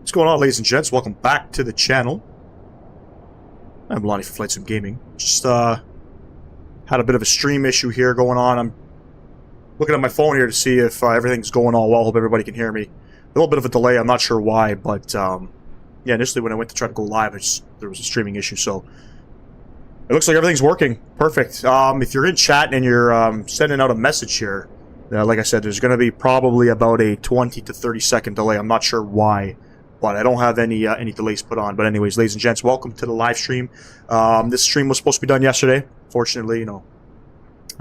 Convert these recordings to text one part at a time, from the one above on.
What's going on, ladies and gents? Welcome back to the channel. I'm Lonnie for Flight Sim Gaming. Just had a bit of a stream issue here going on. I'm looking at my phone here to see if everything's going all well. Hope everybody can hear me. A little bit of a delay. I'm not sure why, but yeah, initially when I went to try to go live, there was a streaming issue. So it looks like everything's working. Perfect. If you're in chat and you're sending out a message here, like I said, there's going to be probably about a 20 to 30 second delay. I'm not sure why, but I don't have any delays put on. But anyways, ladies and gents, welcome to the live stream. This stream was supposed to be done yesterday. Fortunately, you know,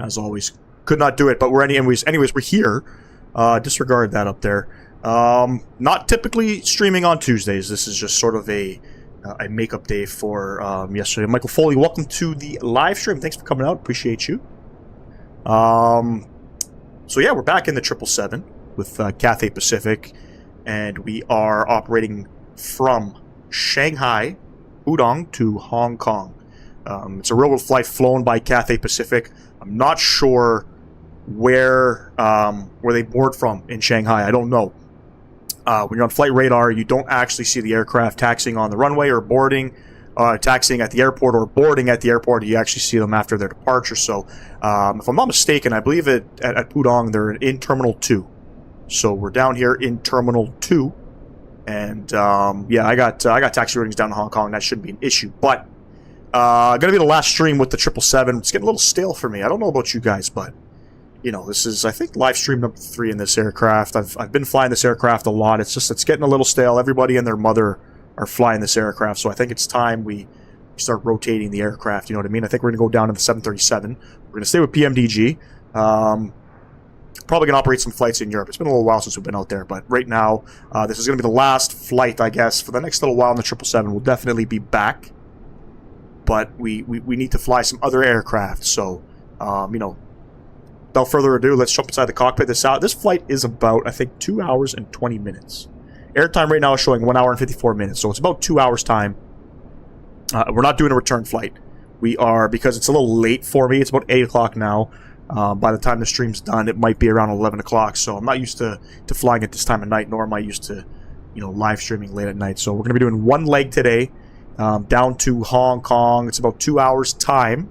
as always, could not do it. But anyways, we're here. Disregard that up there. Not typically streaming on Tuesdays. This is just sort of a makeup day for yesterday. Michael Foley, welcome to the live stream. Thanks for coming out. Appreciate you. So yeah, we're back in the 777 with Cathay Pacific, and we are operating from Shanghai, Pudong to Hong Kong. It's a railroad flight flown by Cathay Pacific. I'm not sure where they board from in Shanghai. I don't know. When you're on flight radar, you don't actually see the aircraft taxiing on the runway or boarding, taxiing at the airport or boarding at the airport. You actually see them after their departure. So, if I'm not mistaken, I believe at Pudong they're in Terminal 2. So we're down here in Terminal 2, and yeah, I got taxi ratings down in Hong Kong. That shouldn't be an issue. But gonna be the last stream with the 777. It's getting a little stale for me. I don't know about you guys, but you know, this is, I think, live stream number 3 in this aircraft. I've been flying this aircraft a lot. It's getting a little stale. Everybody and their mother are flying this aircraft, so I think it's time we start rotating the aircraft. You know what I mean? I think we're gonna go down to the 737. We're gonna stay with PMDG. Probably gonna operate some flights in Europe. It's been a little while since we've been out there, but right now, this is gonna be the last flight, I guess, for the next little while in the 777. We'll definitely be back, but we need to fly some other aircraft. So, you know, without further ado, let's jump inside the cockpit. This flight is about, I think, 2 hours and 20 minutes. Airtime right now is showing 1 hour and 54 minutes, so it's about 2 hours time. We're not doing a return flight. We are, because it's a little late for me. It's about 8 o'clock now. By the time the stream's done, it might be around 11 o'clock, so I'm not used to flying at this time of night, nor am I used to, you know, live streaming late at night. So we're going to be doing one leg today, down to Hong Kong. It's about 2 hours time.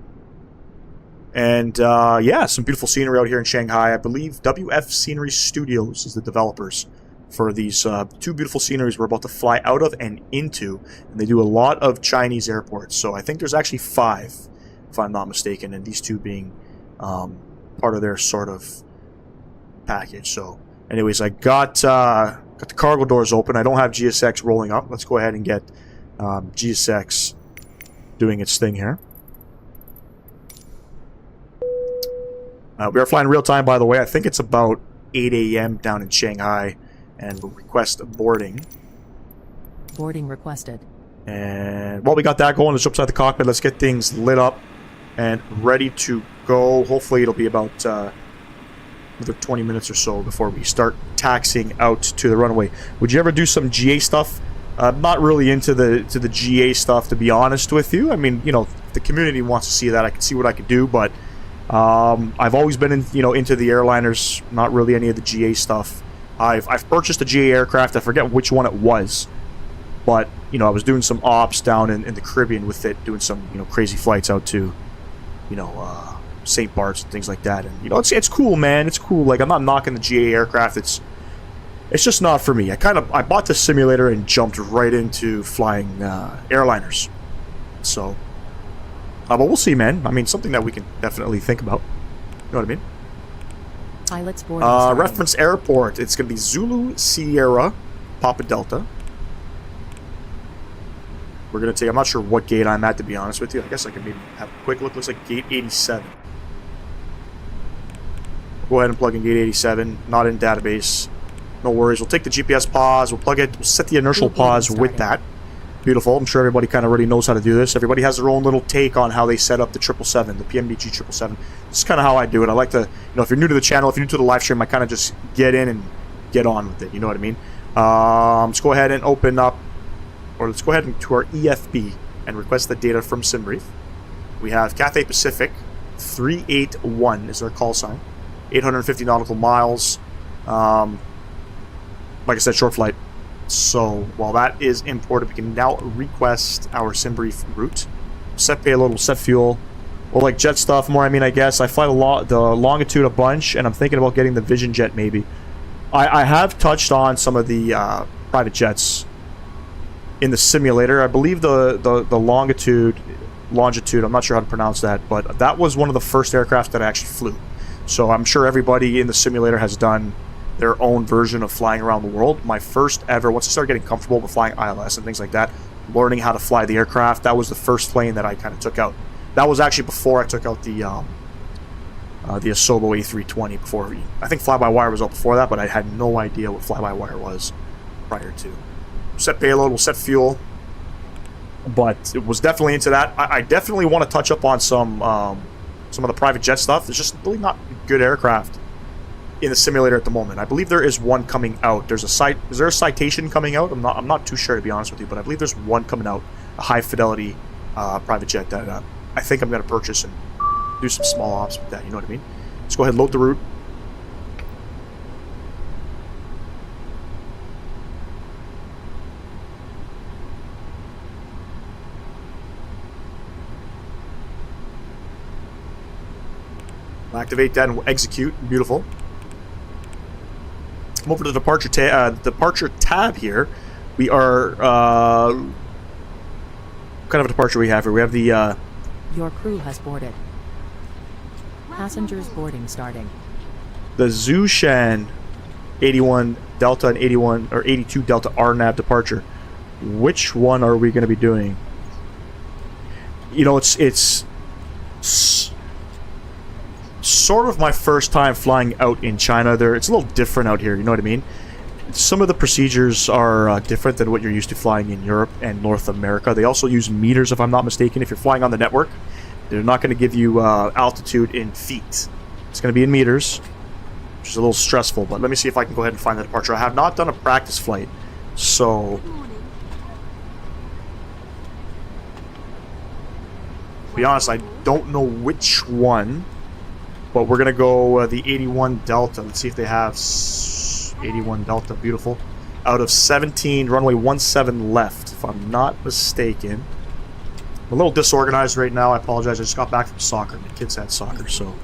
And yeah, some beautiful scenery out here in Shanghai. I believe WF Scenery Studios is the developers for these 2 beautiful sceneries we're about to fly out of and into. And they do a lot of Chinese airports. So I think there's actually 5, if I'm not mistaken, and these 2 being part of their sort of package. So anyways, I got the cargo doors open. I don't have GSX rolling up. Let's go ahead and get GSX doing its thing here. We are flying real time, by the way. I think it's about 8 a.m. down in Shanghai, and we'll request boarding. Boarding requested. And while we got that going, let's jump inside the cockpit. Let's get things lit up and ready to go. Hopefully it'll be about another 20 minutes or so before we start taxiing out to the runway. Would you ever do some GA stuff? I'm not really into the GA stuff, to be honest with you. I mean, you know, if the community wants to see that, I can see what I could do, but I've always been into the airliners, not really any of the GA stuff. I've purchased a GA aircraft. I forget which one it was, but you know, I was doing some ops down in the Caribbean with it, doing some, you know, crazy flights out to, you know, St. Bart's and things like that. And you know, it's cool, man. It's cool. Like, I'm not knocking the GA aircraft. It's just not for me. I bought the simulator and jumped right into flying airliners. So, but we'll see, man. I mean, something that we can definitely think about. You know what I mean? Pilots boarding. Reference airport. It's going to be Zulu Sierra Papa Delta. We're going to take, I'm not sure what gate I'm at, to be honest with you. I guess I can maybe have a quick look. Looks like gate 87. Go ahead and plug in gate 87. Not in database. No worries. We'll take the GPS pause. We'll plug it. We'll set the inertial pause with that. Beautiful. I'm sure everybody kind of already knows how to do this. Everybody has their own little take on how they set up the 777, the PMDG 777. This is kind of how I do it. I like to, you know, if you're new to the channel, if you're new to the live stream, I kind of just get in and get on with it. You know what I mean? Let's go ahead and open up, or let's go ahead and to our EFB and request the data from SimBrief. We have Cathay Pacific 381 is their call sign. 850 nautical miles. Like I said, short flight. So while that is imported, we can now request our sim brief route. Set payload, we'll set fuel. We'll like jet stuff more, I guess. I fly the longitude a bunch, and I'm thinking about getting the Vision Jet maybe. I have touched on some of the private jets in the simulator. I believe the longitude, I'm not sure how to pronounce that, but that was one of the first aircraft that I actually flew. So I'm sure everybody in the simulator has done their own version of flying around the world. My first ever, once I started getting comfortable with flying ILS and things like that, learning how to fly the aircraft, that was the first plane that I kind of took out. That was actually before I took out the Asobo A320. Before I think fly-by-wire was out before that, but I had no idea what fly-by-wire was prior to. Set payload, we'll set fuel, but it was definitely into that. I definitely want to touch up on some of the private jet stuff. There's just really not good aircraft in the simulator at the moment. I believe there is one coming out. Is there a Citation coming out? I'm not too sure, to be honest with you, but I believe there's one coming out, a high fidelity private jet that I think I'm going to purchase and do some small ops with that, you know what I mean? Let's go ahead and load the route. We'll activate that and we'll execute. Beautiful. Come over to the departure tab here. We are what kind of a departure we have here? We have the Your crew has boarded. Passengers boarding starting. the Zushan 81 Delta and 81 or 82 Delta RNAV departure. Which one are we going to be doing? You know, it's sort of my first time flying out in China. It's a little different out here, you know what I mean? Some of the procedures are different than what you're used to flying in Europe and North America. They also use meters, if I'm not mistaken. If you're flying on the network, they're not going to give you altitude in feet. It's going to be in meters, which is a little stressful. But let me see if I can go ahead and find the departure. I have not done a practice flight, so to be honest, I don't know which one. But we're going to go the 81 Delta. Let's see if they have 81 Delta. Beautiful. Out of 17, runway 17 left, if I'm not mistaken. I'm a little disorganized right now. I apologize. I just got back from soccer. My kids had soccer, so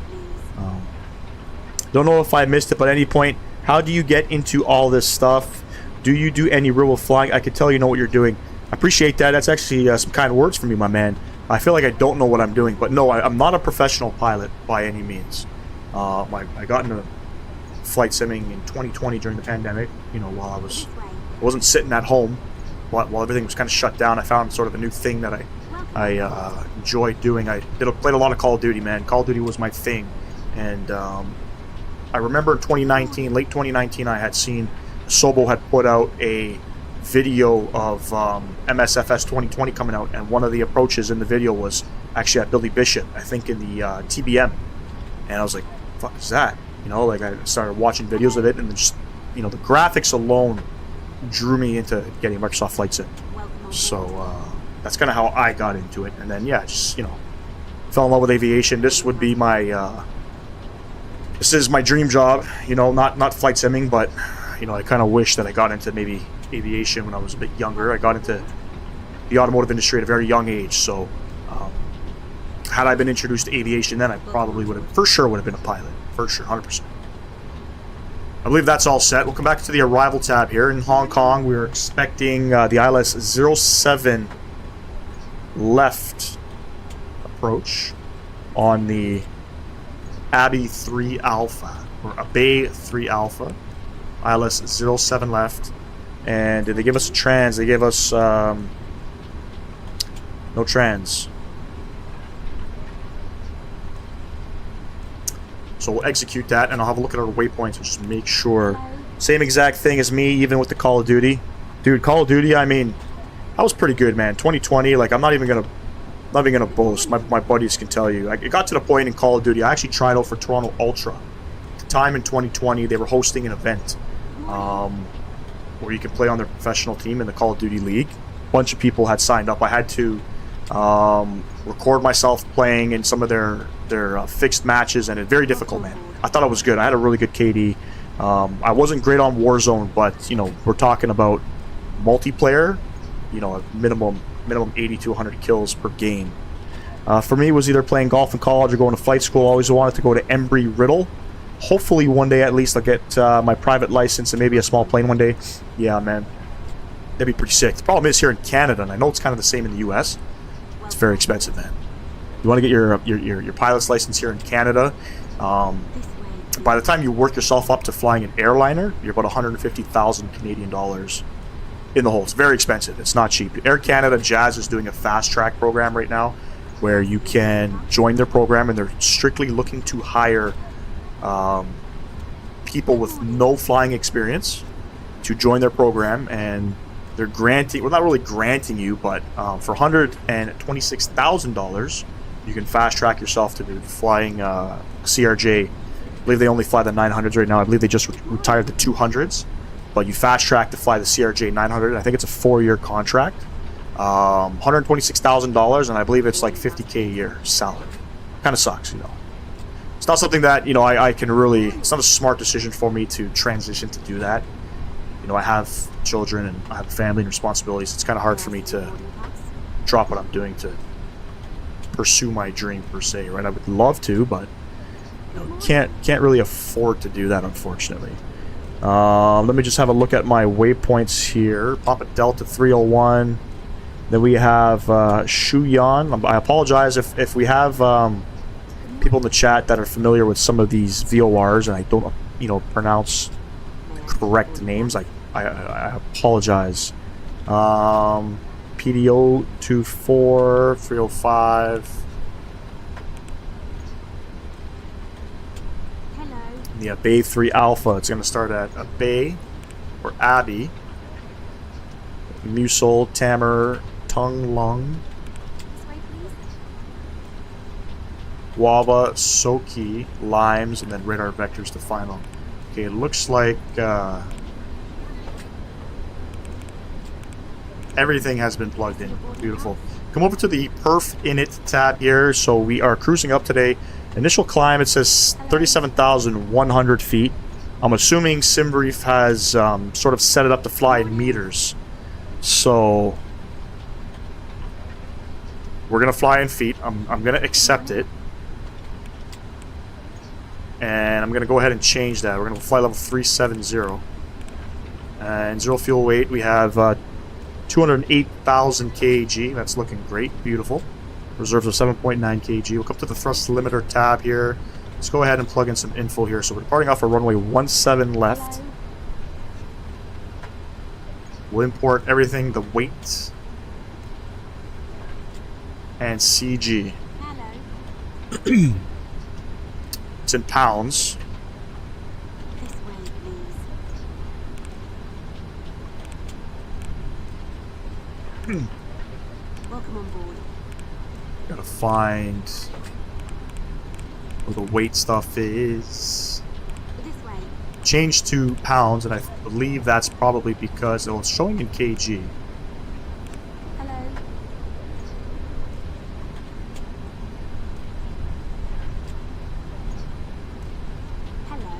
don't know if I missed it, but at any point, how do you get into all this stuff? Do you do any real flying? I could tell you know what you're doing. I appreciate that. That's actually some kind words from you, my man. I feel like I don't know what I'm doing, but no, I'm not a professional pilot by any means. I got into flight simming in 2020 during the pandemic. You know, while I wasn't sitting at home, while everything was kind of shut down. I found sort of a new thing that I enjoyed doing. I played a lot of Call of Duty, man. Call of Duty was my thing, and I remember in 2019, late 2019, I had seen Sobo had put out a video of MSFS 2020 coming out, and one of the approaches in the video was actually at Billy Bishop, I think in the TBM, and I was like, fuck is that? You know, like I started watching videos of it, and then just, you know, the graphics alone drew me into getting Microsoft Flight Sim. So that's kind of how I got into it, and then yeah, just, you know, fell in love with aviation. This would be my this is my dream job, you know, not flight simming, but you know, I kind of wish that I got into maybe aviation when I was a bit younger. I got into the automotive industry at a very young age, so had I been introduced to aviation then, I probably would have, for sure, would have been a pilot, for sure, 100%. I believe that's all set. We'll come back to the arrival tab here in Hong Kong. We were expecting the ILS 07 left approach on the Abbey 3 Alpha, or Abbey 3 Alpha, ILS 07 left. And did they give us a trans? They gave us no trans. So we'll execute that, and I'll have a look at our waypoints and just make sure. Same exact thing as me, even with the Call of Duty. Dude, Call of Duty, I mean, that was pretty good, man. 2020, like, I'm not even gonna boast. My buddies can tell you. It got to the point in Call of Duty, I actually tried out for Toronto Ultra. At the time in 2020, they were hosting an event where you could play on their professional team in the Call of Duty League. A bunch of people had signed up. I had to record myself playing in some of their fixed matches, and it's very difficult, man. I thought it was good. I had a really good KD. I wasn't great on Warzone, but you know, we're talking about multiplayer, you know, a minimum 80 to 100 kills per game. For me, it was either playing golf in college or going to flight school. I always wanted to go to Embry-Riddle. Hopefully one day at least I'll get my private license and maybe a small plane one day. Yeah, man. That'd be pretty sick. The problem is here in Canada, and I know it's kind of the same in the US, it's very expensive, man. You want to get your pilot's license here in Canada, by the time you work yourself up to flying an airliner, you're about 150,000 Canadian dollars in the hole. It's very expensive. It's not cheap. Air Canada Jazz is doing a fast track program right now where you can join their program, and they're strictly looking to hire people with no flying experience to join their program, and they're granting, well, not really granting you, but for $126,000 you can fast track yourself to flying CRJ. I believe they only fly the 900s right now. I believe they just retired the 200s, but you fast track to fly the CRJ 900. I think it's a 4-year contract, $126,000, and I believe it's like $50K a year salary. Kind of sucks, you know. It's not something that, you know, I can really, it's not a smart decision for me to transition to do that. You know, I have children and I have family and responsibilities. It's kind of hard for me to drop what I'm doing to pursue my dream per se, right? I would love to, but you know, can't really afford to do that, unfortunately. Let me just have a look at my waypoints here. Papa Delta 301. Then we have Shuyan. I apologize if we have people in the chat that are familiar with some of these VORs and I don't, you know, pronounce correct names. I apologize. PDO 24 305. Hello. Yeah, Bay 3 Alpha. It's going to start at a Bay or Abbey. Musul, Tamer, Tung Lung, This way, please. Waba, Soki, Limes, and then radar vectors to final. Okay, it looks like everything has been plugged in. Beautiful. Come over to the Perf Init tab here. So we are cruising up today. Initial climb, it says 37,100 feet. I'm assuming SimBrief has sort of set it up to fly in meters. So we're going to fly in feet. I'm going to accept it. And I'm going to go ahead and change that. We're going to fly level 370. And zero fuel weight, we have 208,000 kg. That's looking great. Beautiful. Reserves of 7.9 kg. We'll come to the thrust limiter tab here. Let's go ahead and plug in some info here. So we're departing off a runway 17 left. We'll import everything, the weight and CG. Hello. It's in pounds. This way, please. Welcome on board. Gotta find where the weight stuff is. This way. Changed to pounds, and I believe that's probably because it's showing in kg. Hello. Hello.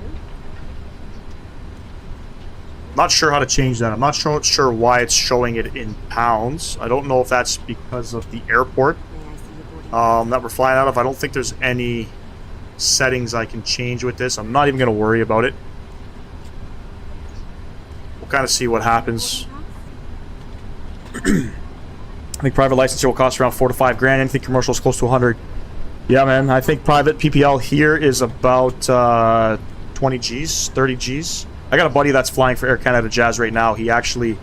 Not sure how to change that. I'm not sure why it's showing it in pounds. I don't know if that's because of the airport May I see your boarding pass? that we're flying out of. I don't think there's any settings I can change with this. I'm not even going to worry about it. We'll kind of see what happens. Boarding pass? I think private license here will cost around 4 to 5 grand. Anything commercial is close to 100. Yeah, man. I think private PPL here is about 20 G's, 30 G's. I got a buddy that's flying for Air Canada Jazz right now. He actually,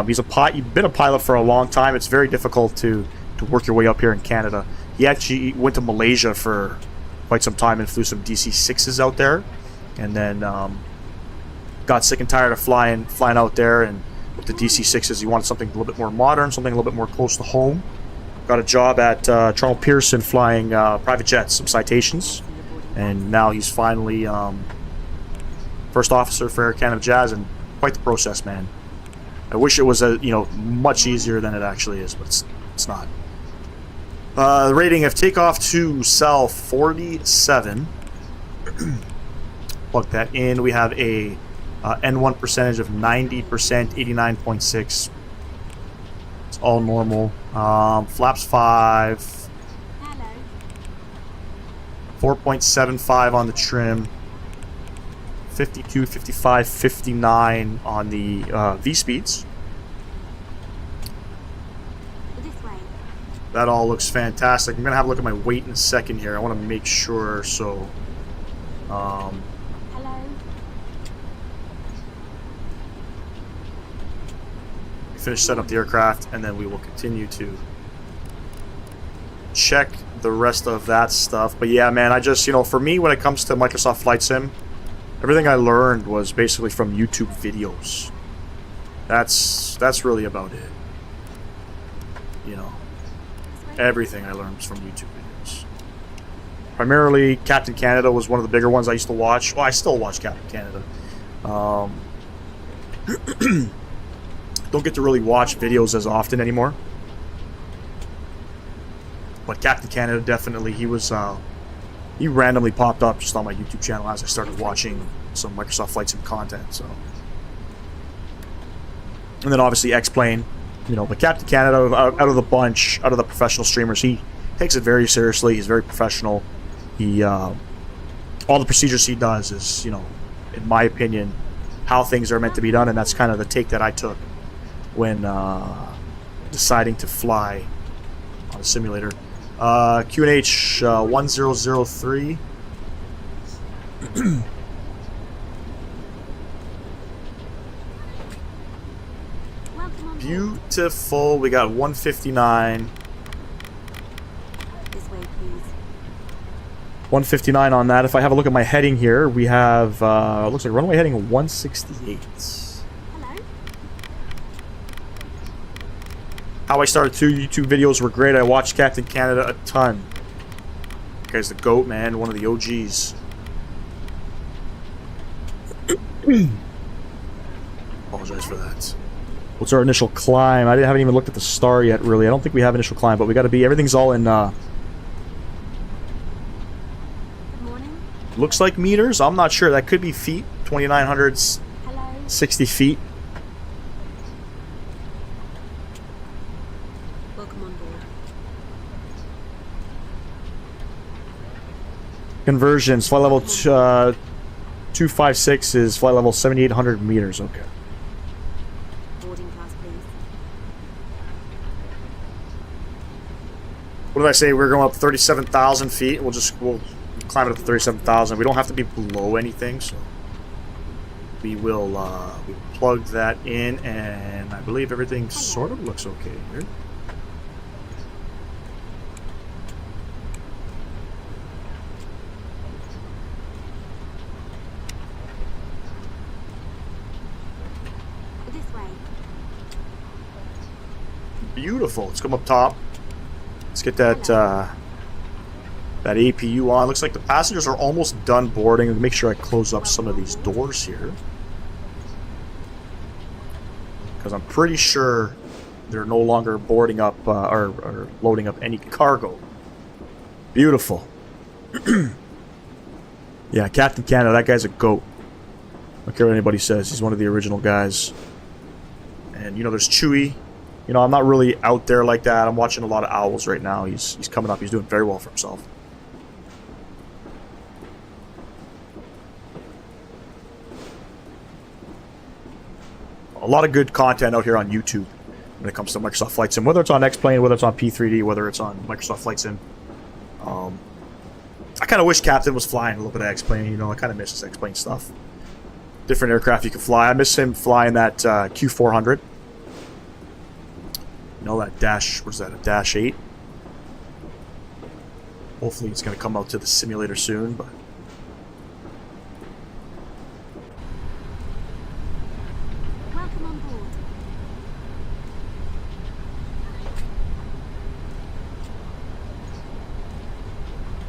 he's been a pilot for a long time. It's very difficult to work your way up here in Canada. He actually went to Malaysia for quite some time and flew some DC-6s out there, and then got sick and tired of flying out there. And with the DC-6s, he wanted something a little bit more modern, something a little bit more close to home. Got a job at Charles Pearson flying private jets, some citations, and now he's finally first officer for Air Canada Jazz, and quite the process, man. I wish it was much easier than it actually is, but it's not. The rating of takeoff to cell 47. Plug that in. We have a N1 percentage of 90%, 89.6. It's all normal. Flaps 5. Hello. 4.75 on the trim. 52, 55, 59 on the V-speeds. This way. That all looks fantastic. I'm going to have a look at my weight in a second here. I want to make sure, so... Hello. finish setting up the aircraft, and then we will continue to check the rest of that stuff. But yeah, man, I just, you know, for me, when it comes to Microsoft Flight Sim, everything I learned was basically from YouTube videos. That's really about it. You know, everything I learned was from YouTube videos. Primarily, Captain Canada was one of the bigger ones I used to watch. Well, I still watch Captain Canada. Don't get to really watch videos as often anymore. But Captain Canada, definitely, he was, he randomly popped up just on my YouTube channel as I started watching some Microsoft Flight Sim content, so. And then obviously X-Plane, you know, but Captain Canada, out of the bunch, out of the professional streamers, he takes it very seriously. He's very professional. He, all the procedures he does is, you know, in my opinion, how things are meant to be done, and that's kind of the take that I took when deciding to fly on a simulator. QNH 1003. Welcome on board. Beautiful. We got 159. This way, please. 159 on that. If I have a look at my heading here, we have looks like runway heading 168. Hello. How I started 2 YouTube videos were great. I watched Captain Canada a ton. That guy's the GOAT, man. One of the OGs. Apologize for that. What's our initial climb? I haven't even looked at the star yet, really. I don't think we have initial climb, but we got to be... Everything's all in... Good morning. looks like meters. I'm not sure. That could be feet. 2,900's Hello. 60 feet. Welcome on board. Conversions. Flight level 256 is flight level 7,800 meters. Okay. Boarding pass, please. What did I say? We're going up 37,000 feet. We'll climb it up to 37,000. We don't have to be below anything, so we will we plug that in, and I believe everything sort of looks okay here. This way. Beautiful. Let's come up top. Let's get that that APU on. Looks like the passengers are almost done boarding. Make sure I close up some of these doors here, because I'm pretty sure they're no longer boarding up or loading up any cargo. Beautiful. Yeah, Captain Canada, that guy's a GOAT. I don't care what anybody says. He's one of the original guys. And, you know, there's Chewie. You know, I'm not really out there like that. I'm watching a lot of Owls right now. He's coming up. He's doing very well for himself. A lot of good content out here on YouTube when it comes to Microsoft Flight Sim. Whether it's on X-Plane, whether it's on P3D, whether it's on Microsoft Flight Sim. I kind of wish Captain was flying a little bit of X-Plane. You know, I kind of miss his X-Plane stuff. Different aircraft you can fly. I miss him flying that Q400. You know, that dash, what's that, a dash 8? Hopefully it's going to come out to the simulator soon, but... Welcome on board.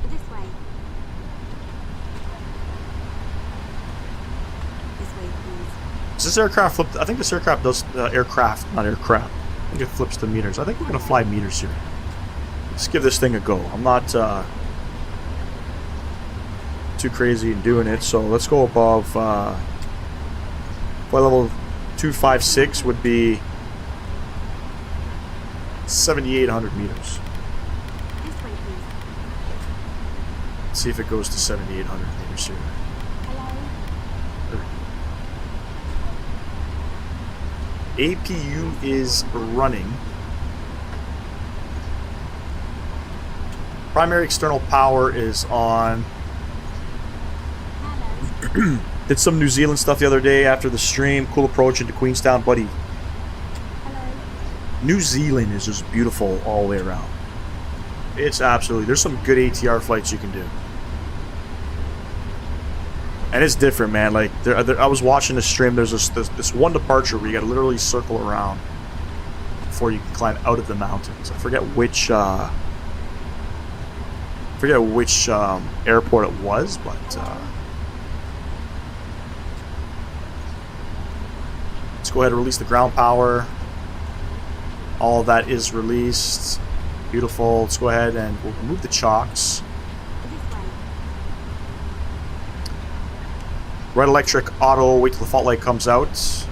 This way. This way, please. Does this aircraft flip? I think this aircraft does, aircraft, not aircraft. I think it flips to meters. I think we're going to fly meters here. Let's give this thing a go. I'm not too crazy in doing it, so let's go above Flight level 256 would be 7,800 meters. This way, please. Let's see if it goes to 7,800 meters here. Hello? APU is running. Primary external power is on. Hello? Did some New Zealand stuff the other day after the stream. Cool approach into Queenstown, buddy. Hello? New Zealand is just beautiful all the way around. It's absolutely... There's some good ATR flights you can do. And it's different, man. Like, I was watching the stream. There's this one departure where you gotta literally circle around before you can climb out of the mountains. I forget which airport it was, but let's go ahead and release the ground power. All of that is released. Beautiful. Let's go ahead and we'll remove the chocks. This way. Right electric auto, wait till the fault light comes out.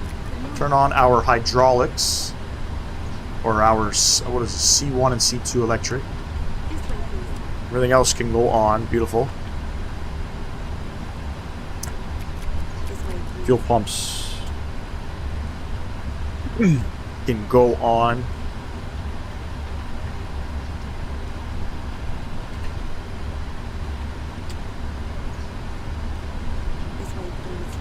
Turn on our hydraulics. Or our, what is it, C1 and C2 electric. This way, please. Everything else can go on. Beautiful. This way, please. Fuel pumps can go on. This way, please.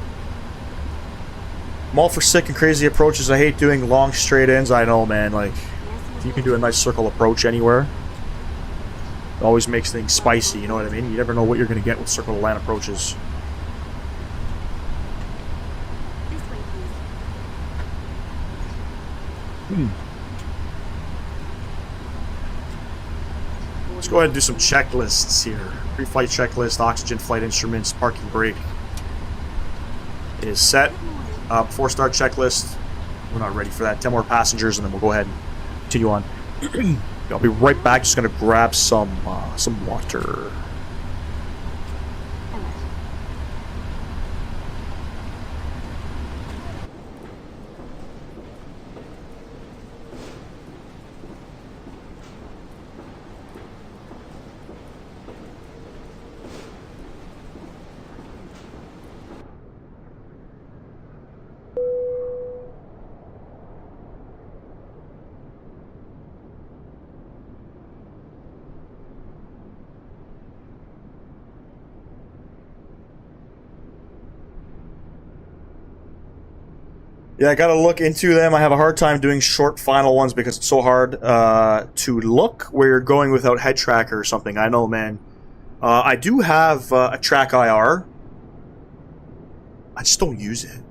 I'm all for sick and crazy approaches. I hate doing long straight ins. I know, man. Like, Yes, if you can do a nice circle approach anywhere, it always makes things spicy, you know what I mean? You never know what you're going to get with circle to land approaches. This way, please. Let's go ahead and do some checklists here. Pre-flight checklist, oxygen, flight instruments, parking brake is set. Before start checklist, we're not ready for that. 10 more passengers, and then we'll go ahead and continue on. I'll be right back. Just gonna grab some water. Hello. Yeah, I gotta look into them. I have a hard time doing short final ones because it's so hard to look where you're going without head tracker or something. I know, man. I do have a track IR. I just don't use it.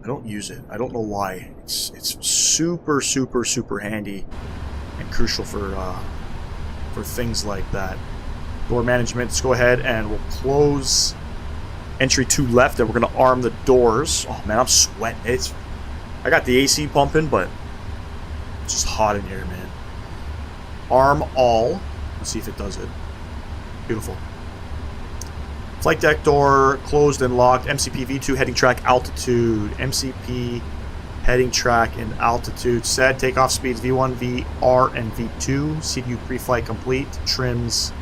I don't use it. I don't know why. It's super, super, super handy and crucial for things like that. Door management. Let's go ahead and we'll close entry 2 left, and we're gonna arm the doors. Oh man, I'm sweating. I got the AC pumping, but it's just hot in here, man. Arm all. Let's see if it does it. Beautiful. Flight deck door closed and locked. MCP V2 heading track altitude. MCP heading track and altitude set. Takeoff speeds V1, VR, and V2. CDU pre-flight complete. Trims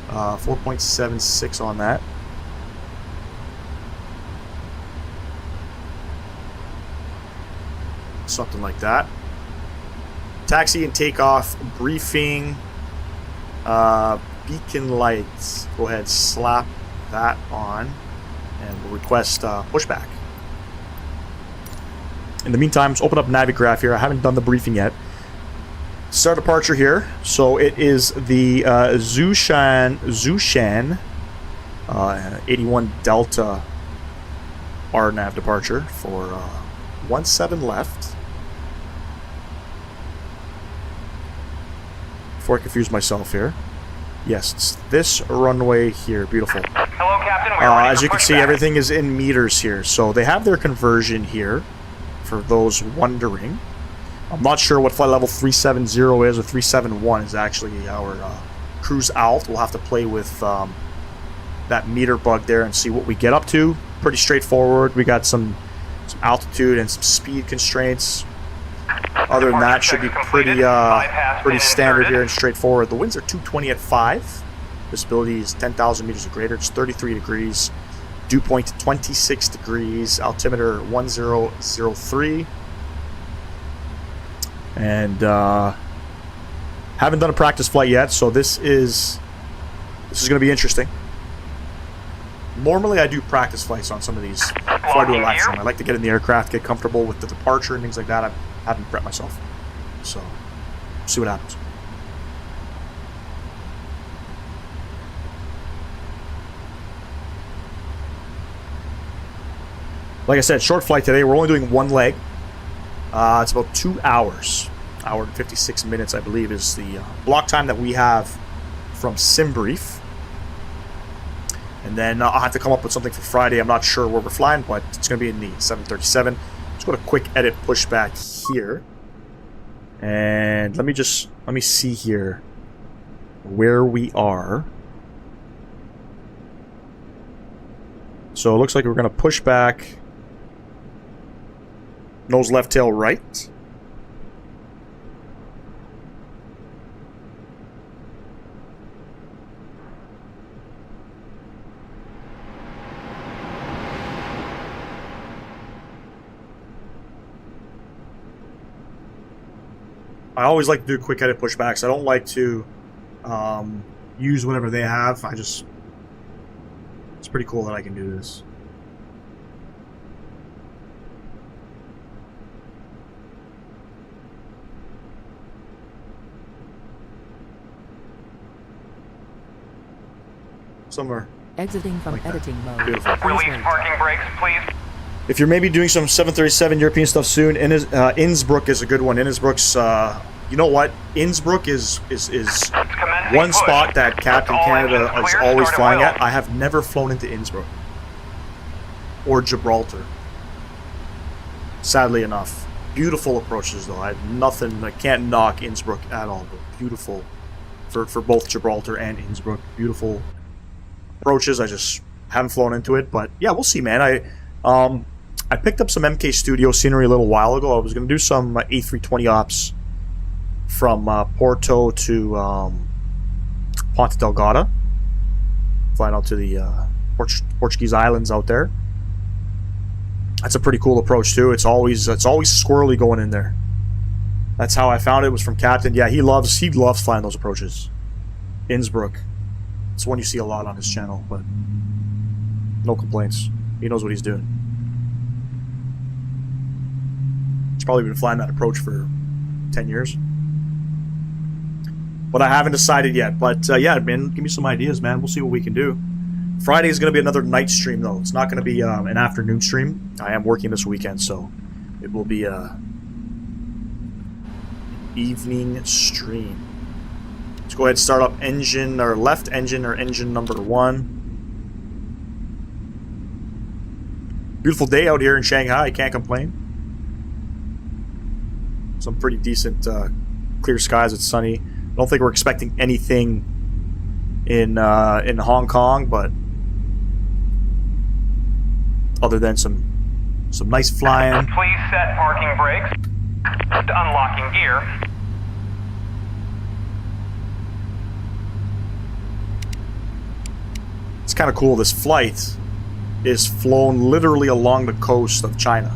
4.76 on that. Something like that. Taxi and takeoff briefing. Beacon lights. Go ahead, slap that on, and we'll request pushback. In the meantime, let's open up Navigraph here. I haven't done the briefing yet. Start departure here. So it is the Zushan 81 Delta RNAV departure for 17 left. Before I confuse myself here. Yes, it's this runway here. Beautiful. Hello, Captain. We are ready as for you can see, pushback. everything is in meters here. So they have their conversion here, for those wondering. I'm not sure what flight level 370 is, or 371 is actually our cruise alt. We'll have to play with that meter bug there and see what we get up to. Pretty straightforward. We got some some altitude and some speed constraints. Other than that, should be pretty standard here and straightforward. The winds are 220 at 5. Visibility is 10,000 meters or greater. It's 33 degrees. Dew point 26 degrees. Altimeter 1003. And haven't done a practice flight yet, so this is going to be interesting. Normally, I do practice flights on some of these before I do a live stream. I like to get in the aircraft, get comfortable with the departure and things like that. I haven't prepped myself, so see what happens. Like I said, short flight today. We're only doing one leg. It's about 2 hours. Hour and 56 minutes, I believe, is the block time that we have from SimBrief. And then I'll have to come up with something for Friday. I'm not sure where we're flying, but it's going to be in the 737. Let's go to quick edit pushback here. And let me see here where we are. So it looks like we're going to push back. Nose left, tail right. I always like to do quick edit pushbacks. I don't like to use whatever they have. It's pretty cool that I can do this. Somewhere. Exiting from like editing mode. Beautiful. Release parking brakes, please. If you're maybe doing some 737 European stuff soon, Innsbruck is a good one. Innsbruck's, you know what? Innsbruck is one spot that Captain Canada is always flying at. I have never flown into Innsbruck or Gibraltar, sadly enough. Beautiful approaches, though. I have nothing. I can't knock Innsbruck at all. But beautiful for both Gibraltar and Innsbruck. Beautiful approaches. I just haven't flown into it, but yeah, we'll see, man. I picked up some MK Studio scenery a little while ago. I was going to do some A320 ops from Porto to Ponta Delgada, flying out to the Portuguese islands out there. That's a pretty cool approach too. It's always squirrely going in there. That's how I found it. Was from Captain. Yeah, he loves flying those approaches. Innsbruck. It's one you see a lot on his channel, but no complaints. He knows what he's doing. He's probably been flying that approach for 10 years. But I haven't decided yet. But yeah, man, give me some ideas, man. We'll see what we can do. Friday is going to be another night stream, though. It's not going to be an afternoon stream. I am working this weekend, so it will be an evening stream. Let's go ahead and start up engine, or left engine, or engine number 1. Beautiful day out here in Shanghai. I can't complain. Some pretty decent clear skies. It's sunny. I don't think we're expecting anything in Hong Kong, but other than some nice flying. Please set parking brakes. Unlocking gear. It's kind of cool. This flight is flown literally along the coast of China.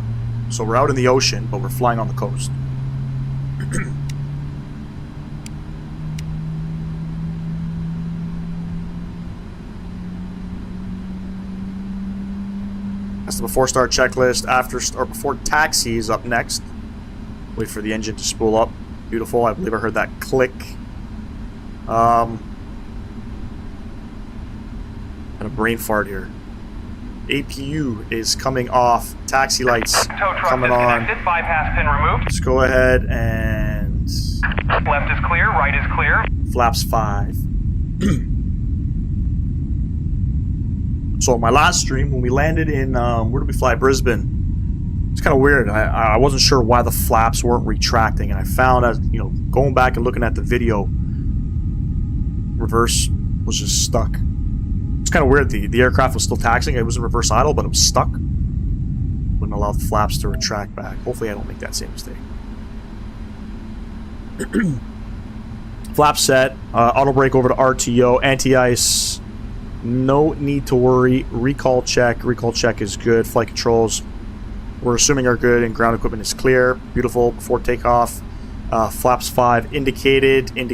So we're out in the ocean, but we're flying on the coast. That's the before start checklist. Before taxi is up next. Wait for the engine to spool up. Beautiful. I believe I heard that click. Got a brain fart here. APU is coming off. Taxi lights coming on. Bypass pin removed. Let's go ahead and... Left is clear, right is clear. Flaps 5. So my last stream, when we landed in, where did we fly? Brisbane. It's kind of weird. I wasn't sure why the flaps weren't retracting, and I found out, going back and looking at the video, reverse was just stuck. It's kind of weird. The aircraft was still taxiing. It was in reverse idle, but it was stuck. When and allow the flaps to retract back. Hopefully I don't make that same mistake. Flap set, auto brake over to RTO, anti-ice, no need to worry. Recall check is good. Flight controls, we're assuming are good, and ground equipment is clear. Beautiful. Before takeoff, flaps 5 indicated, and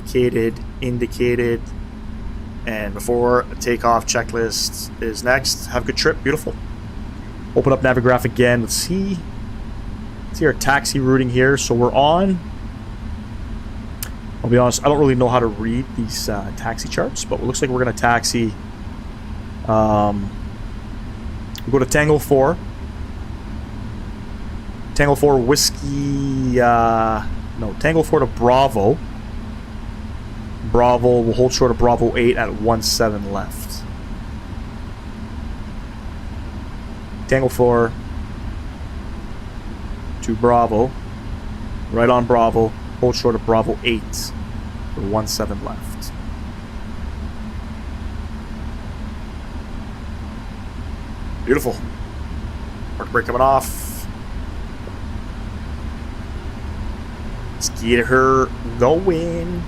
before takeoff checklist is next. Have a good trip. Beautiful. Open up Navigraph again. Let's see our taxi routing here. So we're on, I'll be honest, I don't really know how to read these taxi charts, but it looks like we're going to taxi. We'll go to Tango 4. Tango 4 Whiskey. No, Tango 4 to Bravo. Bravo will hold short of Bravo 8 at 17 left. Tango 4 to Bravo. Right on Bravo. Hold short of Bravo 8 for 17 left. Beautiful. Park brake coming off. Let's get her going.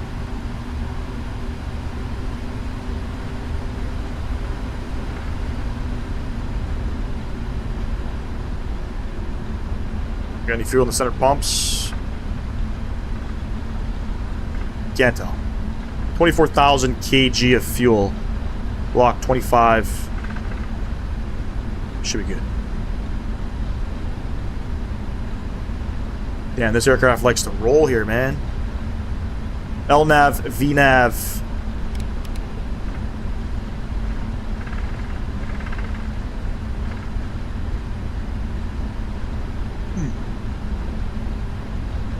Got any fuel in the center pumps? Can't tell. 24,000 kg of fuel. Block 25. Should be good. Damn, this aircraft likes to roll here, man. LNAV, VNAV.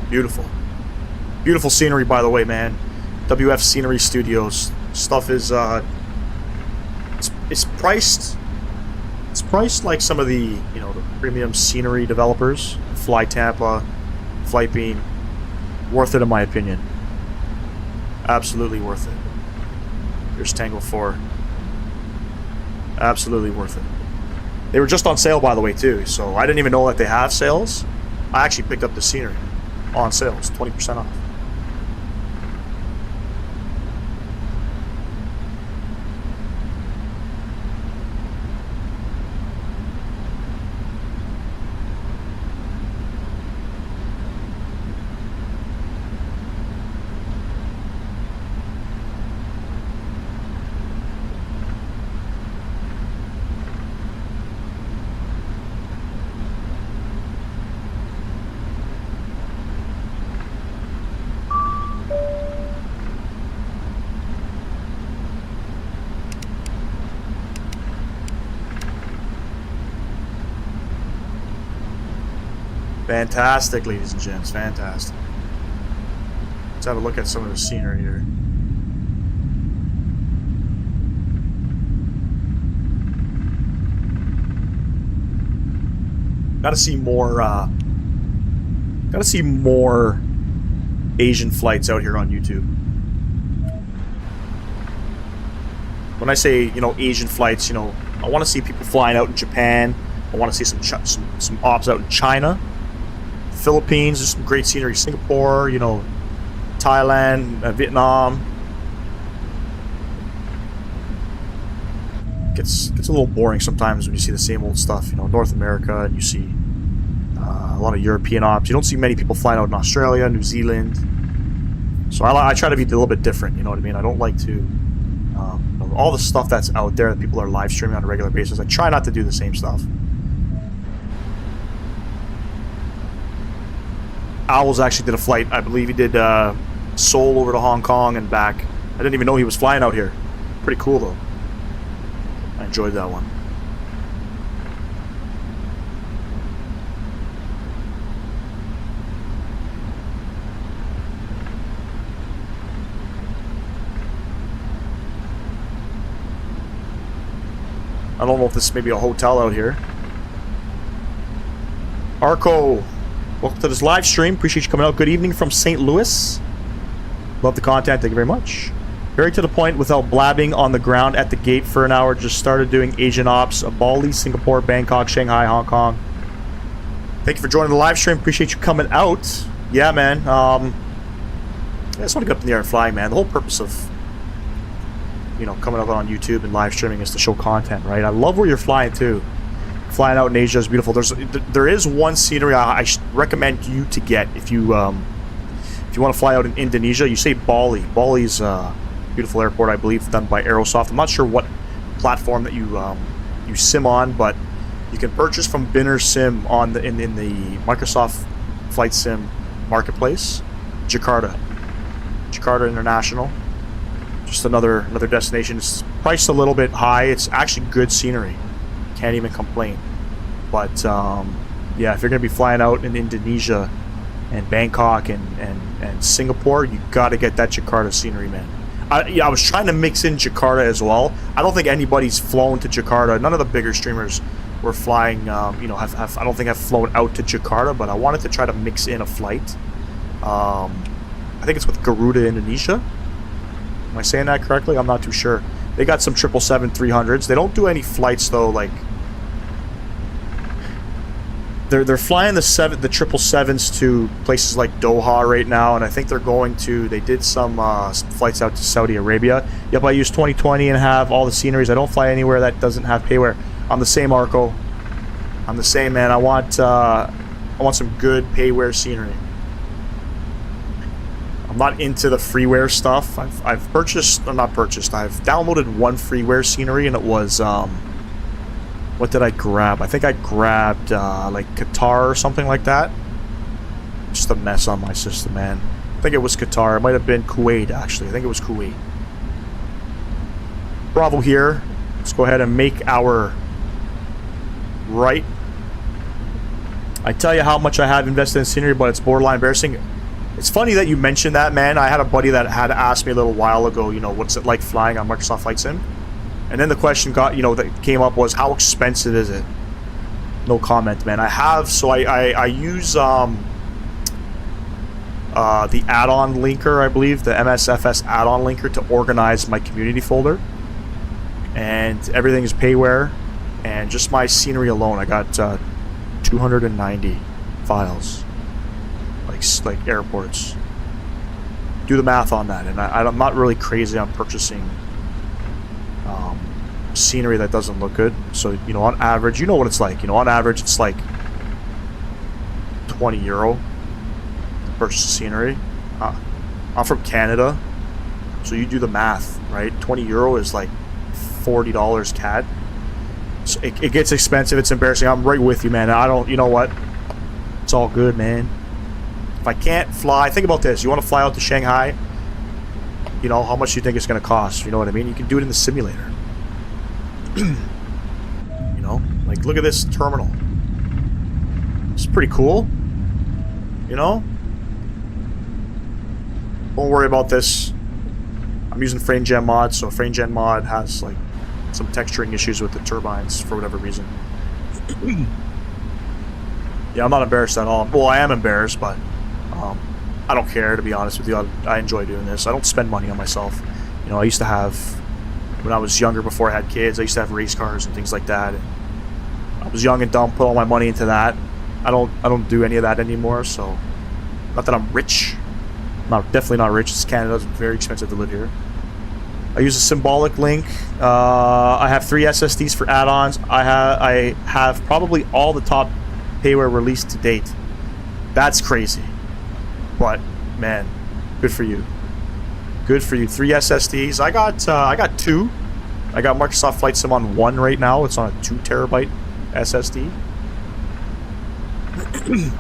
Beautiful. Beautiful scenery, by the way, man. WF Scenery Studios. Stuff is, it's priced... It's priced like some of the, you know, the premium scenery developers. Fly Tampa, Flight Beam. Worth it in my opinion. Absolutely worth it. Here's Tango 4. Absolutely worth it. They were just on sale, by the way, too. So I didn't even know that they have sales. I actually picked up the scenery on sales, 20% off. Fantastic, ladies and gents. Fantastic. Let's have a look at some of the scenery here. Gotta see more Asian flights out here on YouTube. When I say, you know, Asian flights, you know, I want to see people flying out in Japan. I want to see some ops out in China. Philippines, there's some great scenery. Singapore, you know, Thailand, Vietnam. Gets a little boring sometimes when you see the same old stuff. You know, North America, and you see a lot of European ops. You don't see many people flying out in Australia, New Zealand. So I try to be a little bit different. You know what I mean? I don't like to you know, all the stuff that's out there that people are live streaming on a regular basis. I try not to do the same stuff. Owls actually did a flight. I believe he did Seoul over to Hong Kong and back. I didn't even know he was flying out here. Pretty cool, though. I enjoyed that one. I don't know if this may be a hotel out here. Arco, welcome to this live stream. Appreciate you coming out. Good evening from St. Louis. Love the content. Thank you very much. Very to the point without blabbing on the ground at the gate for an hour. Just started doing Asian ops. Bali, Singapore, Bangkok, Shanghai, Hong Kong. Thank you for joining the live stream. Appreciate you coming out. Yeah, man. I just want to get up in the air and fly, man. The whole purpose of, you know, coming up on YouTube and live streaming is to show content, right? I love where you're flying too. Flying out in Asia is beautiful. There is one scenery I recommend you to get if you want to fly out in Indonesia. You say Bali. Bali's a beautiful airport, I believe, done by Aerosoft. I'm not sure what platform that you sim on, but you can purchase from Binner Sim on in the Microsoft Flight Sim marketplace. Jakarta International. Just another destination. It's priced a little bit high. It's actually good scenery. Can't even complain. But yeah, if you're gonna be flying out in Indonesia and Bangkok and Singapore, you got to get that Jakarta scenery, man. I was trying to mix in Jakarta as well. I don't think anybody's flown to Jakarta. None of the bigger streamers were flying. You know, I don't think I've flown out to Jakarta, but I wanted to try to mix in a flight. I think it's with Garuda Indonesia. Am I saying that correctly? I'm not too sure. They got some 777-300s. They don't do any flights though. Like they're flying the 777s to places like Doha right now, and I think they're going to. They did some flights out to Saudi Arabia. Yep, I use 2020 and have all the sceneries. I don't fly anywhere that doesn't have payware. I'm the same, Arco. I'm the same, man. I want some good payware scenery. I'm not into the freeware stuff. I've purchased, or not purchased. I've downloaded one freeware scenery, and it was what did I grab? I think I grabbed like Qatar or something like that. Just a mess on my system, man. I think it was Qatar. It might have been Kuwait, actually. I think it was Kuwait. Bravo here. Let's go ahead and make our right. I tell you how much I have invested in scenery, but it's borderline embarrassing. It's funny that you mentioned that, man. I had a buddy that had asked me a little while ago, you know, what's it like flying on Microsoft Flight Sim? And then the question that came up was, how expensive is it? No comment, man. I use the add-on linker, I believe, the MSFS add-on linker to organize my community folder. And everything is payware. And just my scenery alone, I got 290 files. Like airports. Do the math on that. And I'm not really crazy on purchasing scenery that doesn't look good. So, you know, on average, you know what it's like. You know, on average, it's like 20 euro to purchase scenery. I'm from Canada, so you do the math, right? 20 euro is like $40 CAD. So it gets expensive. It's embarrassing. I'm right with you, man. You know what? It's all good, man. If I can't fly, think about this. You want to fly out to Shanghai, you know, how much do you think it's going to cost? You know what I mean? You can do it in the simulator. You know, like, look at this terminal. It's pretty cool. You know? Don't worry about this. I'm using FrameGen mod, so FrameGen mod has, like, some texturing issues with the turbines for whatever reason. Yeah, I'm not embarrassed at all. Well, I am embarrassed, but I don't care, to be honest with you. I enjoy doing this. I don't spend money on myself. You know, I used to have, when I was younger, before I had kids, I used to have race cars and things like that. And I was young and dumb, put all my money into that. I don't do any of that anymore, so not that I'm rich. I'm definitely not rich. It's Canada. It's very expensive to live here. I use a symbolic link. I have 3 SSDs for add-ons. I have probably all the top payware released to date. That's crazy. But man, good for you. Good for you. 3 SSDs. I got 2. I got Microsoft Flight Sim on 1 right now. It's on a 2 terabyte SSD.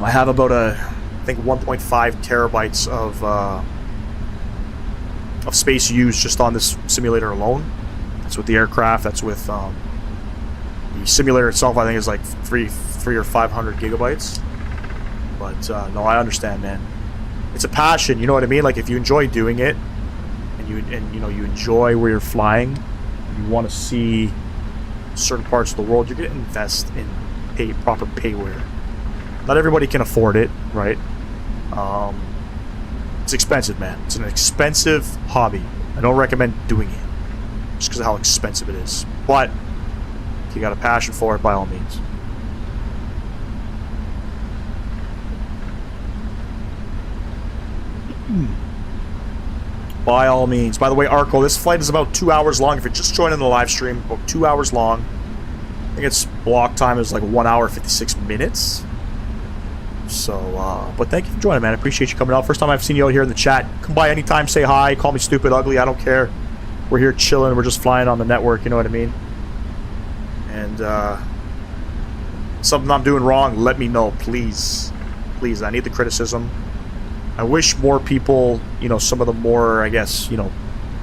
I have about I think 1.5 terabytes of space used just on this simulator alone. That's with the aircraft. That's with the simulator itself. I think is like 3 or 500 gigabytes. But no, I understand, man. It's a passion. You know what I mean? Like, if you enjoy doing it, and you know you enjoy where you're flying, you want to see certain parts of the world, you're going to invest in proper payware. Not everybody can afford it, right? It's expensive, man. It's an expensive hobby. I don't recommend doing it just because of how expensive it is. But if you got a passion for it, by all means. By all means. By the way, Arco, this flight is about 2 hours long. If you're just joining the live stream, about 2 hours long. I think its block time is like 1 hour 56 minutes. So, but thank you for joining, man. I appreciate you coming out. First time I've seen you out here in the chat. Come by anytime, say hi, call me stupid, ugly, I don't care. We're here chilling, we're just flying on the network, you know what I mean? And, something I'm doing wrong, let me know, please. Please, I need the criticism. I wish more people, you know, some of the more, I guess, you know,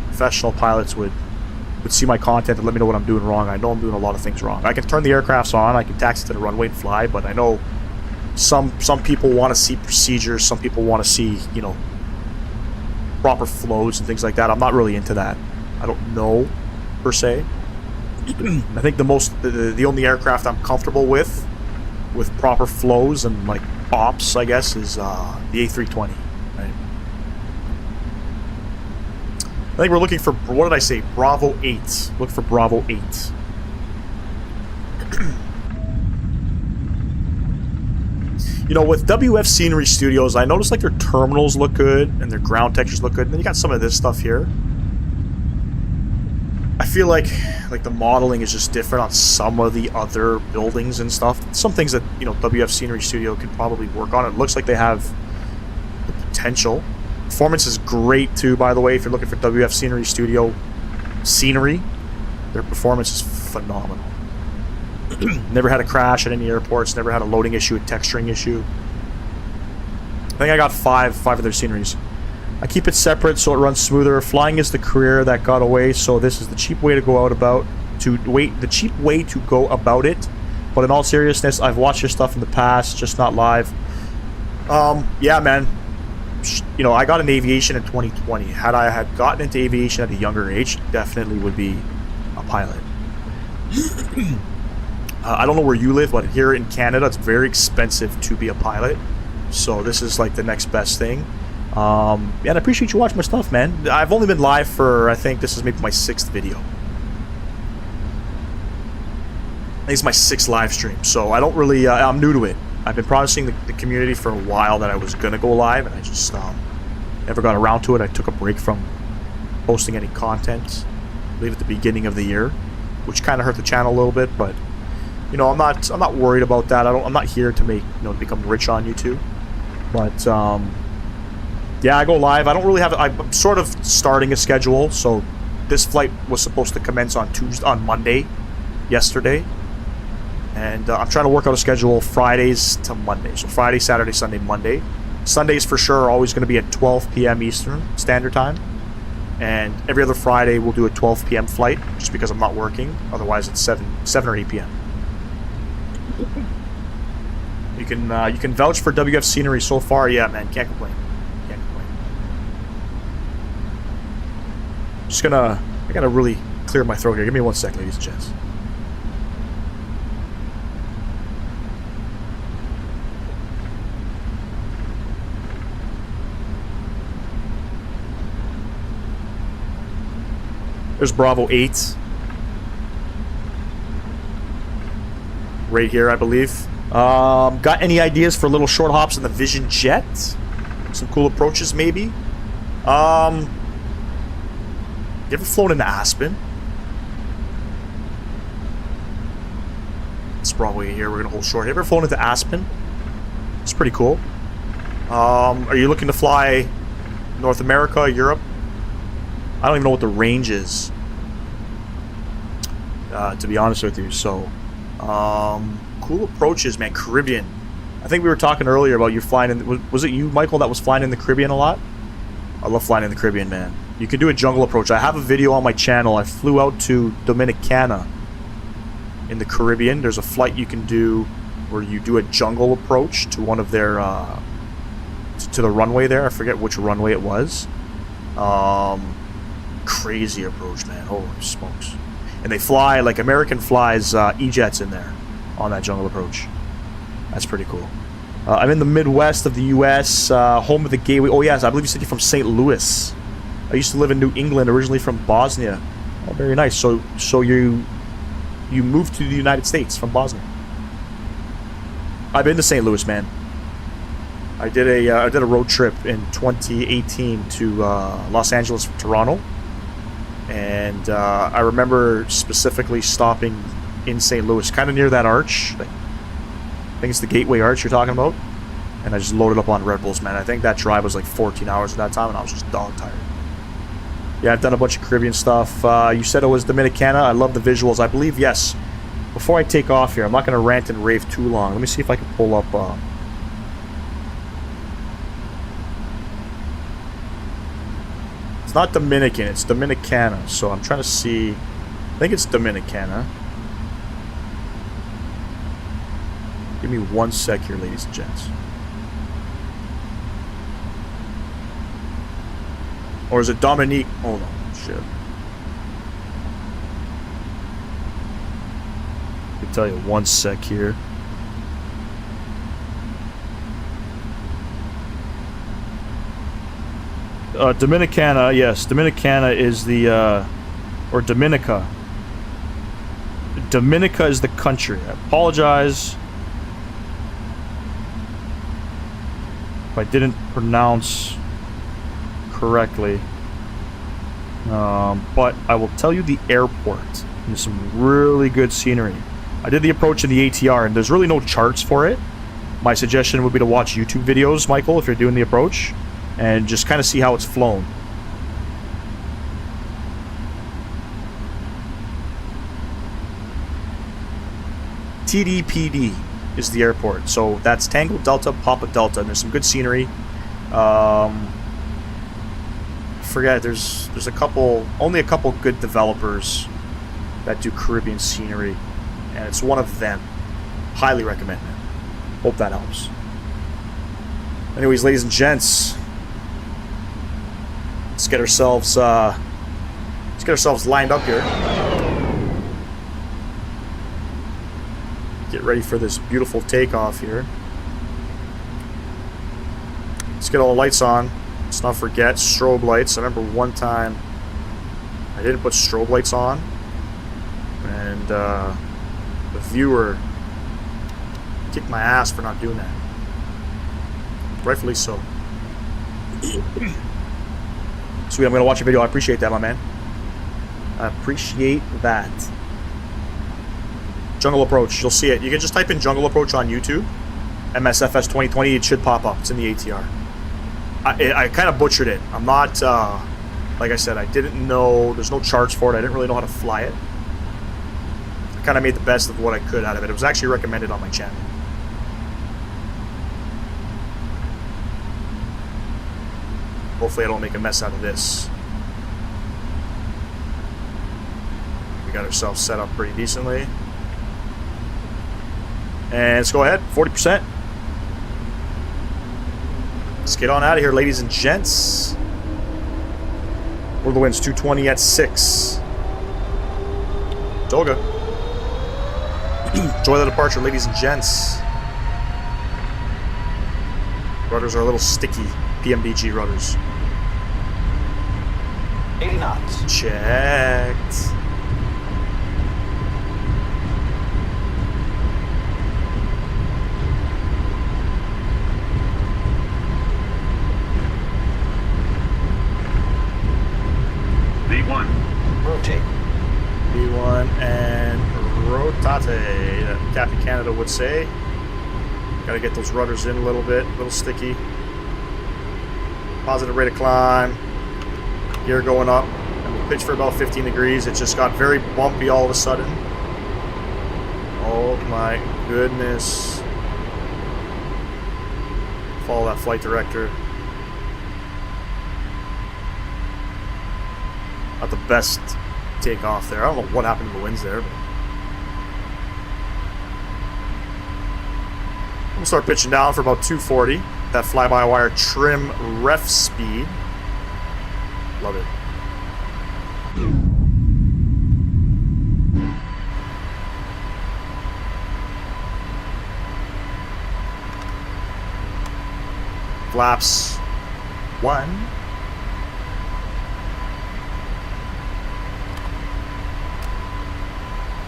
professional pilots would see my content and let me know what I'm doing wrong. I know I'm doing a lot of things wrong. I can turn the aircrafts on, I can taxi to the runway and fly, but I know some people want to see procedures, some people want to see, you know, proper flows and things like that. I'm not really into that. I don't know, per se. I think the only aircraft I'm comfortable with proper flows and, like, ops, I guess, is the A320, right? I think we're looking for, what did I say? Bravo 8. Look for Bravo 8. You know, with WF Scenery Studios, I noticed, like, their terminals look good and their ground textures look good. And then you got some of this stuff here. I feel like the modeling is just different on some of the other buildings and stuff. Some things that, you know, WF Scenery Studio can probably work on. It looks like they have the potential. Performance is great too, by the way. If you're looking for WF Scenery Studio scenery, their performance is phenomenal. Never had a crash at any airports. Never had a loading issue, a texturing issue. I think I got five of their sceneries. I keep it separate so it runs smoother. Flying is the career that got away, so this is the cheap way to go about it. But in all seriousness, I've watched your stuff in the past, just not live. Yeah, man. You know, I got into aviation in 2020. Had I had gotten into aviation at a younger age, definitely would be a pilot. I don't know where you live, but here in Canada, it's very expensive to be a pilot. So this is like the next best thing. Yeah, and I appreciate you watching my stuff, man. I've only been live for, I think this is maybe my 6th video. I think it's my 6th live stream, so I don't really, I'm new to it. I've been promising the community for a while that I was going to go live, and I just never got around to it. I took a break from posting any content, I believe at the beginning of the year, which kind of hurt the channel a little bit, but, you know, I'm not worried about that. I'm not here to make, you know, to become rich on YouTube, but, yeah, I go live. I don't really have. I'm sort of starting a schedule. So this flight was supposed to commence on Monday, yesterday, and I'm trying to work out a schedule Fridays to Monday. So Friday, Saturday, Sunday, Monday. Sundays for sure are always going to be at 12 p.m. Eastern Standard Time, and every other Friday we'll do a 12 p.m. flight just because I'm not working. Otherwise, it's 7 or 8 p.m. You can vouch for WF Scenery so far. Yeah, man, can't complain. I gotta really clear my throat here. Give me 1 sec, ladies and gents. There's Bravo 8. Right here, I believe. Got any ideas for little short hops in the Vision Jet? Some cool approaches, maybe? You ever flown into Aspen? It's probably here. We're gonna hold short. You ever flown into Aspen? It's pretty cool. Are you looking to fly North America, Europe? I don't even know what the range is, to be honest with you. So, cool approaches, man. Caribbean. I think we were talking earlier about you flying in. Was it you, Michael, that was flying in the Caribbean a lot? I love flying in the Caribbean, man. You can do a jungle approach. I have a video on my channel. I flew out to Dominicana in the Caribbean. There's a flight you can do where you do a jungle approach to one of their to the runway there. I forget which runway it was. Crazy approach, man. Holy smokes. And they fly, like American flies E-jets in there on that jungle approach. That's pretty cool. I'm in the Midwest of the U.S., home of the Gateway. Oh, yes, I believe you said you're from St. Louis. I used to live in New England, originally from Bosnia. Oh, very nice. So you moved to the United States from Bosnia. I've been to St. Louis, man. I did a road trip in 2018 to Los Angeles from Toronto, and I remember specifically stopping in St. Louis, kind of near that arch. I think it's the Gateway Arch you're talking about. And I just loaded up on Red Bulls, man. I think that drive was like 14 hours at that time, and I was just dog tired. Yeah, I've done a bunch of Caribbean stuff. You said it was Dominicana. I love the visuals. I believe, yes. Before I take off here, I'm not going to rant and rave too long. Let me see if I can pull up... It's not Dominican, it's Dominicana. So I'm trying to see... I think it's Dominicana. Give me 1 sec here, ladies and gents. Or is it Dominique? Hold on, shit. I can tell you 1 sec here. Dominicana, yes. Dominicana is the, or Dominica. Dominica is the country. I apologize if I didn't pronounce correctly. But I will tell you the airport. There's some really good scenery. I did the approach in the ATR, and there's really no charts for it. My suggestion would be to watch YouTube videos, Michael, if you're doing the approach, and just kind of see how it's flown. TDPD is the airport. So that's Tango Delta, Papa Delta, and there's some good scenery. Forget, there's a couple, only a couple good developers that do Caribbean scenery, and it's one of them. Highly recommend it. Hope that helps. Anyways, ladies and gents, let's get ourselves lined up here. Get ready for this beautiful takeoff here. Let's get all the lights on. Let's not forget strobe lights. I remember one time I didn't put strobe lights on, and the viewer kicked my ass for not doing that. Rightfully so. Sweet, I'm gonna watch a video. I appreciate that, my man. I appreciate that. Jungle approach, you'll see it. You can just type in jungle approach on YouTube. MSFS 2020, it should pop up. It's in the ATR. I kind of butchered it. I'm not, like I said, I didn't know, there's no charts for it. I didn't really know how to fly it. I kind of made the best of what I could out of it. It was actually recommended on my channel. Hopefully I don't make a mess out of this. We got ourselves set up pretty decently. And let's go ahead, 40%. Let's get on out of here, ladies and gents. What are the winds? 220 at 6. Toga. Enjoy the departure, ladies and gents. Rudders are a little sticky. PMDG rudders. 80 knots. Checked. V1. Rotate. V1 and rotate. That Captain Canada would say. Gotta get those rudders in a little bit. A little sticky. Positive rate of climb. Gear going up. And we'll pitch for about 15 degrees. It just got very bumpy all of a sudden. Oh my goodness. Follow that flight director. Not the best takeoff there. I don't know what happened to the winds there. But we'll start pitching down for about 240. That fly-by-wire trim ref speed. Love it. Flaps 1.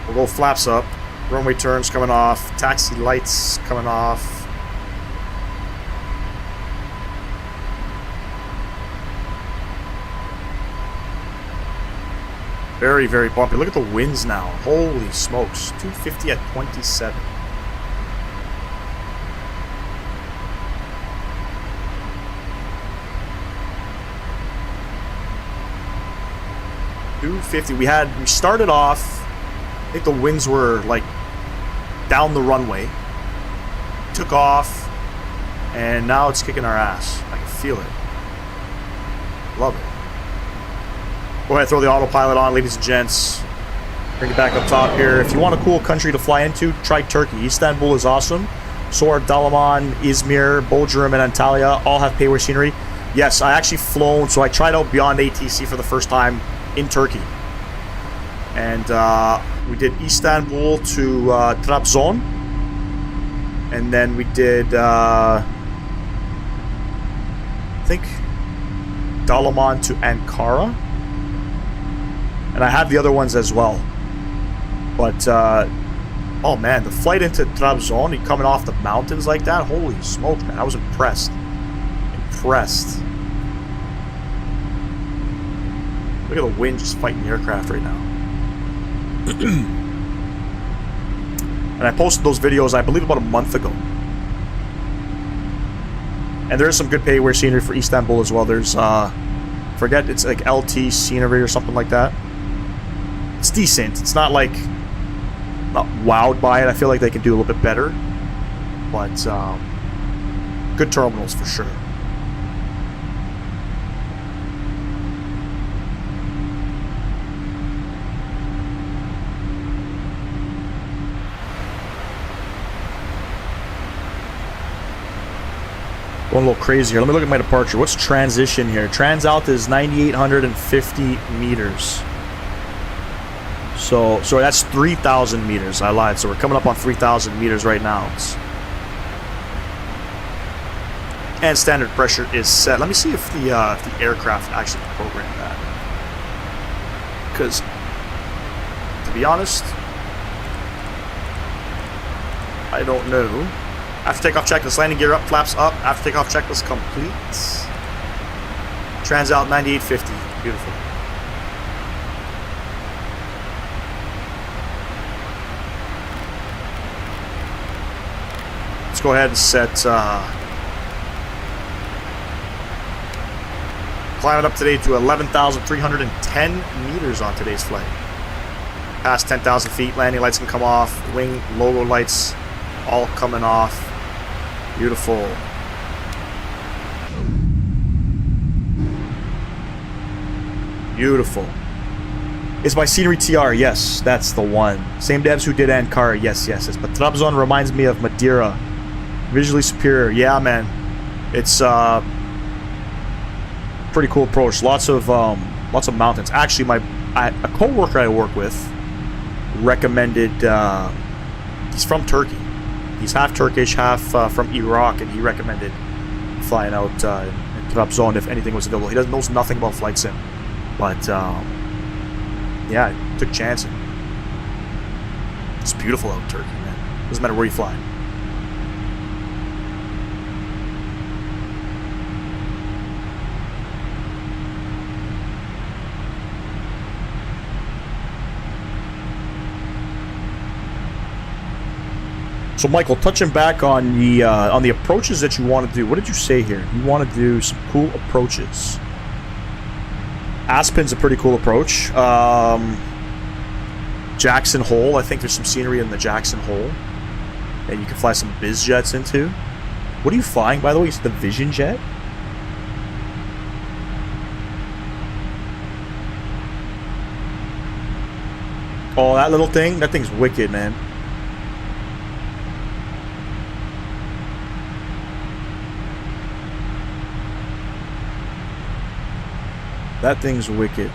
We'll go flaps up. Runway turns coming off. Taxi lights coming off. Very, very bumpy. Look at the winds now. Holy smokes. 250 at 27. We started off, I think the winds were like down the runway. Took off, and now it's kicking our ass. I can feel it. Love it. Go ahead, throw the autopilot on, ladies and gents. Bring it back up top here. If you want a cool country to fly into, try Turkey. Istanbul is awesome. So are Dalaman, Izmir, Bodrum, and Antalya. All have pay-where scenery. Yes, I actually flown, so I tried out Beyond ATC for the first time in Turkey. And we did Istanbul to Trabzon. And then we did, I think, Dalaman to Ankara. And I have the other ones as well. But, oh man, the flight into Trabzon, you coming off the mountains like that, holy smoke, man. I was impressed. Impressed. Look at the wind just fighting the aircraft right now. And I posted those videos, I believe, about a month ago. And there is some good pay-where scenery for Istanbul as well. There's, forget, it's like LT scenery or something like that. It's decent. It's not like, not wowed by it. I feel like they can do a little bit better. But, good terminals for sure. Going a little crazy here. Let me look at my departure. What's transition here? Transalta is 9,850 meters. So that's 3,000 meters. I lied. So we're coming up on 3,000 meters right now. And standard pressure is set. Let me see if the aircraft actually programmed that. Because, to be honest, I don't know. After takeoff checklist, landing gear up, flaps up. After takeoff checklist complete. Transalt 9850. Beautiful. Let's go ahead and set. Climbing up today to 11,310 meters on today's flight. Past 10,000 feet, landing lights can come off. Wing logo lights all coming off. Beautiful. Beautiful. Is my scenery TR? Yes, that's the one. Same devs who did Ankara. Yes. But Trabzon reminds me of Madeira. Visually superior. Yeah, man. It's pretty cool approach. Lots of mountains. Actually, a co-worker I work with recommended. He's from Turkey. He's half Turkish, half from Iraq, and he recommended flying out in Trabzon if anything was available. He knows nothing about flight sim, but yeah, took a chance. It's beautiful out in Turkey, man. Doesn't matter where you fly. So, Michael, touching back on the approaches that you want to do, what did you say here? You want to do some cool approaches. Aspen's a pretty cool approach. Jackson Hole, I think there's some scenery in the Jackson Hole that you can fly some biz jets into. What are you flying, by the way? It's the Vision Jet? Oh, that little thing? That thing's wicked, man. That thing's wicked.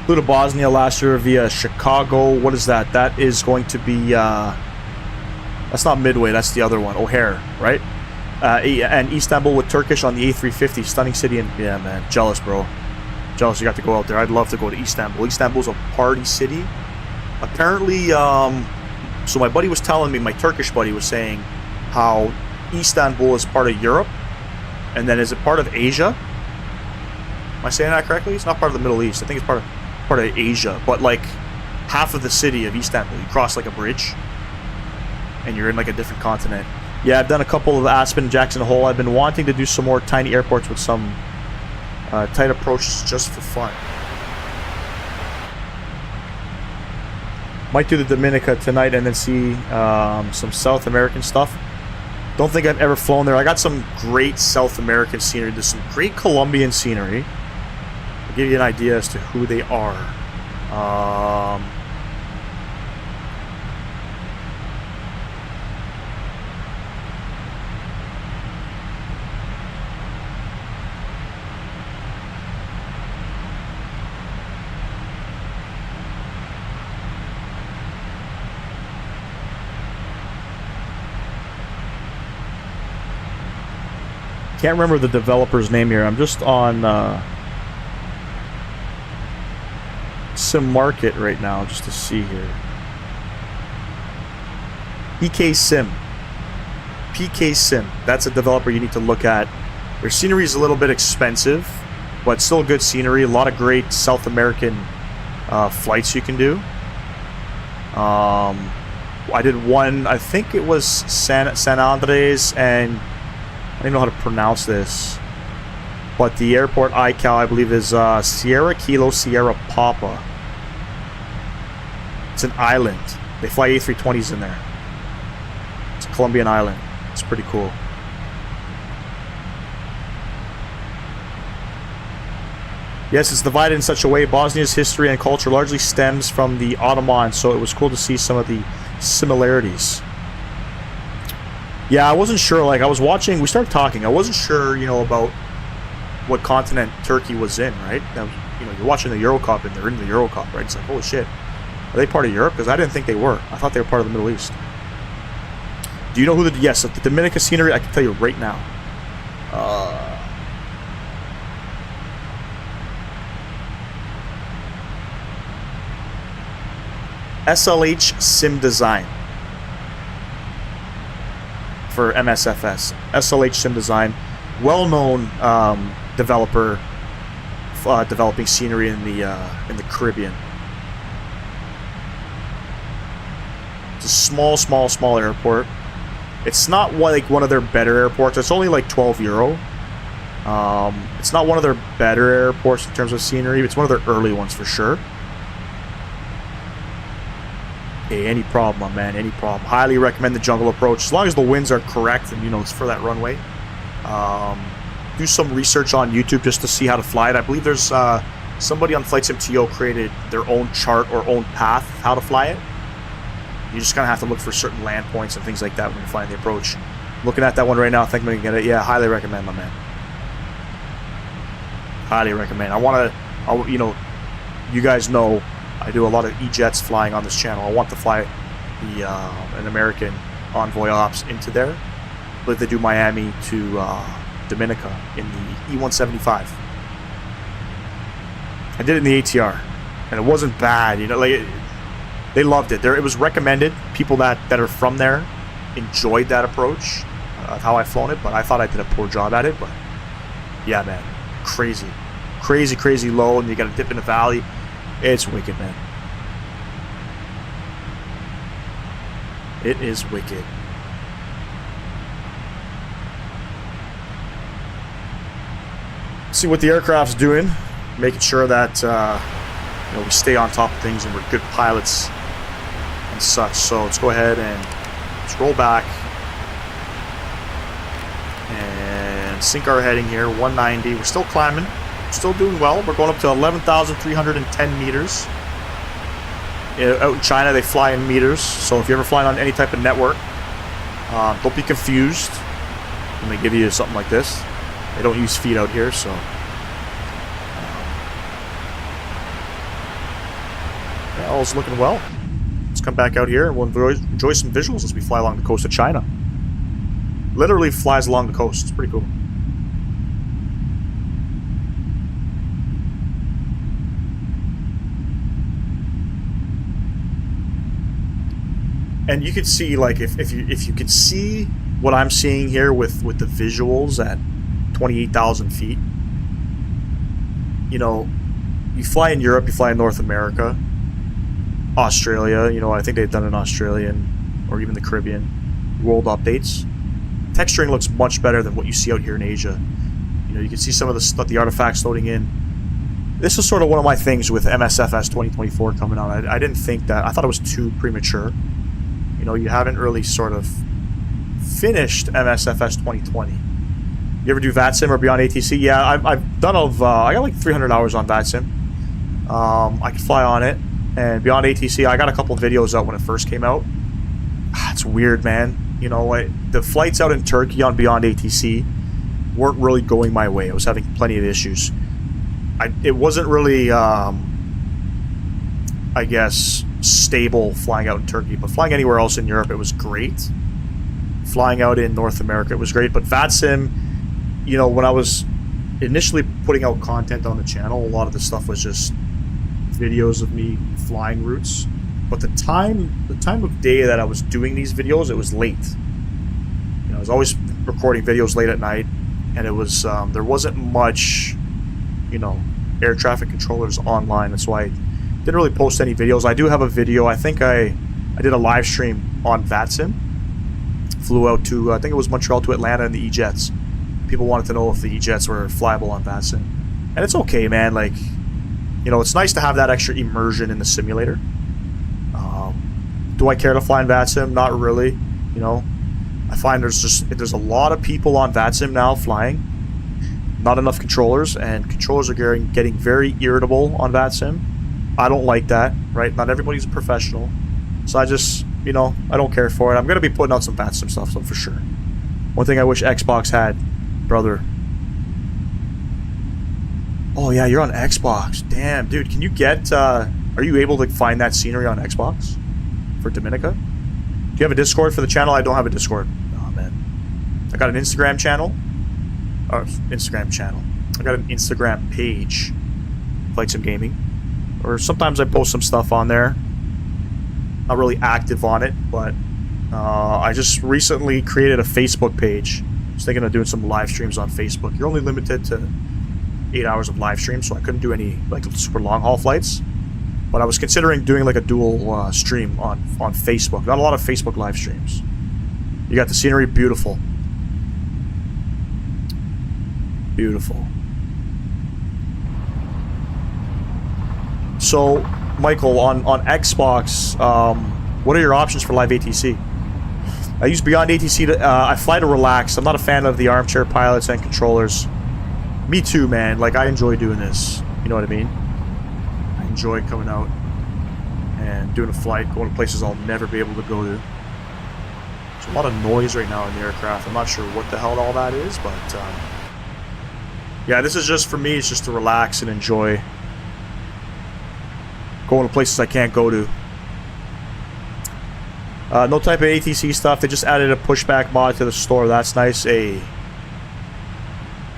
Flew to Bosnia last year via Chicago. What is that? That is going to be that's not Midway, that's the other one. O'Hare, right? And Istanbul with Turkish on the A350. Stunning city. And yeah, man, jealous, bro. Jealous you got to go out there. I'd love to go to Istanbul. Istanbul's a party city. Apparently, So my buddy was telling me, my Turkish buddy was saying how Istanbul is part of Europe, and then is it part of Asia? Am I saying that correctly? It's not part of the Middle East. I think it's part of Asia. But like half of the city of Istanbul, you cross like a bridge, and you're in like a different continent. Yeah, I've done a couple of Aspen, Jackson Hole. I've been wanting to do some more tiny airports with some tight approaches just for fun. Might do the Dominica tonight and then see some South American stuff. Don't think I've ever flown there. I got some great South American scenery. There's some great Colombian scenery. I'll give you an idea as to who they are. Can't remember the developer's name here. I'm just on Sim Market right now just to see here. PK Sim. That's a developer you need to look at. Their scenery is a little bit expensive, but still good scenery. A lot of great South American flights you can do. I did one, I think it was San Andres, and I don't even know how to pronounce this, but the airport ICAO, I believe, is Sierra Kilo Sierra Papa. It's an island. They fly A320s in there. It's a Colombian island. It's pretty cool. Yes, it's divided in such a way. Bosnia's history and culture largely stems from the Ottomans, so it was cool to see some of the similarities. Yeah, I wasn't sure, like, I was watching, we started talking, I wasn't sure, you know, about what continent Turkey was in, right? Now, you know, you're watching the Eurocup, and they're in the Eurocup, right? It's like, holy shit, are they part of Europe? Because I didn't think they were. I thought they were part of the Middle East. Do you know who the, yes, the Dominica scenery, I can tell you right now. SLH Sim Design. For MSFS, SLH Sim Design, well-known developer, developing scenery in the Caribbean. It's a small airport. It's not like one of their better airports. It's only like €12. It's not one of their better airports in terms of scenery. It's one of their early ones for sure. Hey, any problem, my man, any problem. Highly recommend the jungle approach, as long as the winds are correct and, you know, it's for that runway. Do some research on YouTube just to see how to fly it. I believe there's somebody on Flight Sim TO created their own chart or own path how to fly it. You just kind of have to look for certain land points and things like that when you're flying the approach. Looking at that one right now, thinking I can get it. Yeah, highly recommend, my man. Highly recommend. I want to, you know, you guys know I do a lot of E-jets flying on this channel. I want to fly the an American Envoy Ops into there. But they do Miami to Dominica in the E-175. I did it in the ATR, and it wasn't bad. You know, like they loved it. It was recommended. People that are from there enjoyed that approach of how I flown it. But I thought I did a poor job at it. But yeah, man, crazy low, and you got to dip in the valley. It's wicked, man. It is wicked. See what the aircraft's doing, making sure that you know, we stay on top of things and we're good pilots and such. So let's go ahead and let's roll back and sync our heading here. 190. We're still climbing. Still doing well. We're going up to 11,310 meters. Out in China, they fly in meters. So if you're ever flying on any type of network, don't be confused when they give you something like this. They don't use feet out here, so yeah, all's looking well. Let's come back out here and we'll enjoy some visuals as we fly along the coast of China. Literally flies along the coast. It's pretty cool. And you could see, like, if you could see what I'm seeing here with the visuals at 28,000 feet, you know, you fly in Europe, you fly in North America, Australia, you know, I think they've done an Australian or even the Caribbean world updates. Texturing looks much better than what you see out here in Asia. You know, you can see some of the stuff, the artifacts loading in. This is sort of one of my things with MSFS 2024 coming out. I didn't think that, I thought it was too premature. You know, you haven't really sort of finished MSFS 2020. You ever do VATSIM or Beyond ATC? Yeah, I've done I got like 300 hours on VATSIM. I could fly on it. And Beyond ATC, I got a couple of videos out when it first came out. It's weird, man. You know, the flights out in Turkey on Beyond ATC weren't really going my way. I was having plenty of issues. It wasn't really, I guess, stable flying out in Turkey, but flying anywhere else in Europe, it was great. Flying out in North America, it was great. But VATSIM, you know, when I was initially putting out content on the channel, a lot of the stuff was just videos of me flying routes. But the time of day that I was doing these videos, it was late. You know, I was always recording videos late at night, and it was there wasn't much, you know, air traffic controllers online. That's why I didn't really post any videos. I do have a video. I think I did a live stream on VATSIM. Flew out to, I think it was Montreal to Atlanta in the E-Jets. People wanted to know if the E-Jets were flyable on VATSIM. And it's okay, man. Like, you know, it's nice to have that extra immersion in the simulator. Do I care to fly in VATSIM? Not really. You know, I find there's a lot of people on VATSIM now flying. Not enough controllers, and controllers are getting very irritable on VATSIM. I don't like that, right? Not everybody's a professional. So I just, you know, I don't care for it. I'm going to be putting out some VATSIM stuff, so for sure. One thing I wish Xbox had, brother. Oh, yeah, you're on Xbox. Damn, dude, can you get, are you able to find that scenery on Xbox for Dominica? Do you have a Discord for the channel? I don't have a Discord. Oh, man. I got an Instagram channel. I got an Instagram page, Flight Sim Gaming, or sometimes I post some stuff on there. Not really active on it, but I just recently created a Facebook page. I was thinking of doing some live streams on Facebook. You're only limited to 8 hours of live streams, so I couldn't do any like super long haul flights. But I was considering doing like a dual stream on Facebook. Got a lot of Facebook live streams. You got the scenery, beautiful. Beautiful. So, Michael, on Xbox, what are your options for live ATC? I use Beyond ATC to, I fly to relax. I'm not a fan of the armchair pilots and controllers. Me too, man. Like, I enjoy doing this. You know what I mean? I enjoy coming out and doing a flight, going to places I'll never be able to go to. There's a lot of noise right now in the aircraft. I'm not sure what the hell all that is, but yeah, this is just for me. It's just to relax and enjoy going to places I can't go to. No type of ATC stuff. They just added a pushback mod to the store. That's nice. Yeah,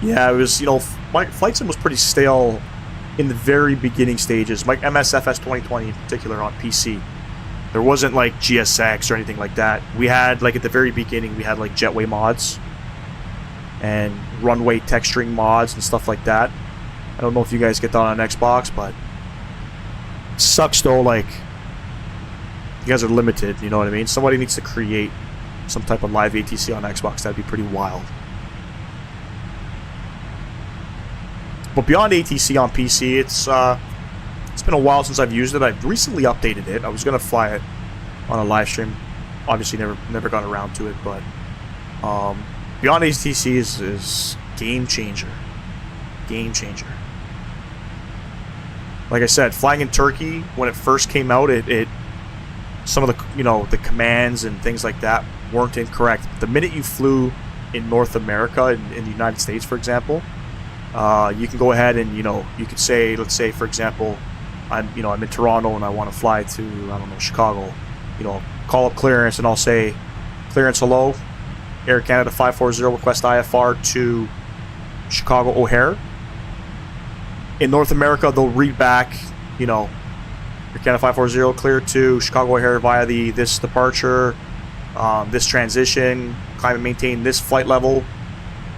it was, you know, my Flight Sim was pretty stale in the very beginning stages. My MSFS 2020 in particular on PC. There wasn't like GSX or anything like that. We had, like, at the very beginning, we had like jetway mods and runway texturing mods and stuff like that. I don't know if you guys get that on Xbox, but it sucks though, like, you guys are limited, you know what I mean? Somebody needs to create some type of live ATC on Xbox. That'd be pretty wild. But Beyond ATC on PC, it's been a while since I've used it. I've recently updated it. I was gonna fly it on a live stream. Obviously never got around to it, but Beyond ATC is game changer. Game changer. Like I said, flying in Turkey, when it first came out, it some of the, you know, the commands and things like that weren't incorrect. The minute you flew in North America, in the United States, for example, you can go ahead and, you know, you could say, let's say, for example, I'm in Toronto and I want to fly to, I don't know, Chicago. You know, call up clearance and I'll say, clearance, hello, Air Canada 540, request IFR to Chicago O'Hare. In North America, they'll read back, you know, Air Canada 540 clear to Chicago O'Hare via this departure, this transition, climb and maintain this flight level.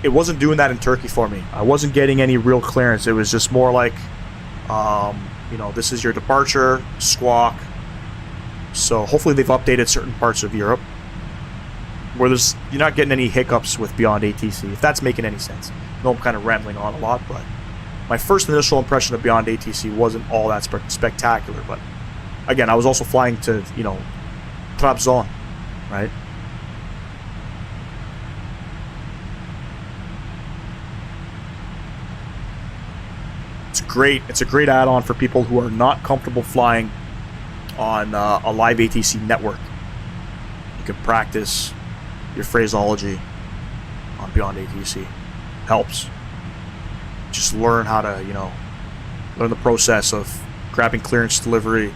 It wasn't doing that in Turkey for me. I wasn't getting any real clearance. It was just more like, you know, this is your departure, squawk. So hopefully they've updated certain parts of Europe where you're not getting any hiccups with Beyond ATC, if that's making any sense. I know I'm kind of rambling on a lot, but my first initial impression of Beyond ATC wasn't all that spectacular. But again, I was also flying to, you know, Trabzon, right? It's a great add-on for people who are not comfortable flying on a live ATC network. You can practice your phraseology on Beyond ATC. Helps. Just learn how to, you know, learn the process of grabbing clearance delivery,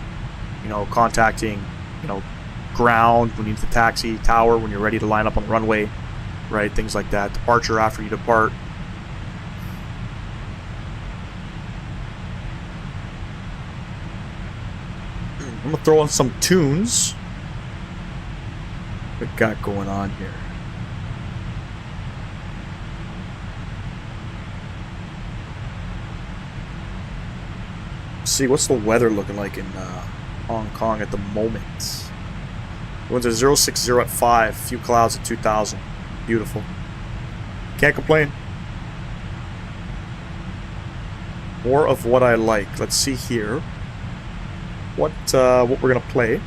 you know, contacting, you know, ground when you need to taxi, tower when you're ready to line up on the runway, right? Things like that. Departure after you depart. I'm gonna throw in some tunes. What we got going on here? Let's see, what's the weather looking like in Hong Kong at the moment? Winds are 060 at 5, few clouds at 2,000. Beautiful. Can't complain. More of what I like. Let's see here. What we're gonna play.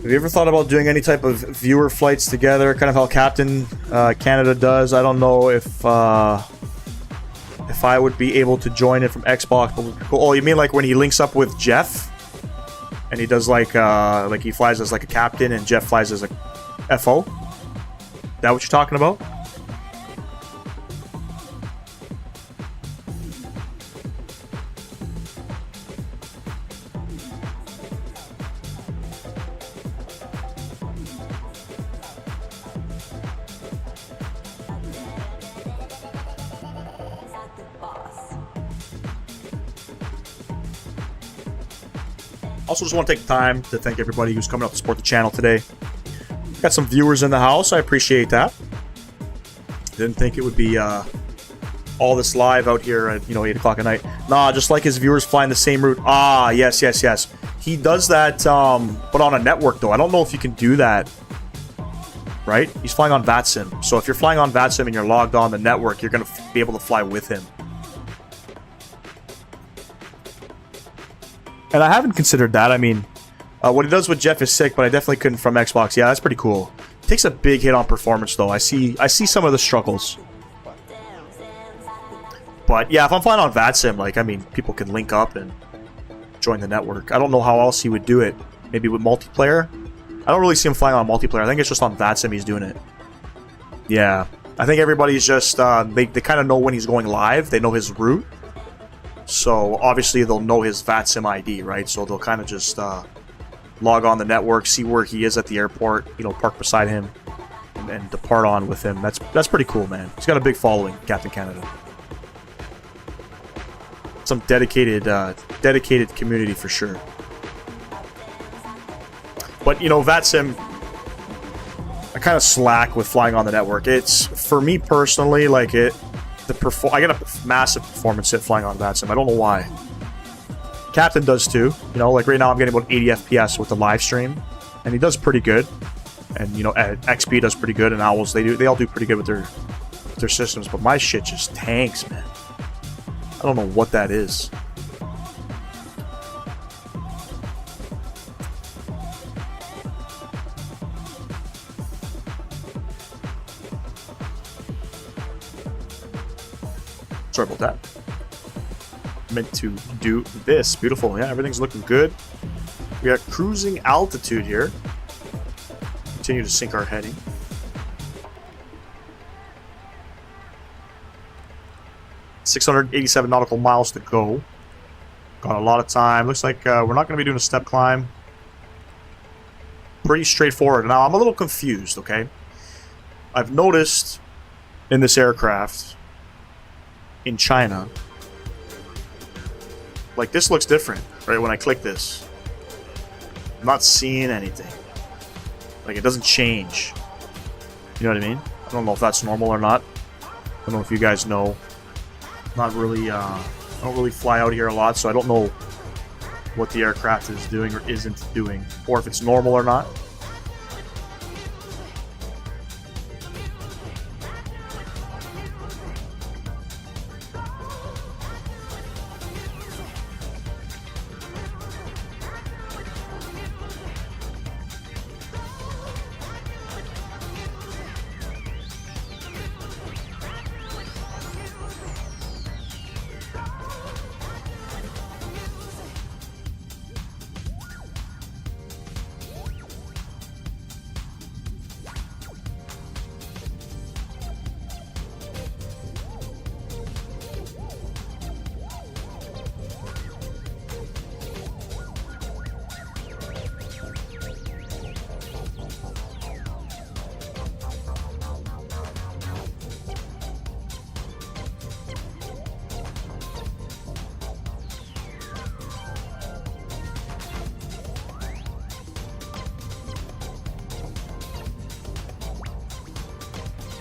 Have you ever thought about doing any type of viewer flights together, kind of how Captain Canada does? I don't know if I would be able to join it from Xbox. But oh, you mean like when he links up with Jeff, and he does like he flies as like a captain, and Jeff flies as a FO? That what you're talking about? Also, just want to take the time to thank everybody who's coming out to support the channel today. Got some viewers in the house. I appreciate that. Didn't think it would be all this live out here at 8 o'clock at night. Nah, just like his viewers flying the same route. Ah, yes. He does that, but on a network though. I don't know if you can do that. Right? He's flying on VATSIM. So if you're flying on VATSIM and you're logged on the network, you're going to be able to fly with him. And I haven't considered that. I mean, what he does with Jeff is sick, but I definitely couldn't from Xbox. Yeah, that's pretty cool. Takes a big hit on performance, though. I see some of the struggles. But yeah, if I'm flying on VATSIM, like, I mean, people can link up and join the network. I don't know how else he would do it. Maybe with multiplayer? I don't really see him flying on multiplayer. I think it's just on VATSIM he's doing it. Yeah. I think everybody's just, they kind of know when he's going live. They know his route. So obviously they'll know his VATSIM ID, right? So they'll kind of just log on the network, see where he is at the airport, park beside him, and depart on with him. That's pretty cool, man. He's got a big following, Captain Canada. Some dedicated community for sure. But VATSIM, I kind of slack with flying on the network. It's, for me personally, like I get a massive performance hit flying on VATSIM. I don't know why. Captain does too. Like right now I'm getting about 80 FPS with the live stream, and he does pretty good. And XP does pretty good, and Owls they all do pretty good with their systems. But my shit just tanks, man. I don't know what that is. Sorry about that. Meant to do this. Beautiful. Yeah, everything's looking good. We got cruising altitude here. Continue to sync our heading. 687 nautical miles to go. Got a lot of time. Looks like we're not going to be doing a step climb. Pretty straightforward. Now, I'm a little confused, okay? I've noticed in this aircraft in China, like this looks different, right? When I click this, I'm not seeing anything. Like it doesn't change. You know what I mean? I don't know if that's normal or not. I don't know if you guys know. Not really, I don't really fly out here a lot, so I don't know what the aircraft is doing or isn't doing, or if it's normal or not.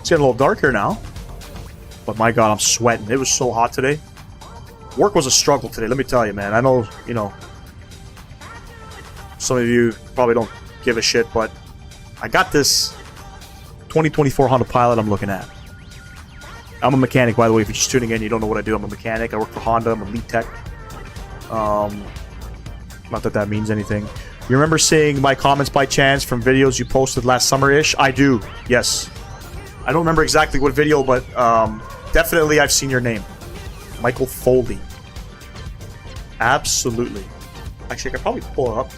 It's getting a little dark here now. But my god, I'm sweating. It was so hot today. Work was a struggle today, let me tell you, man. I know, you know, some of you probably don't give a shit, but I got this 2024 Honda Pilot I'm looking at. I'm a mechanic, by the way. If you're just tuning in, you don't know what I do. I'm a mechanic. I work for Honda. I'm a lead tech. Not that that means anything. You remember seeing my comments by chance from videos you posted last summer-ish? I do, yes. I don't remember exactly what video, but definitely I've seen your name. Michael Foley. Absolutely. Actually, I could probably pull up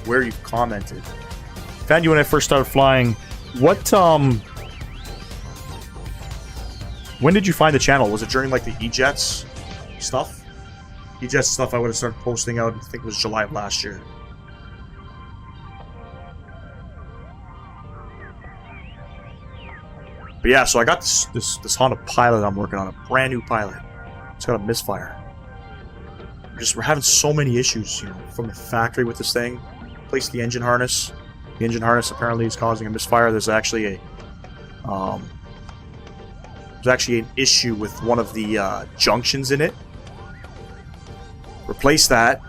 where you've commented. Found you when I first started flying. What, when did you find the channel? Was it during, like, the E-Jets stuff? E-Jets stuff I would have started posting out, I think it was July of last year. But yeah, so I got this Honda Pilot I'm working on, a brand new Pilot. It's got a misfire. We're having so many issues, you know, from the factory with this thing. Replaced the engine harness. The engine harness apparently is causing a misfire. There's actually an issue with one of the junctions in it. Replaced that,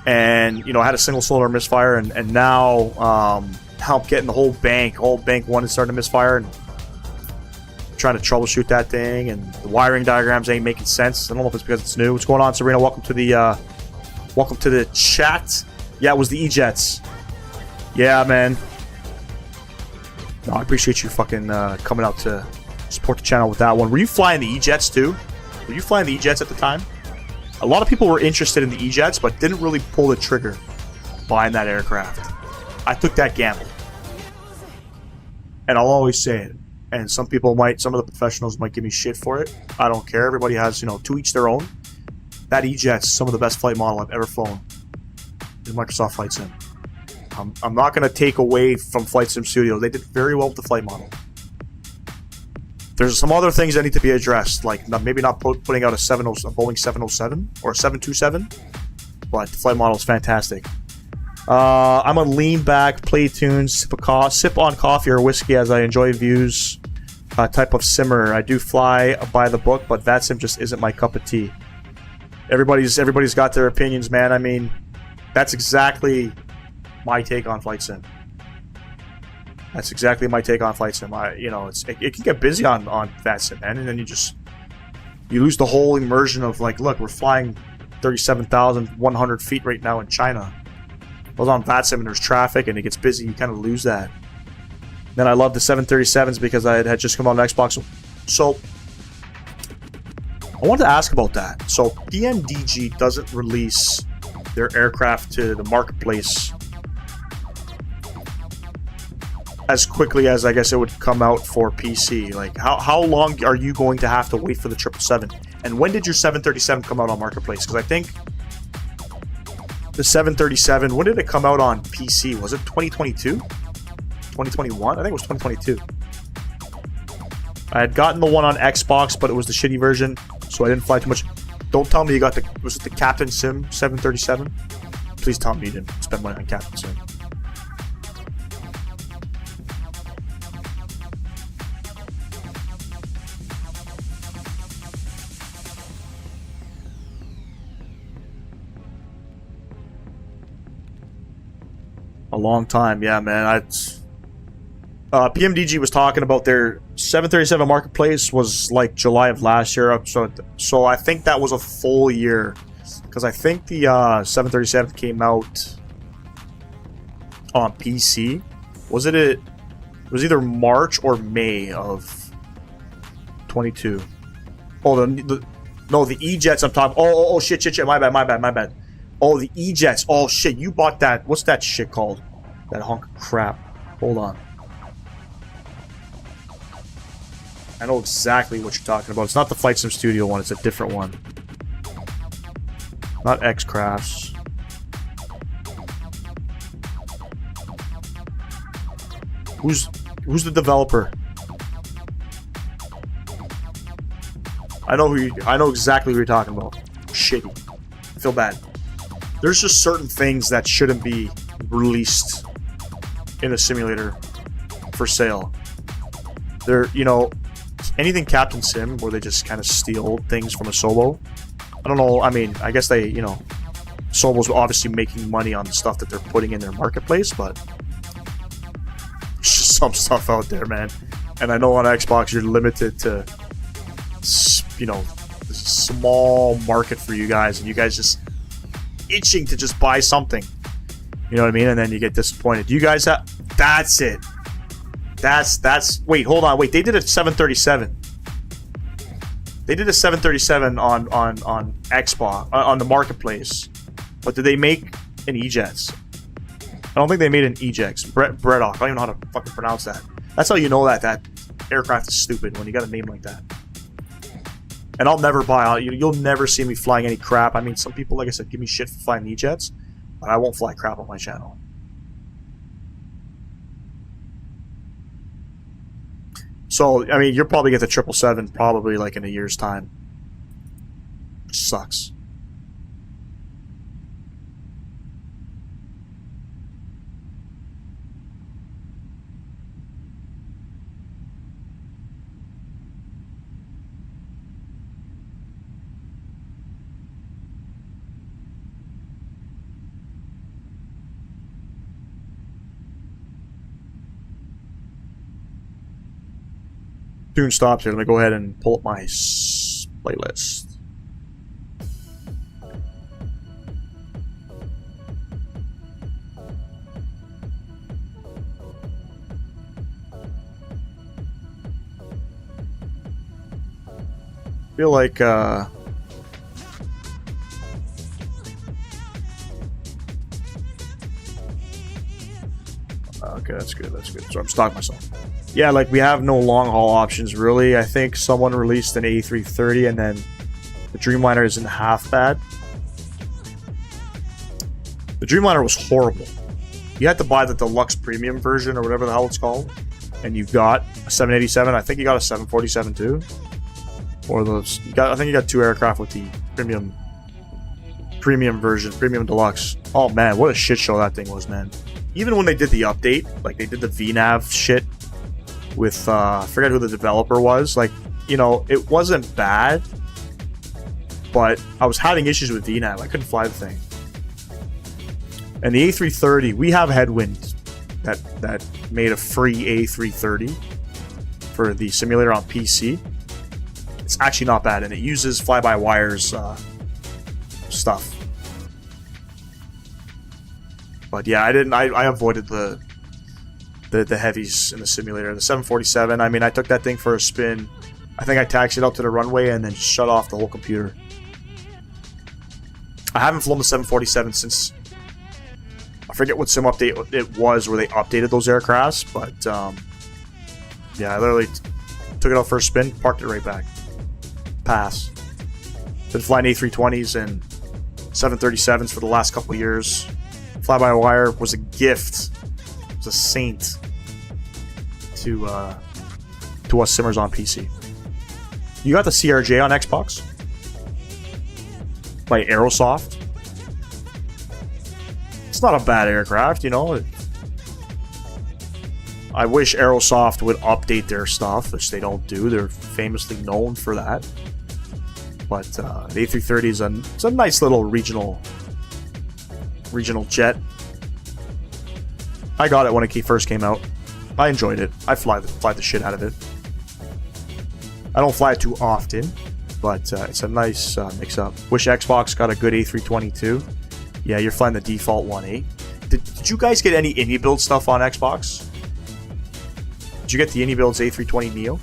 and you know, I had a single cylinder misfire, and now I'm getting the whole bank. All bank one is starting to misfire, and trying to troubleshoot that thing, and the wiring diagrams ain't making sense. I don't know if it's because it's new. What's going on, Sabrina? Welcome to the chat. Yeah, it was the E-Jets. Yeah, man. No, I appreciate you fucking coming out to support the channel with that one. Were you flying the E-Jets too? Were you flying the E-Jets at the time? A lot of people were interested in the E-Jets, but didn't really pull the trigger buying that aircraft. I took that gamble. And I'll always say it. And some people might, some of the professionals might give me shit for it. I don't care. Everybody has, you know, to each their own. That E-Jet's some of the best flight model I've ever flown in Microsoft Flight Sim. I'm not going to take away from Flight Sim Studio. They did very well with the flight model. There's some other things that need to be addressed, like maybe not putting out a Boeing 707 or a 727, but the flight model is fantastic. I'm a lean back, play tunes, sip on coffee or whiskey as I enjoy views. Type of simmer. I do fly by the book, but that sim just isn't my cup of tea. Everybody's got their opinions, man. I mean, that's exactly my take on Flight Sim. That's exactly my take on Flight Sim. It can get busy on that sim, man, and then you lose the whole immersion of, like, look, we're flying 37,100 feet right now in China. I was on that sim and there's traffic and it gets busy. You kind of lose that. Then I love the 737s because I had just come on Xbox. So I wanted to ask about that. So PMDG doesn't release their aircraft to the marketplace as quickly as I guess it would come out for PC. Like, how long are you going to have to wait for the 777? And when did your 737 come out on Marketplace? Because I think the 737, when did it come out on PC? Was it 2022? 2021? I think it was 2022. I had gotten the one on Xbox, but it was the shitty version, so I didn't fly too much. Don't tell me you got the... Was it the Captain Sim 737? Please tell me you didn't spend money on Captain Sim. A long time, yeah, man. PMDG was talking about their 737 Marketplace was like July of last year, so I think that was a full year, because I think the 737 came out on PC. It was either March or May of 22. Oh, the E-Jets I'm talking. Oh, shit, my bad. Oh, the E-Jets. Oh, shit, you bought that. What's that shit called? That hunk of crap. Hold on. I know exactly what you're talking about. It's not the Flight Sim Studio one. It's a different one. Not X-Crafts. Who's the developer? I know exactly who you're talking about. Shitty. I feel bad. There's just certain things that shouldn't be released in a simulator for sale. Anything Captain Sim where they just kind of steal things from a solo. I don't know. I mean, I guess they, Solo's obviously making money on the stuff that they're putting in their marketplace, but there's just some stuff out there, man. And I know on Xbox you're limited to, there's a small market for you guys, and you guys just itching to just buy something. You know what I mean? And then you get disappointed. You guys have... That's it. Wait, hold on. Wait, they did a 737. They did a 737 on Xbox, on the marketplace. But did they make an E-Jets? I don't think they made an E-Jets. Breddock. I don't even know how to fucking pronounce that. That's how you know that aircraft is stupid, when you got a name like that. And I'll never buy... You'll never see me flying any crap. I mean, some people, like I said, give me shit for flying E-Jets. But I won't fly crap on my channel. So, I mean, you'll probably get the 777 probably like in a year's time. Which sucks. Tune stops here. Let me go ahead and pull up my playlist. Feel like okay, that's good. So I'm stocking myself. Yeah, like, we have no long haul options really. I think someone released an A330, and then the Dreamliner isn't half bad. The Dreamliner was horrible. You had to buy the deluxe premium version or whatever the hell it's called, and you've got a 787. I think you got a 747 too, or those. I think you got two aircraft with the premium version, premium deluxe. Oh man, what a shit show that thing was, man. Even when they did the update, like they did the VNAV shit with I forget who the developer was. Like, it wasn't bad, but I was having issues with VNAV. I couldn't fly the thing. And the A330, we have Headwind that made a free A330 for the simulator on PC. It's actually not bad, and it uses fly-by-wires stuff. But yeah, I avoided the heavies in the simulator. The 747, I mean, I took that thing for a spin. I think I taxied out to the runway and then shut off the whole computer. I haven't flown the 747 since... I forget what sim update it was where they updated those aircrafts, but yeah, I literally took it out for a spin, parked it right back. Pass. Been flying A320s and 737s for the last couple of years. Fly-by-wire was a gift. It was a saint to us simmers on PC. You got the CRJ on Xbox? By Aerosoft? It's not a bad aircraft, you know. I wish Aerosoft would update their stuff, which they don't do. They're famously known for that. But the A330 is a nice little regional jet. I got it when it first came out. I enjoyed it. I fly the shit out of it. I don't fly it too often, but it's a nice mix-up. Wish Xbox got a good A320 too. Yeah, you're flying the default one, eh? Did you guys get any indie build stuff on Xbox? Did you get the indie builds A320 Neo?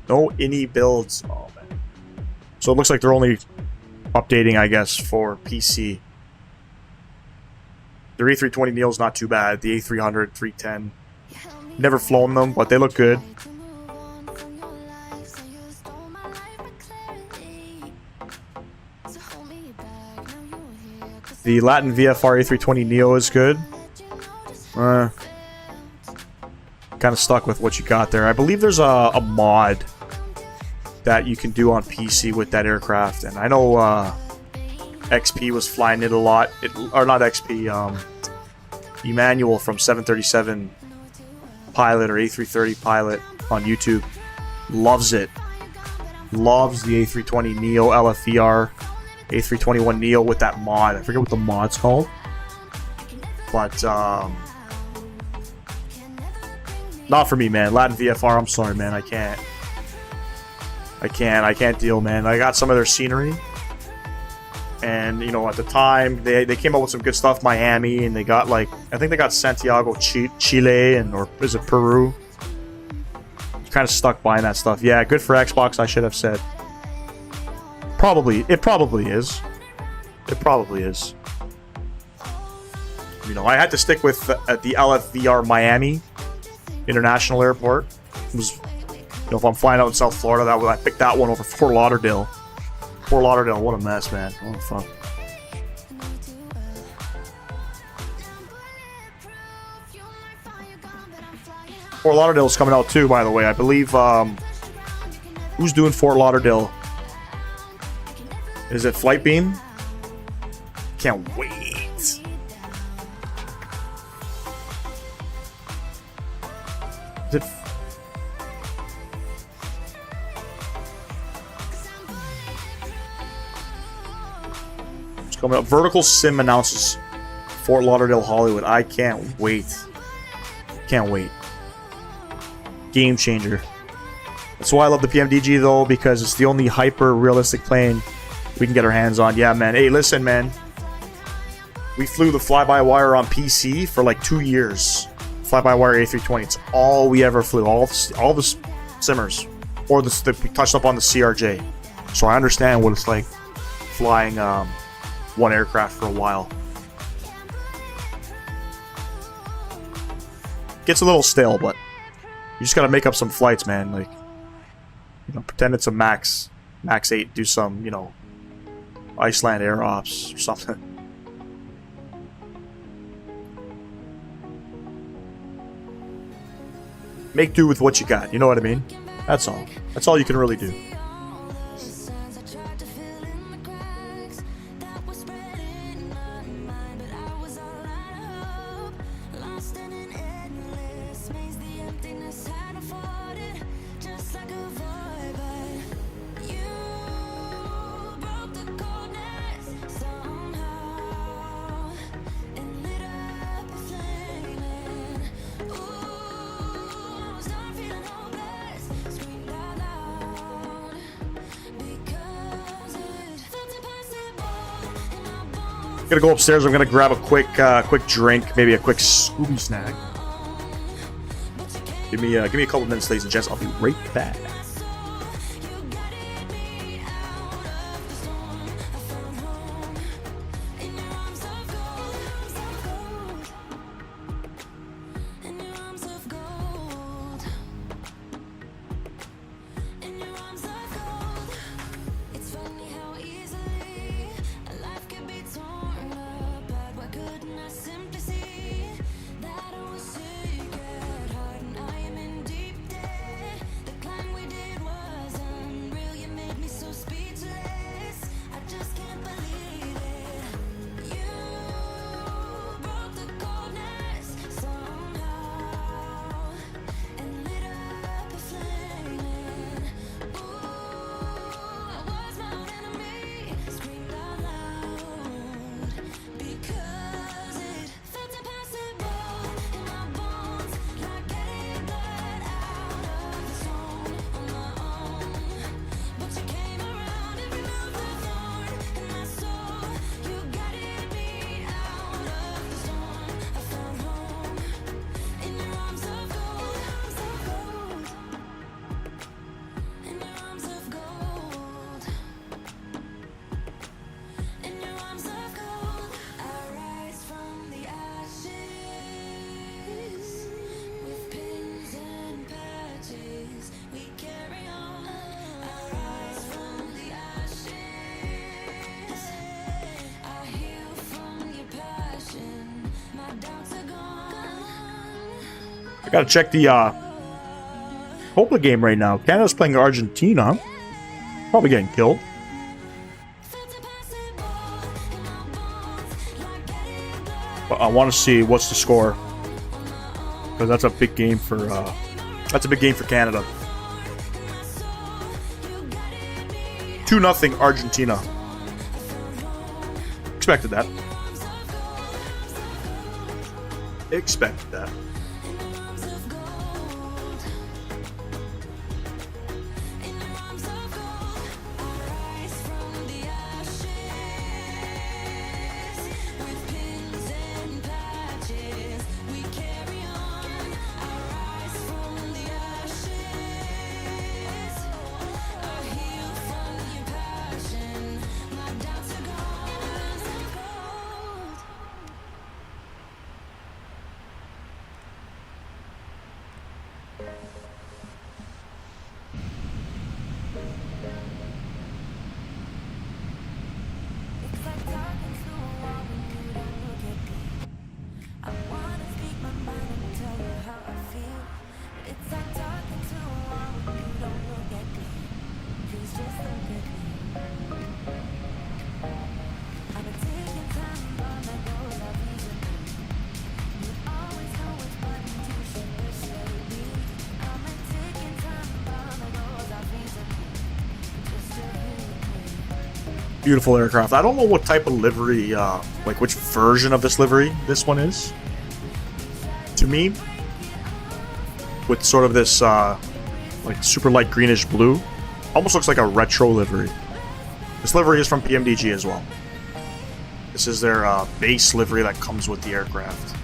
No any builds. Oh man. So it looks like they're only updating, I guess, for PC. The A320 Neo's not too bad. The A300, 310. Never flown them, but they look good. The Latin VFR A320 Neo is good. Kind of stuck with what you got there. I believe there's a mod that you can do on PC with that aircraft, and I know XP was flying it a lot. Or not XP, Emmanuel from 737 Pilot or A330 Pilot on YouTube loves it. Loves the A320 Neo LFVR, A321 Neo with that mod. I forget what the mod's called, but not for me, man. Latin VFR, I'm sorry, man. I can't deal, man. I got some of their scenery, and you know, at the time they came out with some good stuff. Miami, and they got like, I think they got Santiago, Chile, and or is it Peru? Kind of stuck buying that stuff. Yeah, good for Xbox, I should have said. It probably is. It probably is. You know, I had to stick with the LFVR Miami International Airport. It was, you know, if I'm flying out in South Florida, I picked that one over Fort Lauderdale. Fort Lauderdale, what a mess, man. What the fuck. Fort Lauderdale's coming out too, by the way. I believe, who's doing Fort Lauderdale? Is it Flightbeam? Can't wait. Is it... It's coming up. Vertical Sim announces Fort Lauderdale, Hollywood. I can't wait. Can't wait. Game changer. That's why I love the PMDG though, because it's the only hyper realistic plane we can get our hands on. Yeah, man. Hey, listen, man. We flew the fly-by-wire on PC for like 2 years. Fly-by-wire A320. It's all we ever flew. All the simmers, or we touched up on the CRJ. So I understand what it's like flying one aircraft for a while. Gets a little stale, but you just gotta make up some flights, man. Like, you know, pretend it's a Max 8. Do some, you know, Iceland Air Ops or something. Make do with what you got. You know what I mean? That's all. That's all you can really do. Gonna go upstairs. I'm gonna grab a quick drink, maybe a quick Scooby snack. Give me a couple minutes, ladies and gents. I'll be right back. Gotta check the Copa game right now. Canada's playing Argentina. Probably getting killed. But I want to see what's the score, because that's a big game for Canada. 2-0 Argentina. Expected that. Expected that. Beautiful aircraft. I don't know what type of livery, like which version of this livery this one is. To me, with sort of this like super light greenish blue, almost looks like a retro livery. This livery is from PMDG as well. This is their base livery that comes with the aircraft.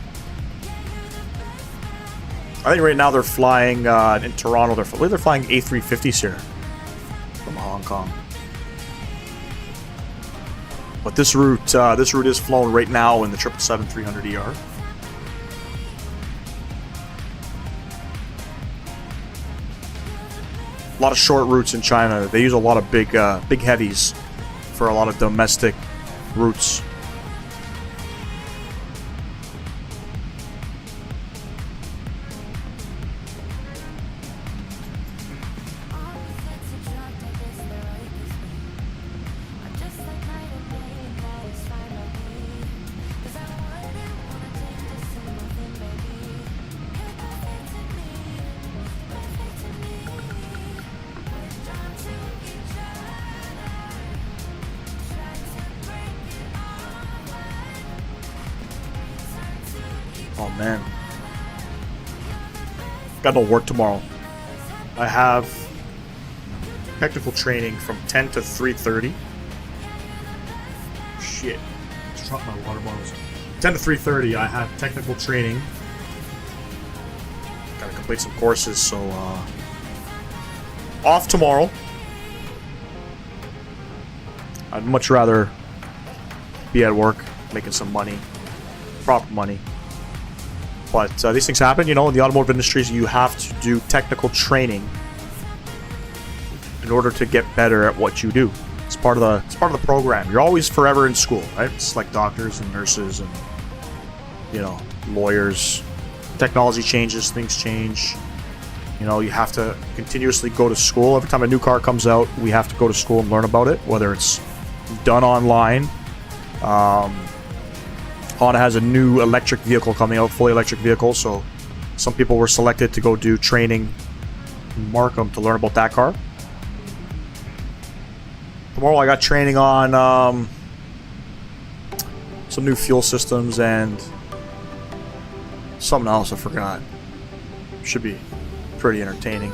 I think right now they're flying in Toronto. They're flying A350s here from Hong Kong. But this route is flown right now in the 777-300ER. A lot of short routes in China. They use a lot of big heavies for a lot of domestic routes. Oh man, got no work tomorrow. I have technical training from 10 to 3:30. Shit, drop my water bottles. 10 to 3:30, I have technical training. Gotta complete some courses, so off tomorrow. I'd much rather be at work, making some money, proper money. But these things happen, you know, in the automotive industry. You have to do technical training in order to get better at what you do. It's part of the program. You're always forever in school, right? It's like doctors and nurses and, you know, lawyers. Technology changes, things change. You know, you have to continuously go to school. Every time a new car comes out, we have to go to school and learn about it, whether it's done online. Honda has a new electric vehicle coming out, fully electric vehicle, so some people were selected to go do training in Markham to learn about that car. Tomorrow I got training on some new fuel systems and something else I forgot. Should be pretty entertaining.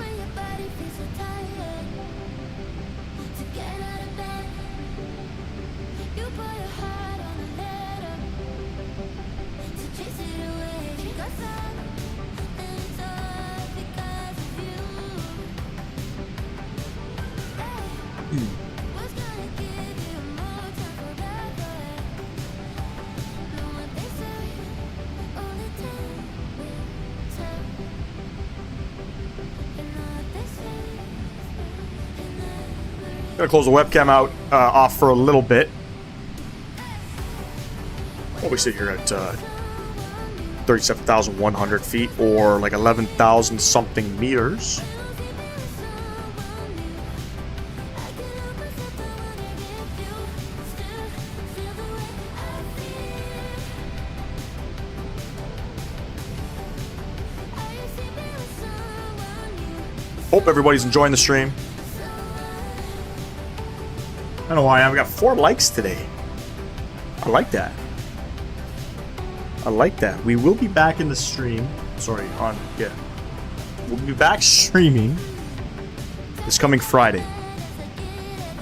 Gonna close the webcam out off for a little bit. What we sit here at 37,100 feet or like 11,000 something meters. Hope everybody's enjoying the stream. I don't know why I've got 4 likes today. I like that. I like that. We will be back in the stream. Sorry, we'll be back streaming this coming Friday.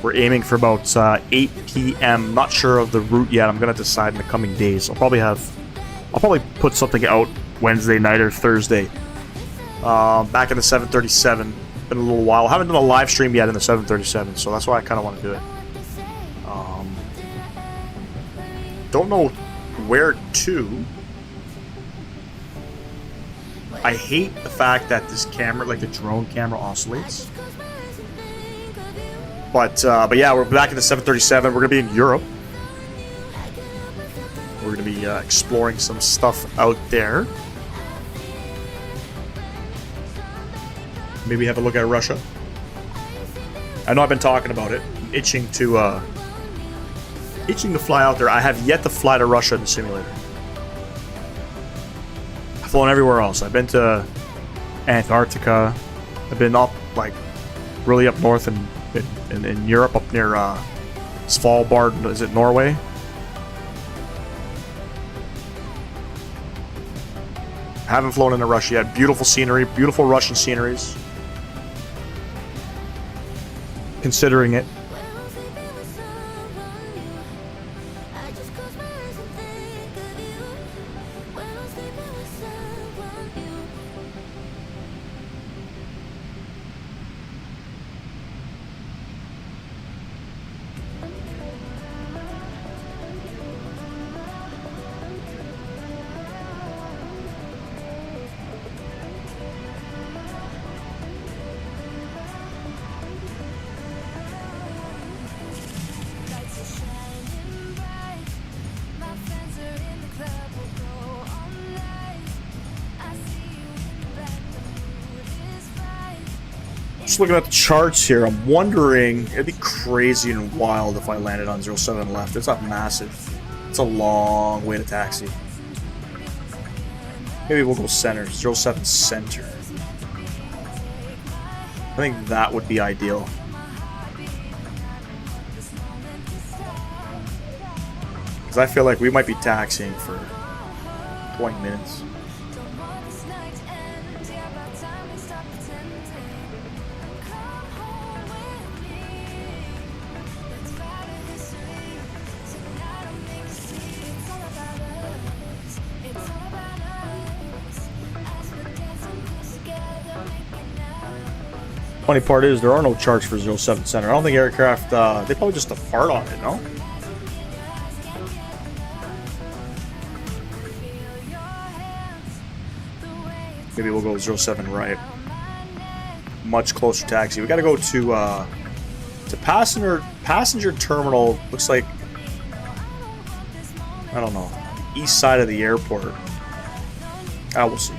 We're aiming for about 8 p.m. Not sure of the route yet. I'm gonna decide in the coming days. I'll probably put something out Wednesday night or Thursday. Back in the 737. Been a little while. I haven't done a live stream yet in the 737, so that's why I kind of want to do it. Don't know where to. I hate the fact that this camera, like the drone camera, oscillates. But yeah, we're back in the 737. We're gonna be in Europe. We're gonna be exploring some stuff out there. Maybe have a look at Russia. I know I've been talking about it. I'm itching to fly out there. I have yet to fly to Russia in the simulator. I've flown everywhere else. I've been to Antarctica. I've been up, like, really up north in Europe, up near Svalbard. Is it Norway? I haven't flown into Russia yet. Beautiful scenery, beautiful Russian sceneries. Considering it. Just looking at the charts here, I'm wondering, it'd be crazy and wild if I landed on 07 left. It's not massive. It's a long way to taxi. Maybe we'll go center, 07 center. I think that would be ideal. Because I feel like we might be taxiing for 20 minutes. Funny part is there are no charts for 07 Center. I don't think aircraft, they probably just depart on it, no? Maybe we'll go 07 right. Much closer taxi. We gotta go to passenger terminal. Looks like, I don't know, east side of the airport. We'll see.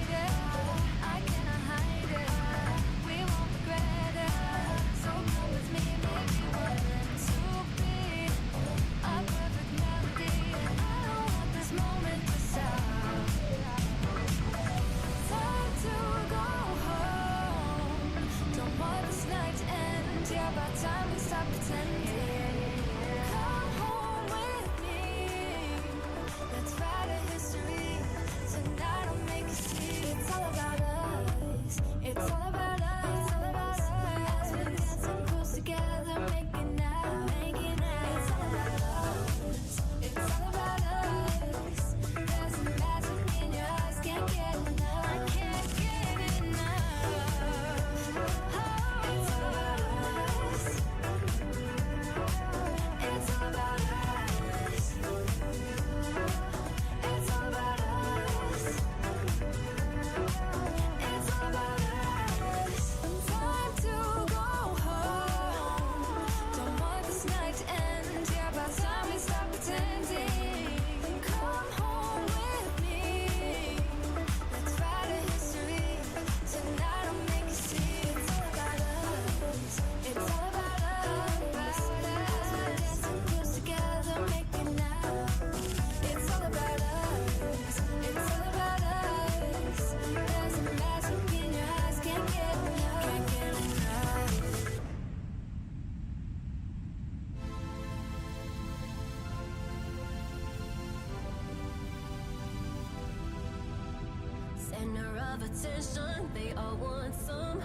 Attention, they all want some.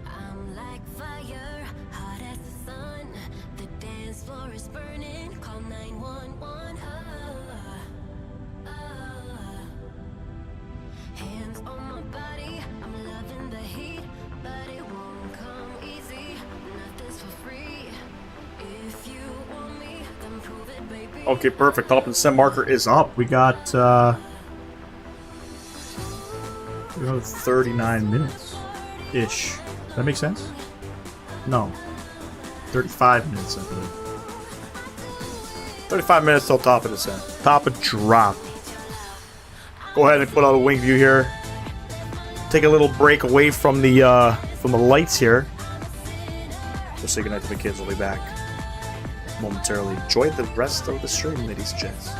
I'm like fire, hot as the sun. The dance floor is burning, call 911. Hands on my body, I'm loving the heat, but it won't come easy. Nothing's for free. If you want me, then prove it, baby. Okay, perfect. Top of the descent marker is up. We got 39 minutes ish. Does that make sense? No. 35 minutes, I believe. 35 minutes till top of descent. Top of drop. Go ahead and put out a wing view here. Take a little break away from the lights here. Just say goodnight to the kids. We'll be back momentarily. Enjoy the rest of the stream, ladies and gents.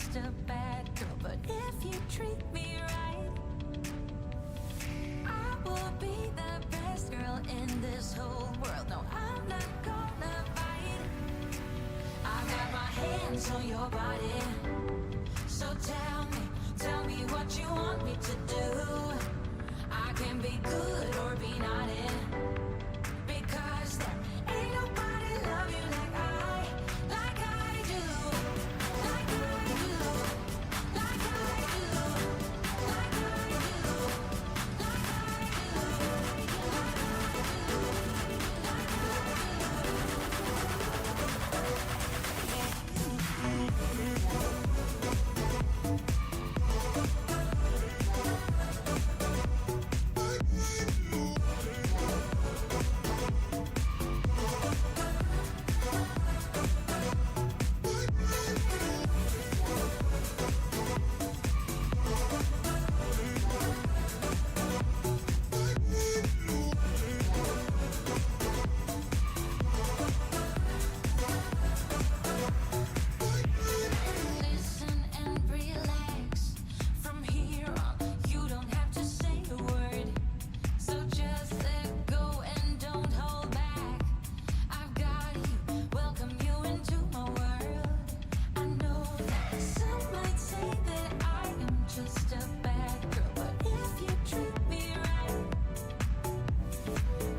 just a bad girl, but if you treat me right, I will be the best girl in this whole world. No, I'm not gonna bite. I got my hands on your body, so tell me what you want me to do. I can be good or be naughty, because there ain't nobody love you like I do, like I do, like I do, like I do, like I do, listen and relax. From here on, you don't have to say a word. So just let go and don't hold back. I've got you, welcome you into my world. I know that some might say that I am just a bad girl, but if you treat me right,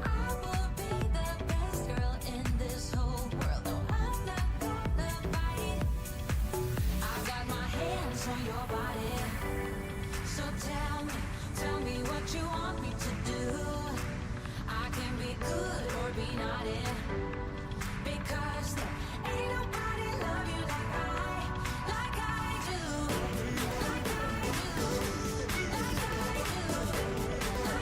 I will be the best girl in this whole world. No, I'm not gonna bite. I got my hands on your body, so tell me what you want me to do. I can be good or be naughty, because there ain't nobody love you like I do, like I do, like I do, like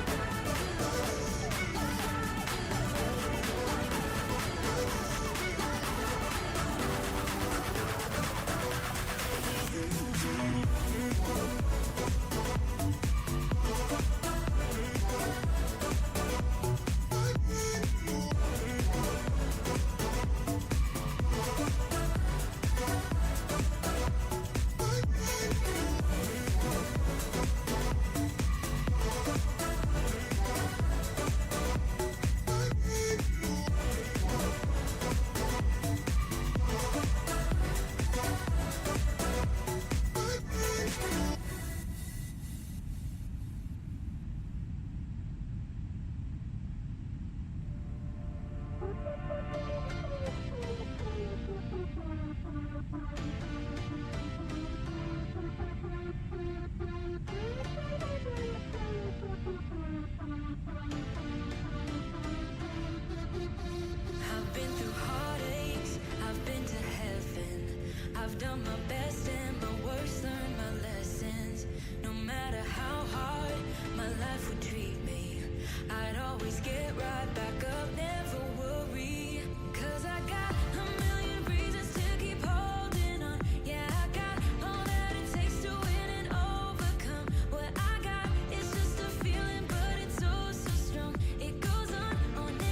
I've been through heartaches, I've been to heaven. I've done my best and my worst, learned my lessons. No matter how hard my life would treat me, I'd always get right back up, never worry. 'Cause I got a million reasons to keep holding on. Yeah, I got all that it takes to win and overcome. What I got is just a feeling, but it's oh so strong. It goes on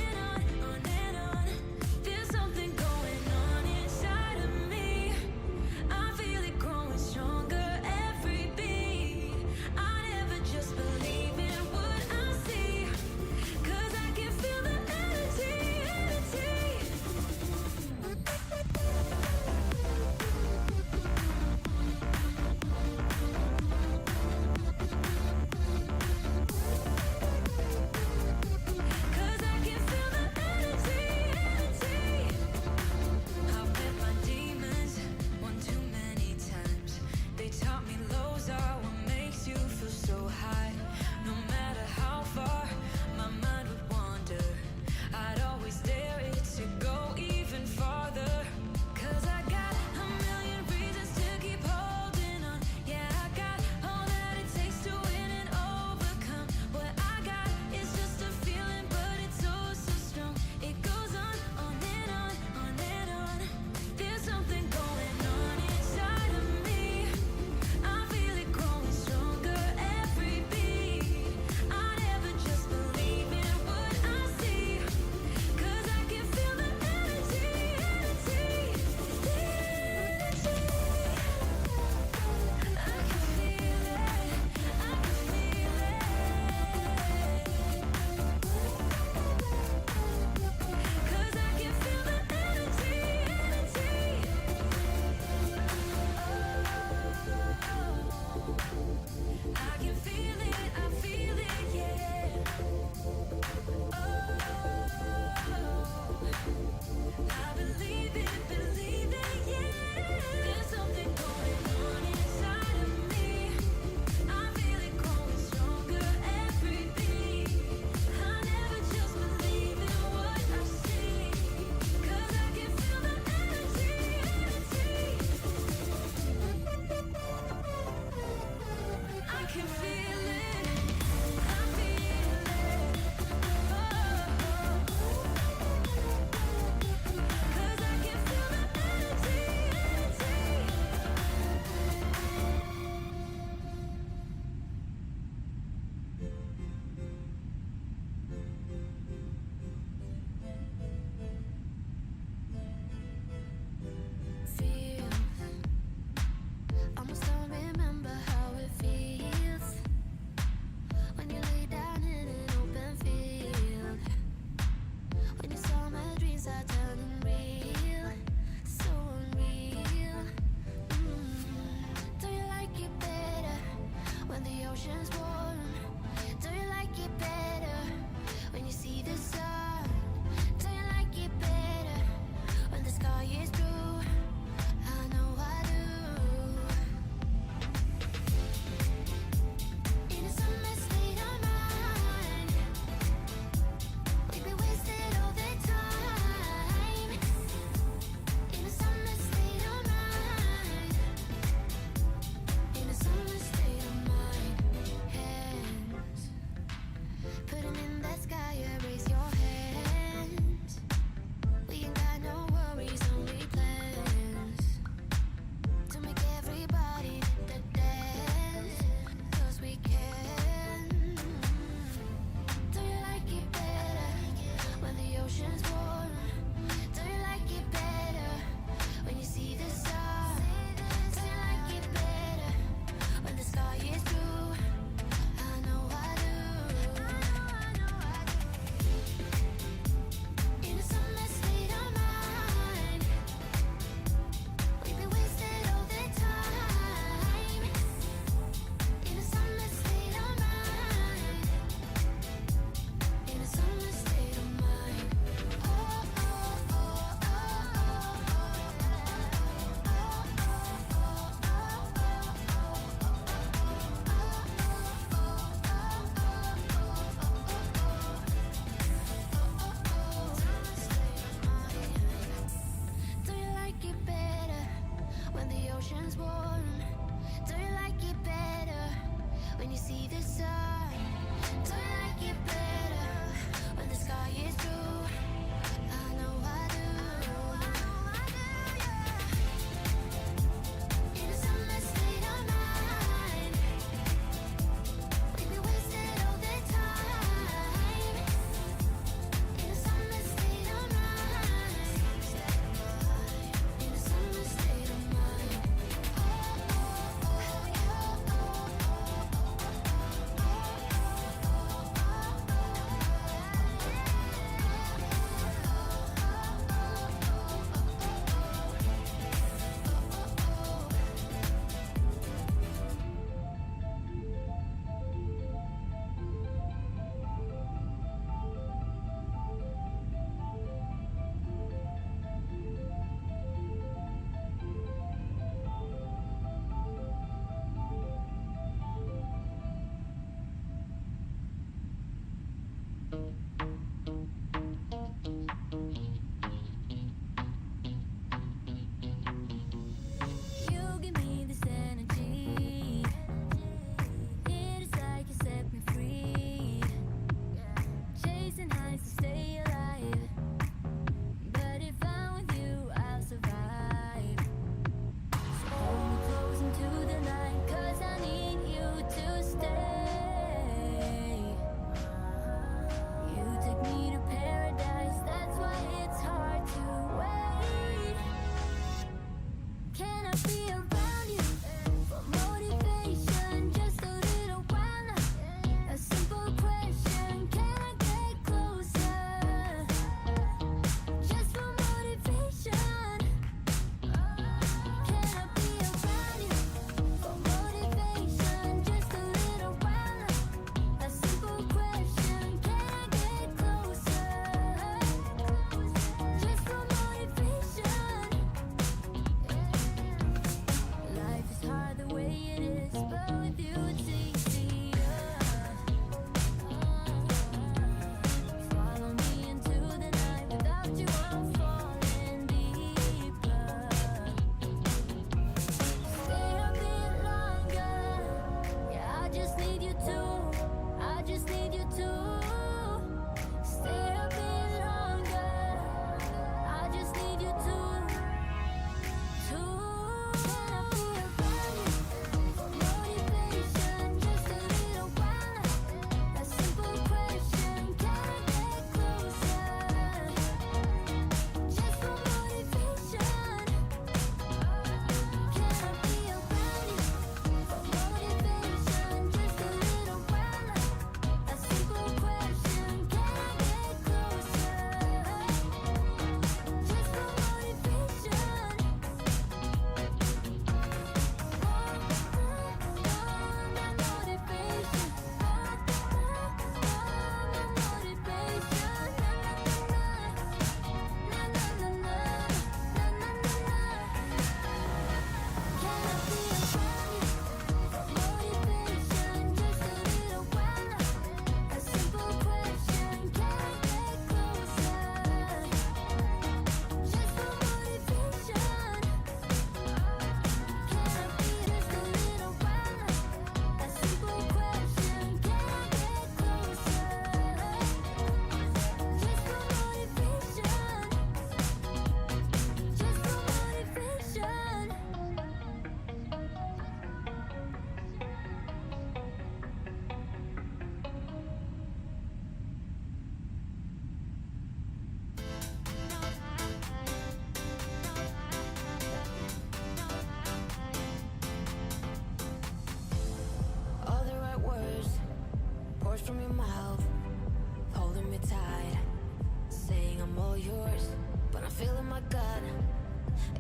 and on, on and on. There's something going on inside of me. I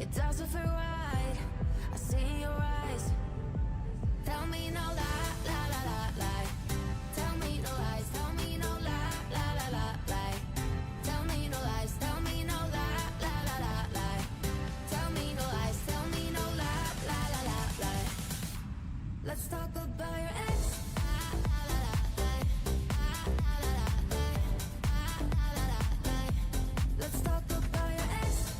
It doesn't feel right. I see your eyes. Tell me no lie, lie, lie, lie, lie. Tell me no lies. Tell me no lie, lie, lie, lie, lie. Tell me no lies. Tell me no lie, lie, lie, lie, lie. Tell me no lies. Tell me no lie, lie, lie, lie, lie. Let's talk about your ex. Let's talk about your ex.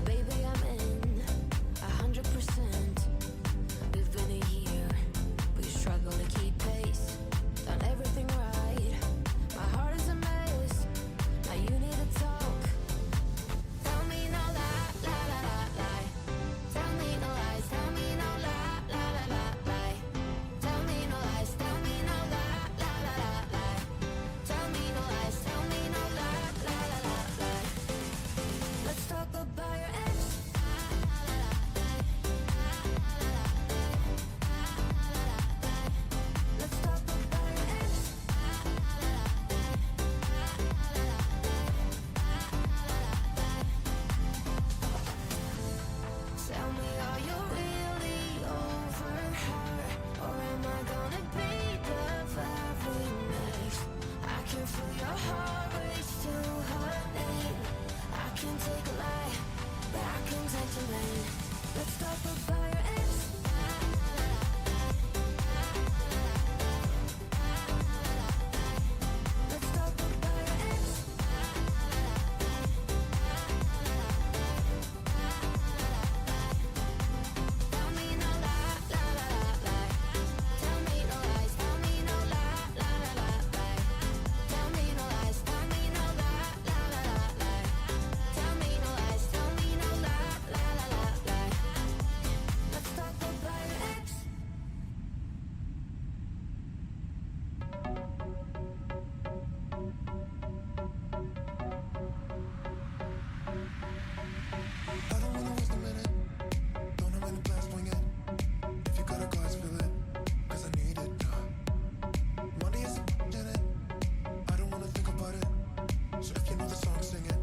Baby, I'm in 100%. It's been a year, but you struggle to keep pace. Done everything right. My heart is a mess. Now you need to talk. Tell me no lie, lie, lie, lie, lie. Tell me no lies. Tell me no lie, lie, lie, lie, lie. Tell me no lies. Tell me no lie, lie, lie, lie, lie. Tell me no lies. Tell me no lie, lie, lie, lie, lie. Let's talk about your ex. Let's talk about your ex. Tell me, are you really over her? Or am I gonna be the very next? I can feel your heart race to her name. I can take a lie, but I can take the rain. Let's talk about your ex. Let's talk about your ex. Tell me no lie, lie, lie, lie, lie. Tell me no lies. Tell me no lie, lie, lie, lie, lie. Tell me no lies. Tell me no lie, lie, lie, lie, lie. Tell me no lies. Tell me no lie, lie, lie, lie, lie. Let's talk about your ex. I don't wanna waste a minute. Don't know when the plans swing it. If you got a glass, fill it. Cause I need it now. Money is in it. I don't wanna think about it. So if you know the song, sing it.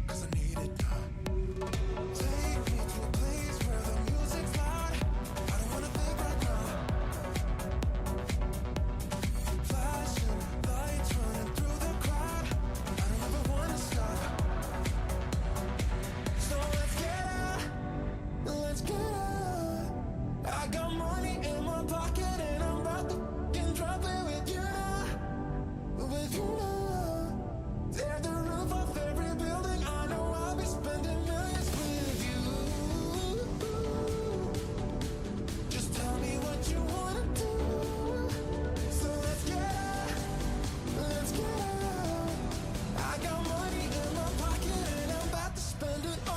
Cause I need it now. Take me to a place where the music's loud. I don't wanna think right now. Flashing lights running through the crowd. I don't ever wanna stop. So let's get out. Let's get out. I got money in my pocket and I'm about to f***ing drop it with you now. With you now. Tear the roof off every building. I know I'll be spending millions with you. Just tell me what you wanna do. So let's get out. Let's get out. I got money in my pocket and I'm about to spend it all.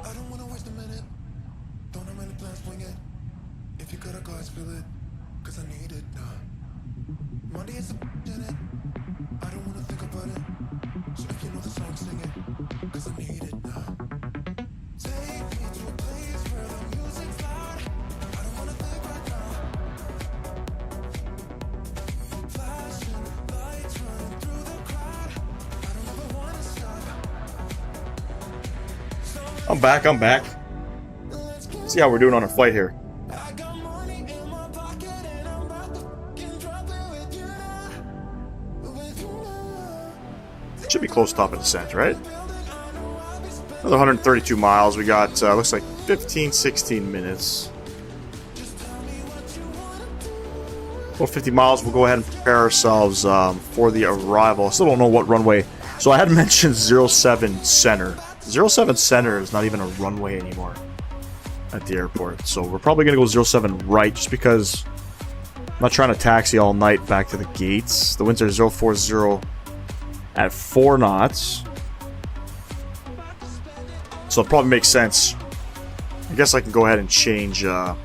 I don't wanna waste a minute. Don't know many plans, swing it. If you got a glass, fill it. Cause I need it now. Money is in it. I don't wanna think about it. So if you know the song, sing it. Cause I need it now. Take me to a place where the music's loud. I don't wanna think right now. Flashing lights running through the crowd. I don't ever wanna stop. I'm back. I'm back. See how we're doing on our flight here. I got money in my pocket and I'm about to f***ing drop it with you now. With you now. Should be close to top of descent, right? Another 132 miles. We got, looks like 15, 16 minutes. About 50 miles. We'll go ahead and prepare ourselves for the arrival. I still don't know what runway. So I had mentioned 07 center. 07 center is not even a runway anymore at the airport. So we're probably going to go 07 right just because not trying to taxi all night back to the gates. The winds are 040 at 4 knots. So it probably makes sense. I guess I can go ahead and change the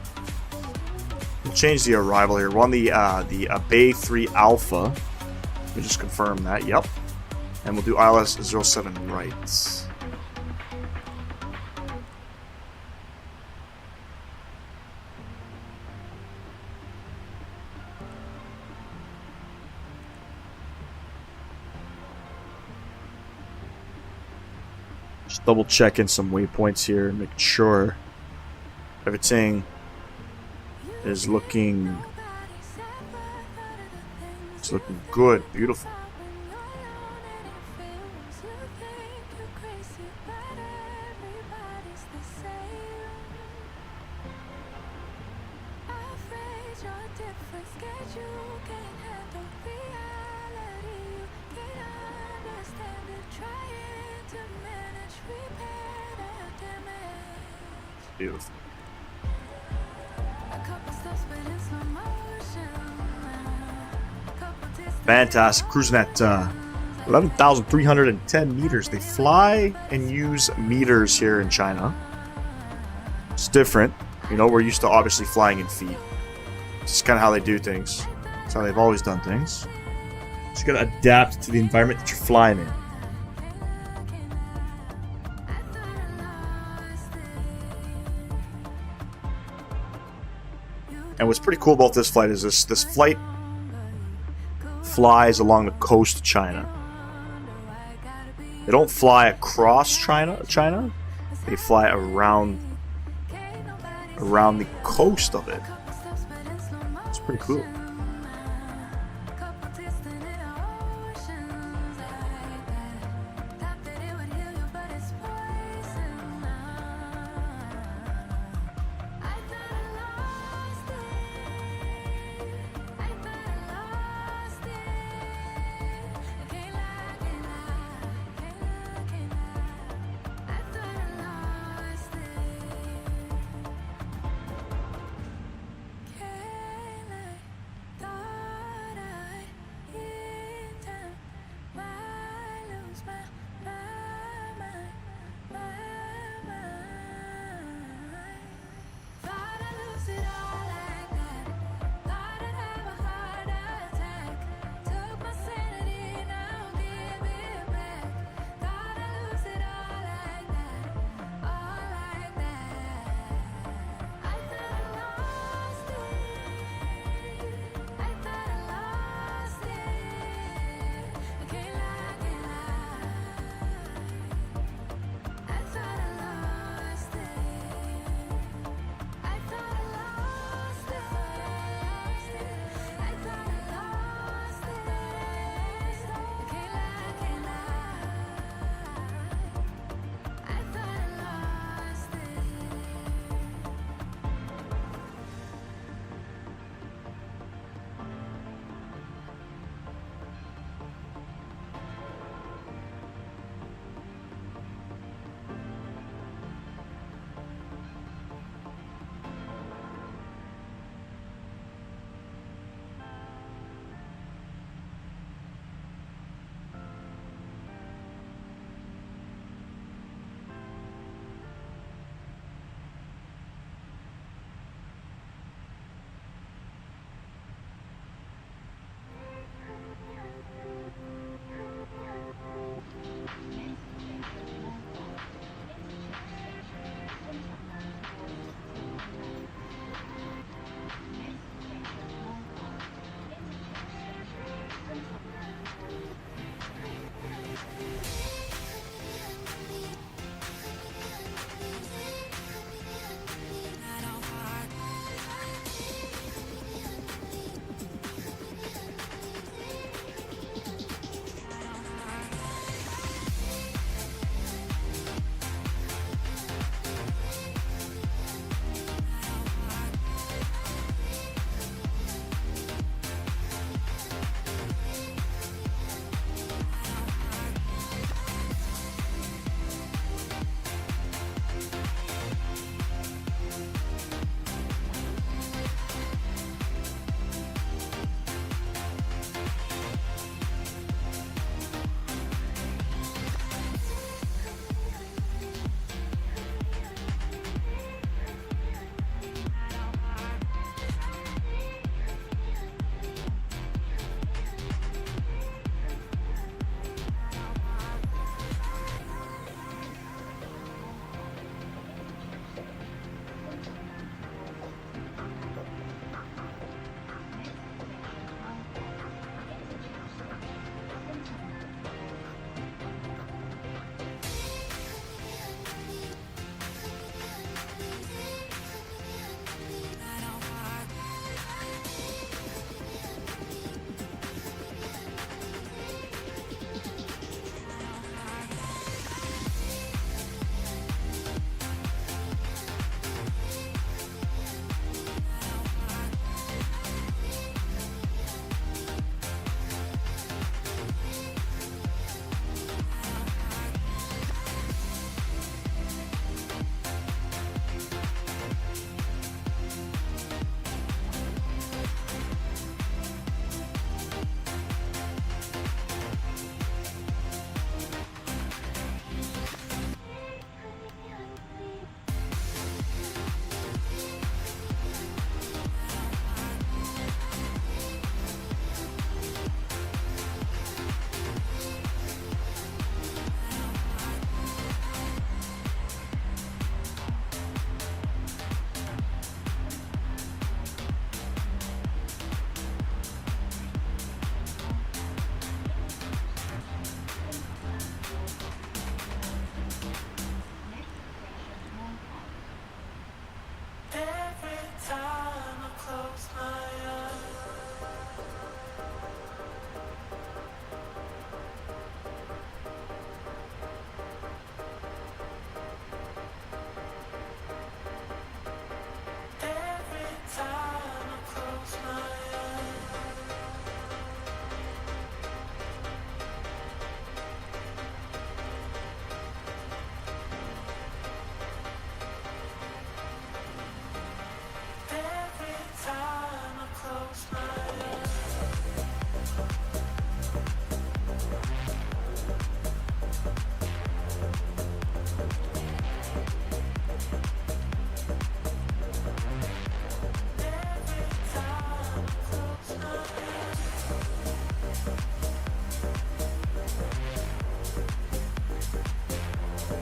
arrival here. We're on the Bay 3 Alpha. Let me just confirm that. Yep. And we'll do ILS 07 right. Just double checking some waypoints here, make sure everything is looking good, beautiful. Beautiful. Fantastic. Cruising at 11,310 meters. They fly and use meters here in China. It's different. You know, we're used to obviously flying in feet. It's just kind of how they do things. It's how they've always done things. Just gotta adapt to the environment that you're flying in. And what's pretty cool about this flight is this flight flies along the coast of China. They don't fly across China. They fly around the coast of it. It's pretty cool.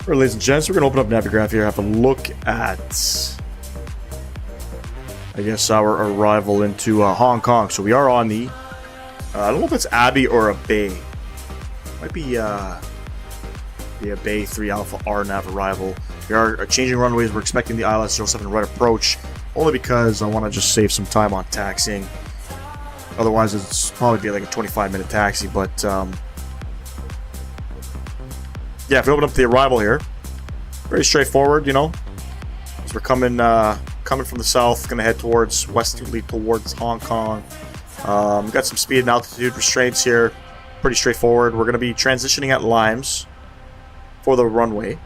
Alright, ladies and gents, we're going to open up Navigraph here, have a look at, I guess, our arrival into Hong Kong. So we are on the, I don't know if it's Abbey or a Bay. Might be a Bay 3 Alpha R nav arrival. We are changing runways. We're expecting the ILS 07 right approach, only because I want to just save some time on taxiing. Otherwise, it's probably be like a 25-minute taxi, but yeah, if we open up the arrival here, very straightforward, you know. As we're coming from the south, going to head westerly towards Hong Kong. We've got some speed and altitude restraints here. Pretty straightforward. We're going to be transitioning at Limes for the runway,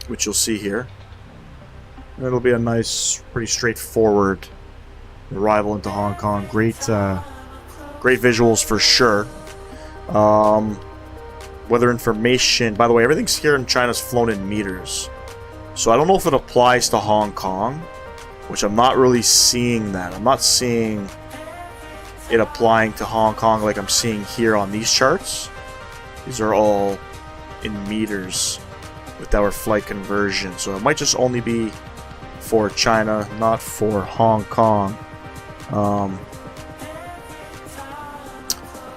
which you'll see here. And it'll be a nice, pretty straightforward arrival into Hong Kong. Great visuals for sure. Weather information. By the way, everything's here in China's flown in meters. So I don't know if it applies to Hong Kong, which I'm not really seeing that. I'm not seeing it applying to Hong Kong like I'm seeing here on these charts. These are all in meters with our flight conversion. So it might just only be for China, not for Hong Kong.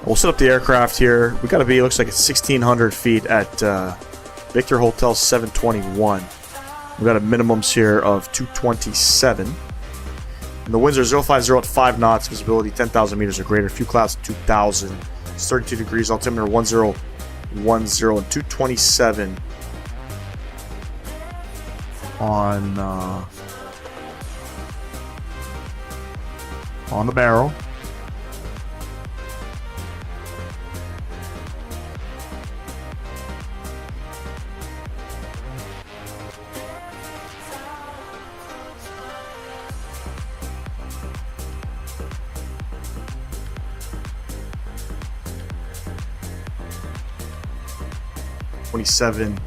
We'll set up the aircraft here. We gotta be, it looks like it's 1,600 feet at Victor Hotel 721. We've got a minimums here of 227. And the winds are 050 at 5 knots, visibility 10,000 meters or greater, few clouds 2,000. It's 32 degrees, altimeter 1010 and 227 on the barrel. .27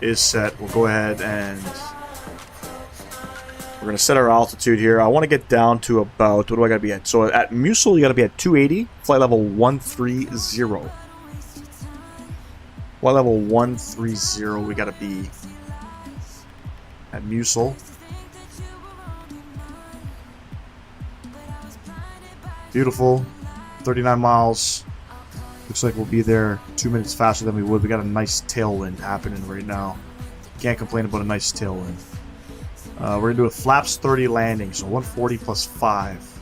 is set. We'll go ahead and we're going to set our altitude here. I want to get down to about, what do I got to be at? So at Musil, you got to be at 280, flight level 130. Flight level 130, we got to be at Musil. Beautiful. 39 miles. Looks like we'll be there 2 minutes faster than we would. We got a nice tailwind happening right now. Can't complain about a nice tailwind. We're going to do a flaps 30 landing, so 140 plus 5.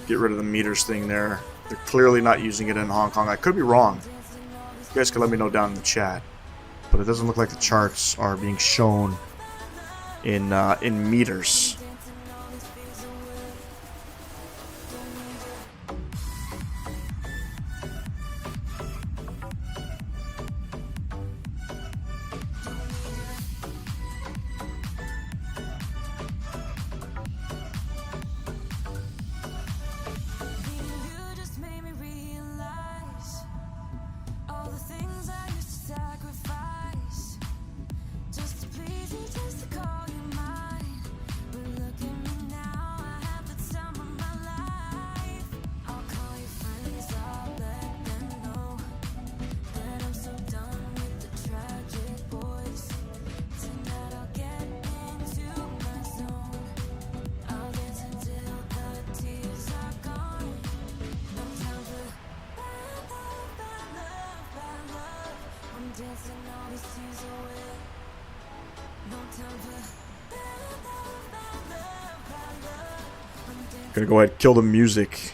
Get rid of the meters thing there. They're clearly not using it in Hong Kong. I could be wrong. You guys can let me know down in the chat. But it doesn't look like the charts are being shown in meters. Gonna go ahead, kill the music.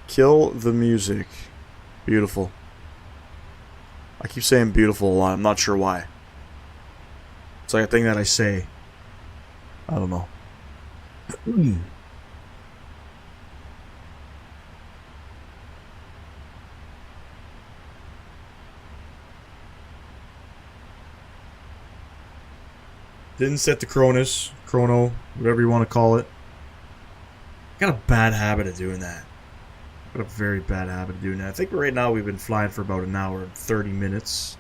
Kill the music. Beautiful. I keep saying beautiful a lot. I'm not sure why. It's like a thing that I say. I don't know. Didn't set the chrono, whatever you want to call it. Got a bad habit of doing that. Got a very bad habit of doing that. I think right now we've been flying for about an hour and 30 minutes.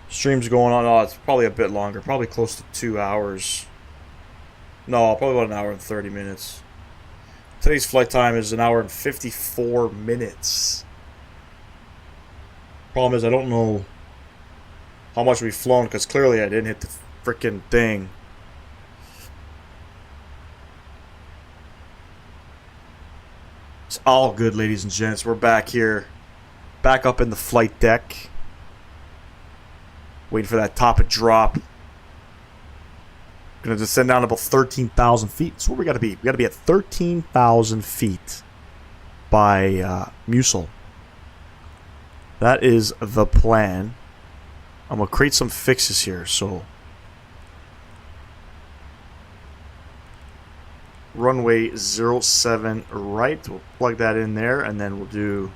Stream's going on. Oh, it's probably a bit longer. Probably close to 2 hours. No, probably about an hour and 30 minutes. Today's flight time is 1 hour and 54 minutes. Problem is, I don't know how much we've flown because clearly I didn't hit the freaking thing. It's all good, ladies and gents. We're back here. Back up in the flight deck. Waiting for that top to drop. Gonna descend down about 13,000 feet. That's where we gotta be. We gotta be at 13,000 feet by Musil. That is the plan. I'm gonna create some fixes here. So runway 07 right. We'll plug that in there, and then we'll do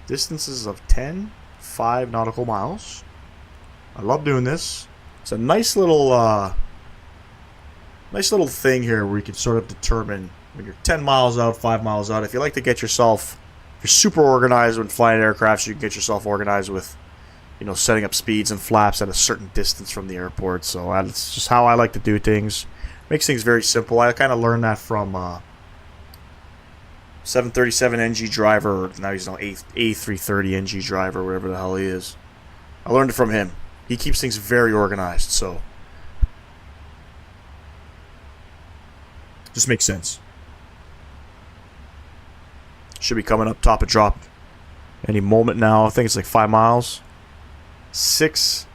distances of 5 nautical miles. I love doing this. It's a nice little thing here where you can sort of determine when you're 10 miles out, 5 miles out. If you like to get yourself, if you're super organized when flying aircraft, you can get yourself organized with, you know, setting up speeds and flaps at a certain distance from the airport. So that's just how I like to do things. Makes things very simple. I kind of learned that from 737 NG driver. Now he's an A330 NG driver, whatever the hell he is. I learned it from him. He keeps things very organized, so just makes sense. Should be coming up top of drop any moment now. I think it's like 5 miles. 6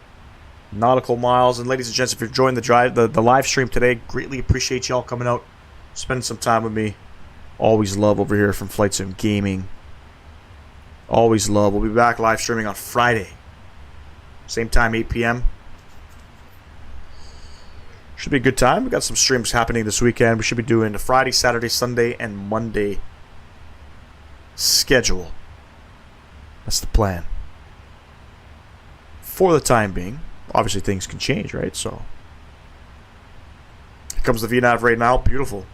nautical miles. And ladies and gents, if you're enjoying the live stream today, greatly appreciate y'all coming out, spending some time with me. Always love over here from Flight Sim Gaming. Always love. We'll be back live streaming on Friday. Same time, 8 p.m. Should be a good time. We got some streams happening this weekend. We should be doing the Friday, Saturday, Sunday, and Monday schedule. That's the plan. For the time being. Obviously, things can change, right? So, here comes the VNAV right now. Beautiful.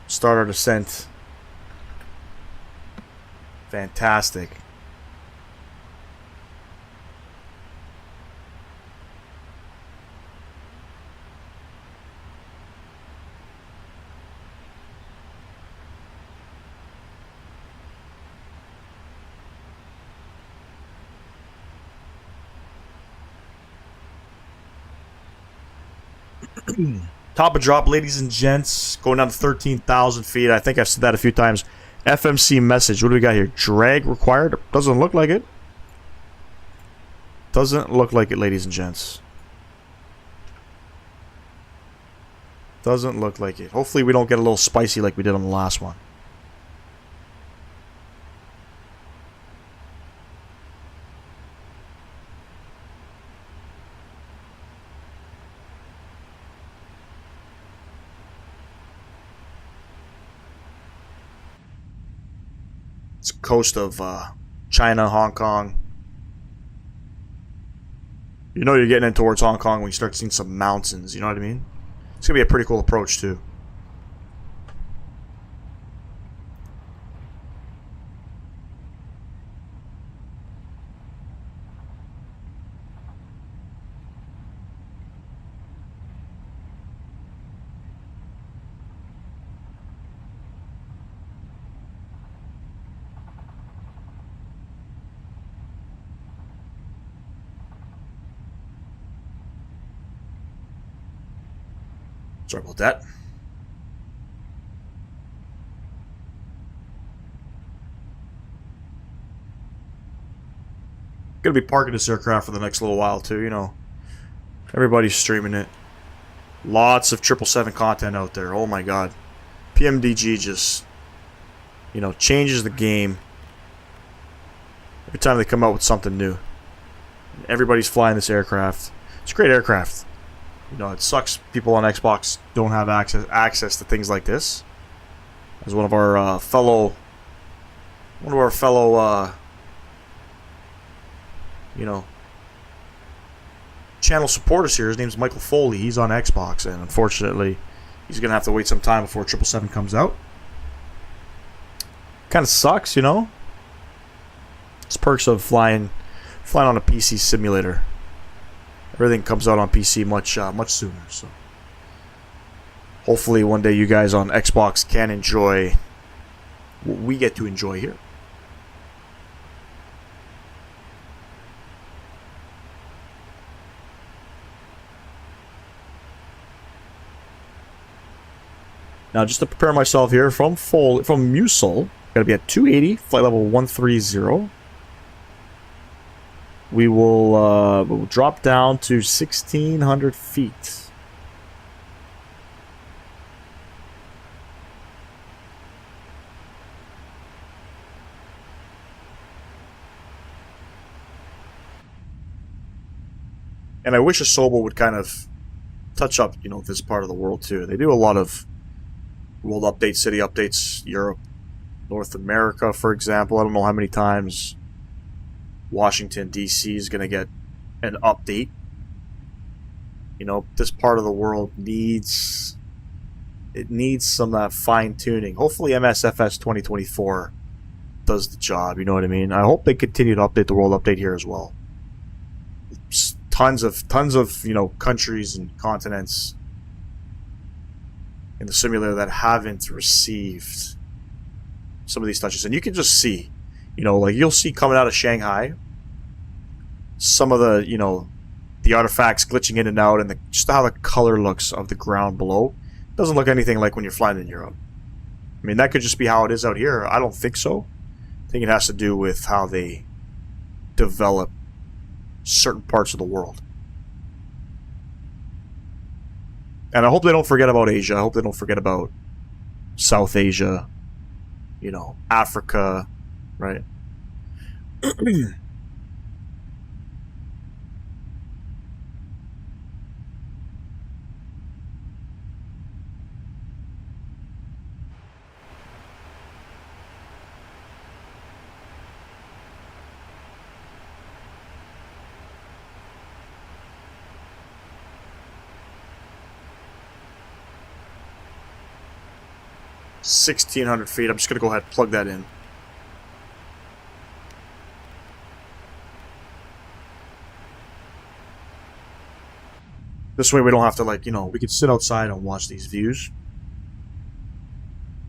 Start our descent. Fantastic. Top of drop, ladies and gents. Going down to 13,000 feet. I think I've said that a few times. FMC message. What do we got here? Drag required? Doesn't look like it. Doesn't look like it, ladies and gents. Doesn't look like it. Hopefully we don't get a little spicy like we did on the last one. It's the coast of China, Hong Kong. You know you're getting in towards Hong Kong when you start seeing some mountains, you know what I mean? It's going to be a pretty cool approach too. Sorry about that. Gonna be parking this aircraft for the next little while too, you know. Everybody's streaming it. Lots of 777 content out there. Oh my god. PMDG just, you know, changes the game every time they come out with something new. Everybody's flying this aircraft. It's a great aircraft. You know, it sucks people on Xbox don't have access to things like this. As one of our fellow, you know, channel supporters here. His name's Michael Foley. He's on Xbox, and unfortunately, he's gonna have to wait some time before 777 comes out. Kind of sucks, you know. It's perks of flying on a PC simulator. Everything comes out on PC much sooner. So hopefully one day you guys on Xbox can enjoy what we get to enjoy here. Now, just to prepare myself here from Musil, gotta be at 280, flight level 130. We'll drop down to 1,600 feet. And I wish Asobo would kind of touch up, you know, this part of the world too. They do a lot of world updates, city updates, Europe, North America, for example. I don't know how many times Washington, D.C. is going to get an update. You know, this part of the world needs some fine-tuning. Hopefully MSFS 2024 does the job, you know what I mean? I hope they continue to update the world update here as well. Tons of, you know, countries and continents in the simulator that haven't received some of these touches. And you can just see, you know, like you'll see coming out of Shanghai, some of the, you know, the artifacts glitching in and out, and just how the color looks of the ground below. Doesn't look anything like when you're flying in Europe. I mean, that could just be how it is out here. I don't think so. I think it has to do with how they develop certain parts of the world. And I hope they don't forget about Asia. I hope they don't forget about South Asia, you know, Africa, right? $1,600 feet. I'm just gonna go ahead and plug that in. This way we don't have to, like, you know, we could sit outside and watch these views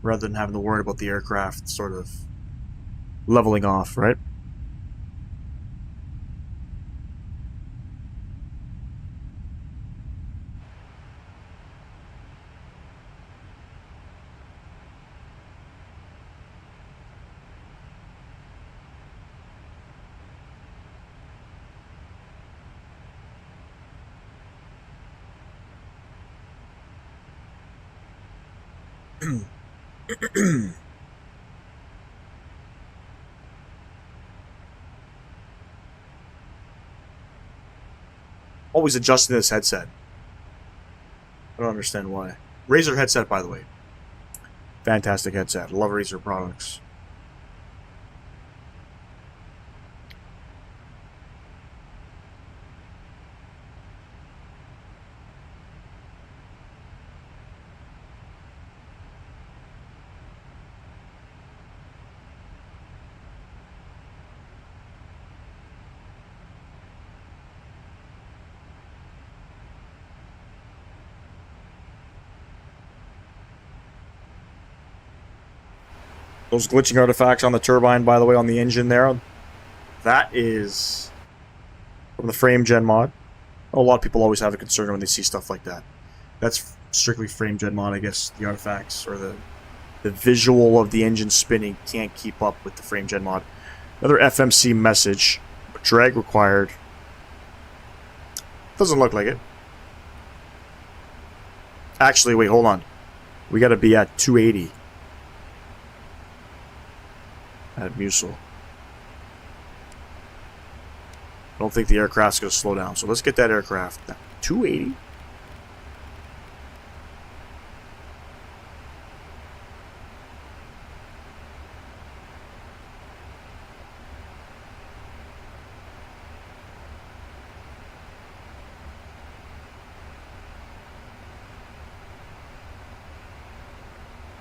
rather than having to worry about the aircraft sort of leveling off, right? Always adjusting this headset. I don't understand why. Razer headset, by the way. Fantastic headset. Love Razer products. Those glitching artifacts on the turbine, by the way, on the engine there, that is from the frame gen mod. A lot of people always have a concern when they see stuff like that. That's strictly frame gen mod, I guess. The artifacts or the visual of the engine spinning can't keep up with the frame gen mod. Another FMC message. Drag required. Doesn't look like it. Actually, wait, hold on. We gotta be at 280. At Musil. I don't think the aircraft's going to slow down, so let's get that aircraft. 280.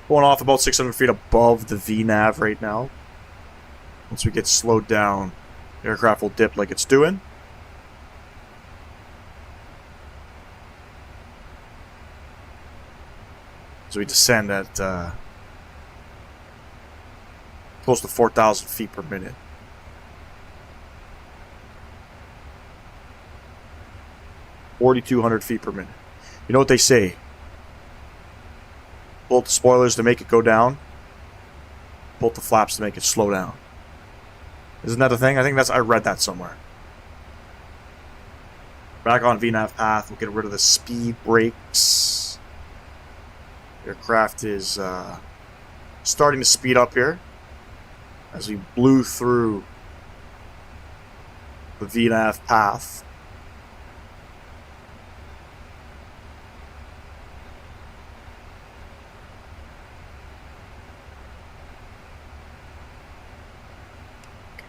Going off about 600 feet above the VNAV right now. Once we get slowed down, the aircraft will dip like it's doing. So we descend at close to 4,000 feet per minute. (4,200 feet per minute). You know what they say? Pull up the spoilers to make it go down. Pull up the flaps to make it slow down. Isn't that a thing? I read that somewhere. Back on VNAV path, we'll get rid of the speed brakes. Aircraft is starting to speed up here as we blew through the VNAV path.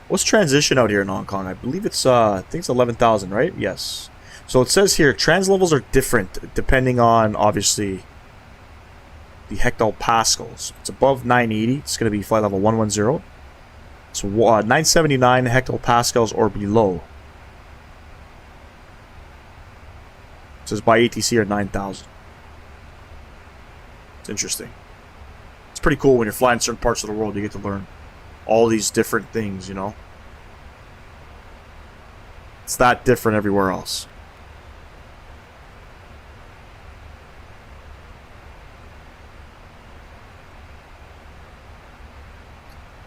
What's transition out here in Hong Kong? I believe it's I think it's 11,000, right? Yes. So it says here trans levels are different depending on obviously the hectopascals. It's above 980. It's going to be flight level 110. So 979 hectopascals or below. It says by ATC or 9,000. It's interesting. It's pretty cool when you're flying certain parts of the world. You get to learn all these different things, you know. It's that different everywhere else.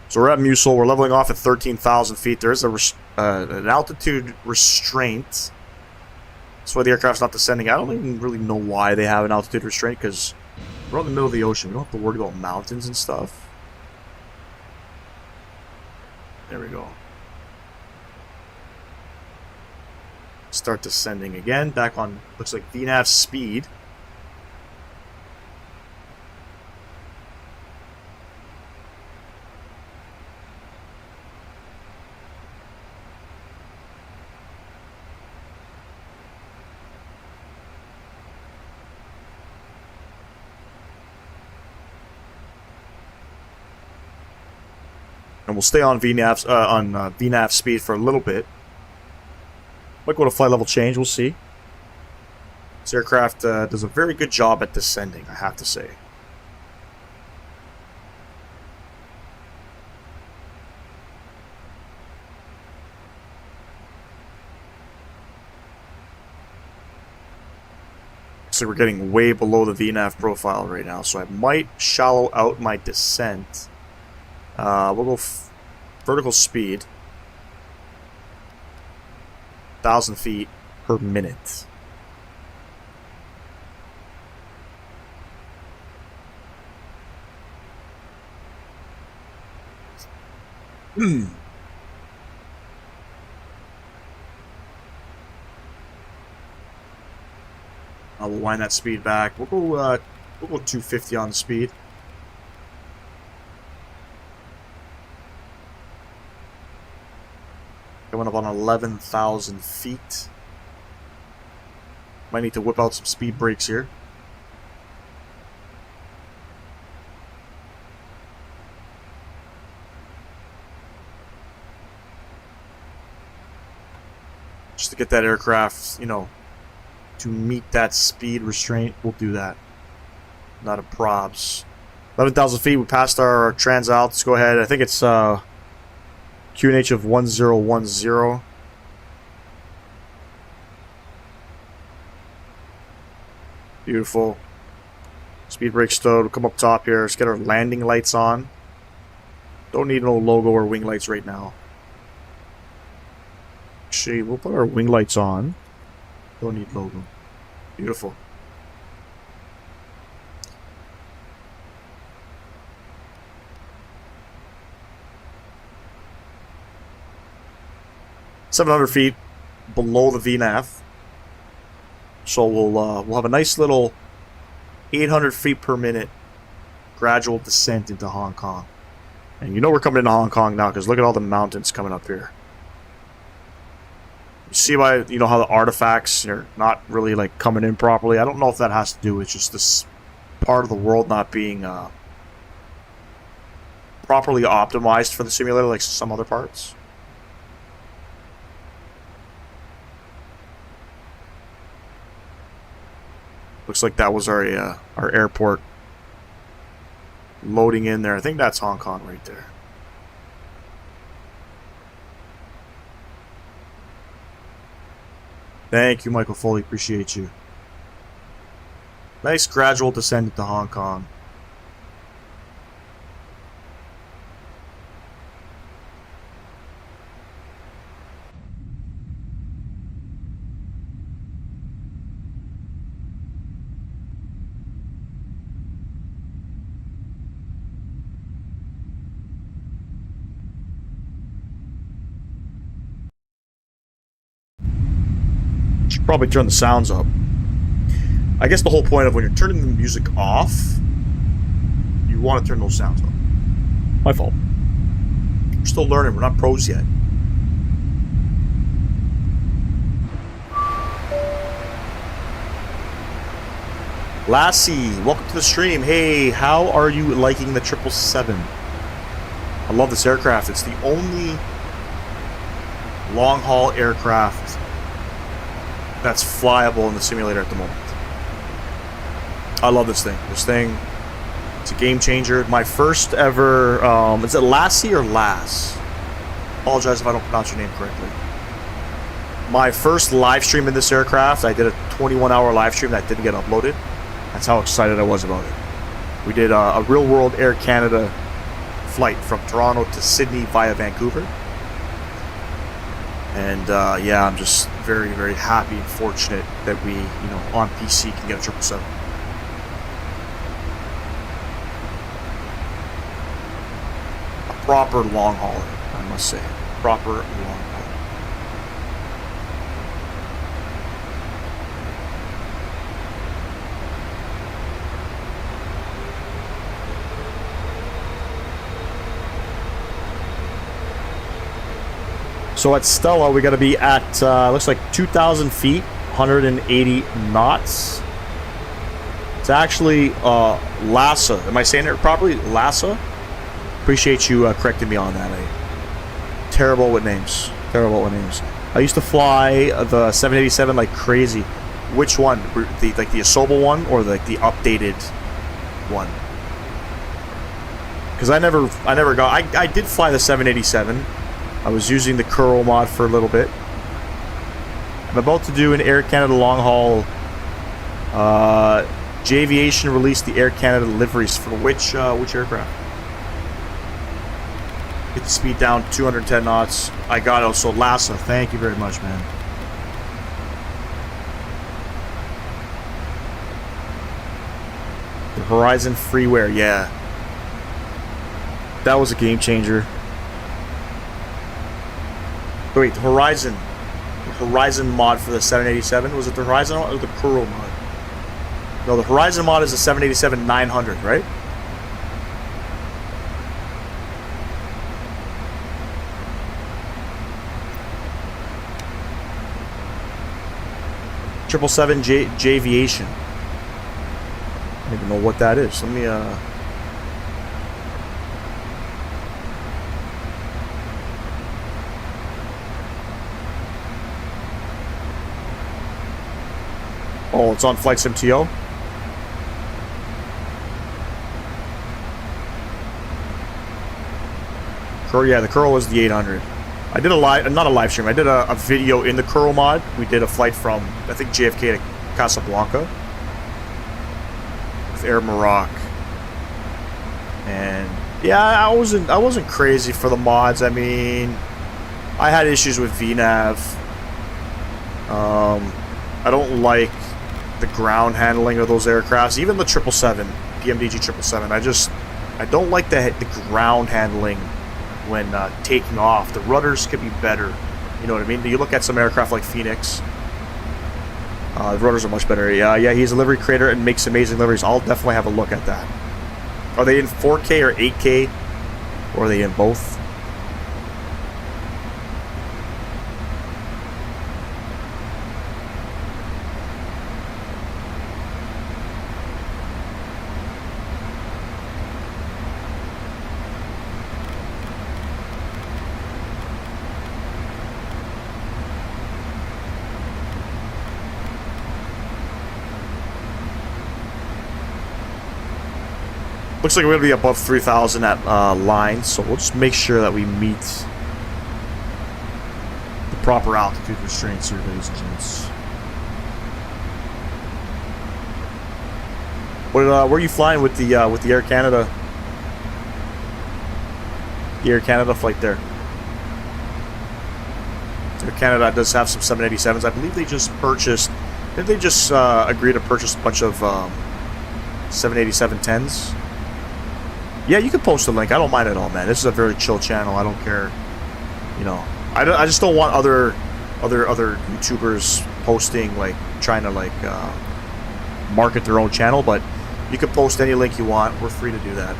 So we're at Musil. We're leveling off at 13,000 feet. There is an altitude restraint. That's why the aircraft's not descending. I don't even really know why they have an altitude restraint, because we're out in the middle of the ocean. We don't have to worry about mountains and stuff. There we go. Start descending again. Back on, looks like VNAV speed. And we'll stay on VNAV speed for a little bit. Might go to flight level change. We'll see. This aircraft does a very good job at descending, I have to say. So we're getting way below the VNAV profile right now, so I might shallow out my descent. We'll go vertical speed, 1,000 feet per minute. We'll wind that speed back. We'll go 250 on the speed. Coming up on 11,000 feet. Might need to whip out some speed brakes here. Just to get that aircraft, you know, to meet that speed restraint, we'll do that. Not a probs. 11,000 feet, we passed our trans out. Let's go ahead. I think it's QNH of 1010. Beautiful. Speed brake stowed. We'll come up top here. Let's get our landing lights on. Don't need no logo or wing lights right now. Actually, we'll put our wing lights on. Don't need logo. Beautiful. .700 feet below the VNAV, so we'll have a nice little 800 feet per minute gradual descent into Hong Kong. And you know we're coming into Hong Kong now because look at all the mountains coming up here. You see why, you know, how the artifacts are not really like coming in properly. I don't know if that has to do with just this part of the world not being properly optimized for the simulator like some other parts. Looks like that was our airport Loading in there. I think that's Hong Kong right there. Thank you, Michael Foley. Appreciate you. Nice gradual descent into Hong Kong. Should probably turn the sounds up. I guess the whole point of when you're turning the music off, you want to turn those sounds up. My fault. We're still learning. We're not pros yet. Lassie, welcome to the stream. Hey, how are you liking the 777? I love this aircraft. It's the only long-haul aircraft that's flyable in the simulator at the moment. I love this thing. This thing, it's a game changer. My first ever, is it Lassie or Lass? Apologize if I don't pronounce your name correctly. My first live stream in this aircraft, I did a 21-hour live stream that didn't get uploaded. That's how excited I was about it. We did a real-world Air Canada flight from Toronto to Sydney via Vancouver. And yeah, I'm just very, very happy and fortunate that we, you know, on PC can get a 777. A proper long hauler, I must say. Proper long hauler. So at Stella, we got to be at, looks like 2,000 feet, 180 knots. It's actually Lhasa. Am I saying it properly? Lhasa? Appreciate you correcting me on that. Terrible with names. Terrible with names. I used to fly the 787 like crazy. Which one? Like the Asobo one or like the updated one? Because I never got. I did fly the 787. I was using the Curl mod for a little bit. I'm about to do an Air Canada long haul. Aviation released the Air Canada liveries for which aircraft? Get the speed down 210 knots. I got it. So Lhasa, thank you very much, man. The Horizon freeware, yeah. That was a game changer. Wait, the Horizon mod for the 787, was it the Horizon or the Kuro mod? No, the Horizon mod is the 787-900, right? Aviation. I don't even know what that is. Let me Oh, it's on Flight SimTO. Yeah, the Curl was the 800. I did not a live stream. I did a video in the Curl mod. We did a flight from, I think, JFK to Casablanca with Air Morocco. And yeah, I wasn't crazy for the mods. I mean, I had issues with VNav. I don't like the ground handling of those aircrafts. Even the 777, PMDG 777. I don't like the ground handling when taking off. The rudders could be better. You know what I mean? You look at some aircraft like Phoenix. The rudders are much better. Yeah, he's a livery creator and makes amazing liveries. I'll definitely have a look at that. Are they in 4K or 8K? Or are they in both? Looks like we're going to be above 3,000 at line, so we'll just make sure that we meet the proper altitude restraints here, ladies and gents. Where are you flying with the Air Canada? The Air Canada flight there. Air Canada does have some 787s. I believe they just purchased. Did they just agree to purchase a bunch of 787-10s? Yeah, you can post a link. I don't mind at all, man. This is a very chill channel. I don't care. You know, I just don't want other YouTubers posting, like, trying to, like, market their own channel, but you can post any link you want. We're free to do that.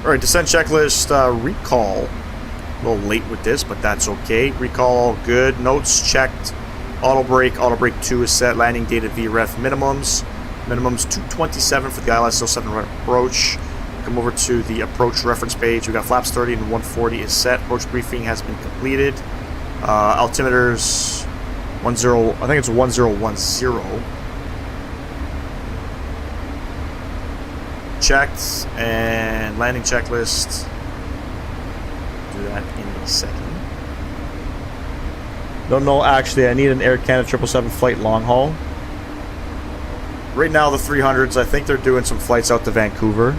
Alright, descent checklist, recall. A little late with this, but that's okay. Recall, good. Notes checked. Auto brake 2 is set. Landing dated VREF minimums. Minimums 227 for the ILS 07 approach. Come over to the approach reference page. We got flaps 30 and 140 is set. Approach briefing has been completed. Altimeters 10, I think it's 1010. Checked, and landing checklist. Do that in a second. Don't know, actually, I need an Air Canada 777 flight long haul. Right now, the 300s, I think they're doing some flights out to Vancouver.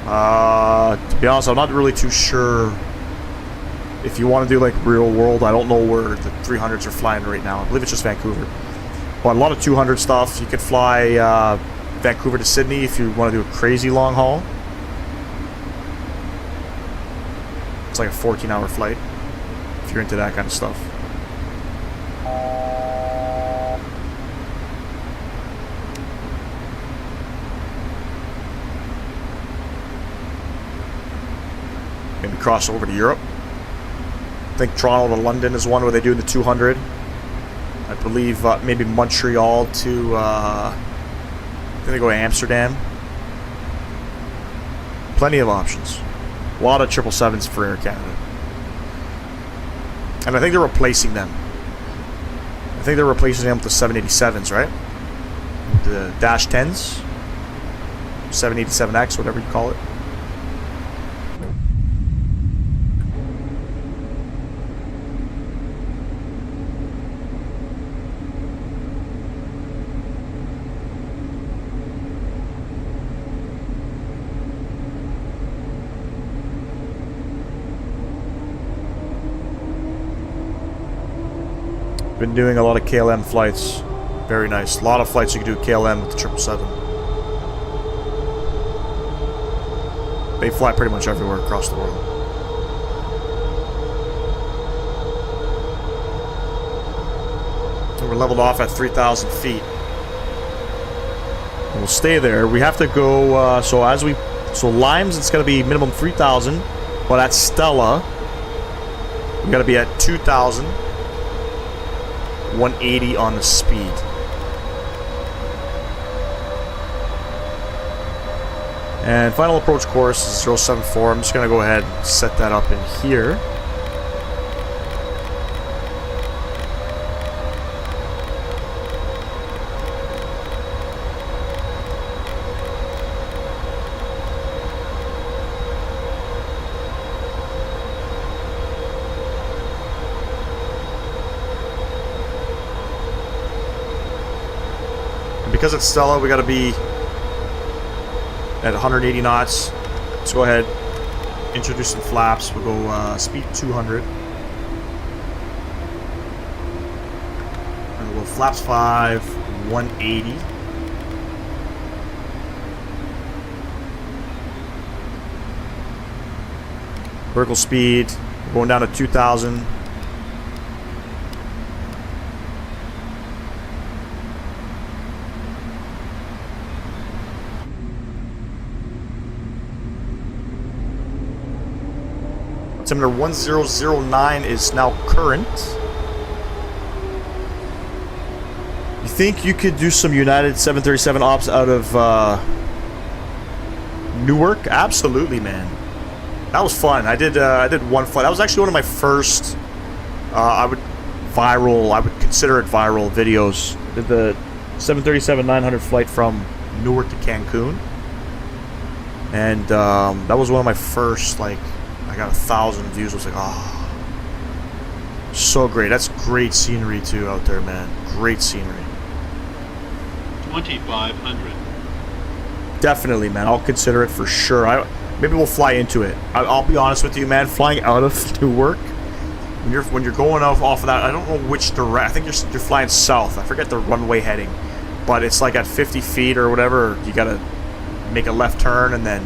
To be honest, I'm not really too sure if you want to do like real world. I don't know where the 300s are flying right now. I believe it's just Vancouver. But a lot of 200 stuff. You could fly Vancouver to Sydney if you want to do a crazy long haul. It's like a 14-hour flight if you're into that kind of stuff. Maybe cross over to Europe. I think Toronto to London is one where they do the 200. I believe maybe Montreal to I think they go to Amsterdam. Plenty of options. A lot of 777s for Air Canada. And I think they're replacing them. I think they're replacing them with the 787s, right? The Dash 10s. 787X, whatever you call it. Been doing a lot of KLM flights. Very nice. A lot of flights you can do KLM with the 777. They fly pretty much everywhere across the world. And we're leveled off at 3,000 feet. And we'll stay there. We have to go, so Limes, it's going to be minimum 3,000. But at Stella, we got to be at 2,000. 180 on the speed. And final approach course is 074. I'm just going to go ahead and set that up in here. Because it's Stella, we got to be at 180 knots. Let's go ahead, introduce some flaps. We'll go speed 200. And we'll go flaps 5, 180. Vertical speed, we're going down to 2,000. Altimeter 1009 is now current. think you could do some United 737 ops out of Newark? Absolutely, man. That was fun. I did one flight. That was actually one of my first I would consider it viral videos. Did the 737-900 flight from Newark to Cancun. And that was one of my first, like, I got 1,000 views. I was like, oh, so great. That's great scenery too out there, man. Great scenery. 2,500. Definitely, man. I'll consider it for sure. Maybe we'll fly into it. I'll be honest with you, man. Flying out of Newark, when you're going off of that, I don't know which direction. I think you're flying south. I forget the runway heading, but it's like at 50 feet or whatever. You gotta make a left turn and then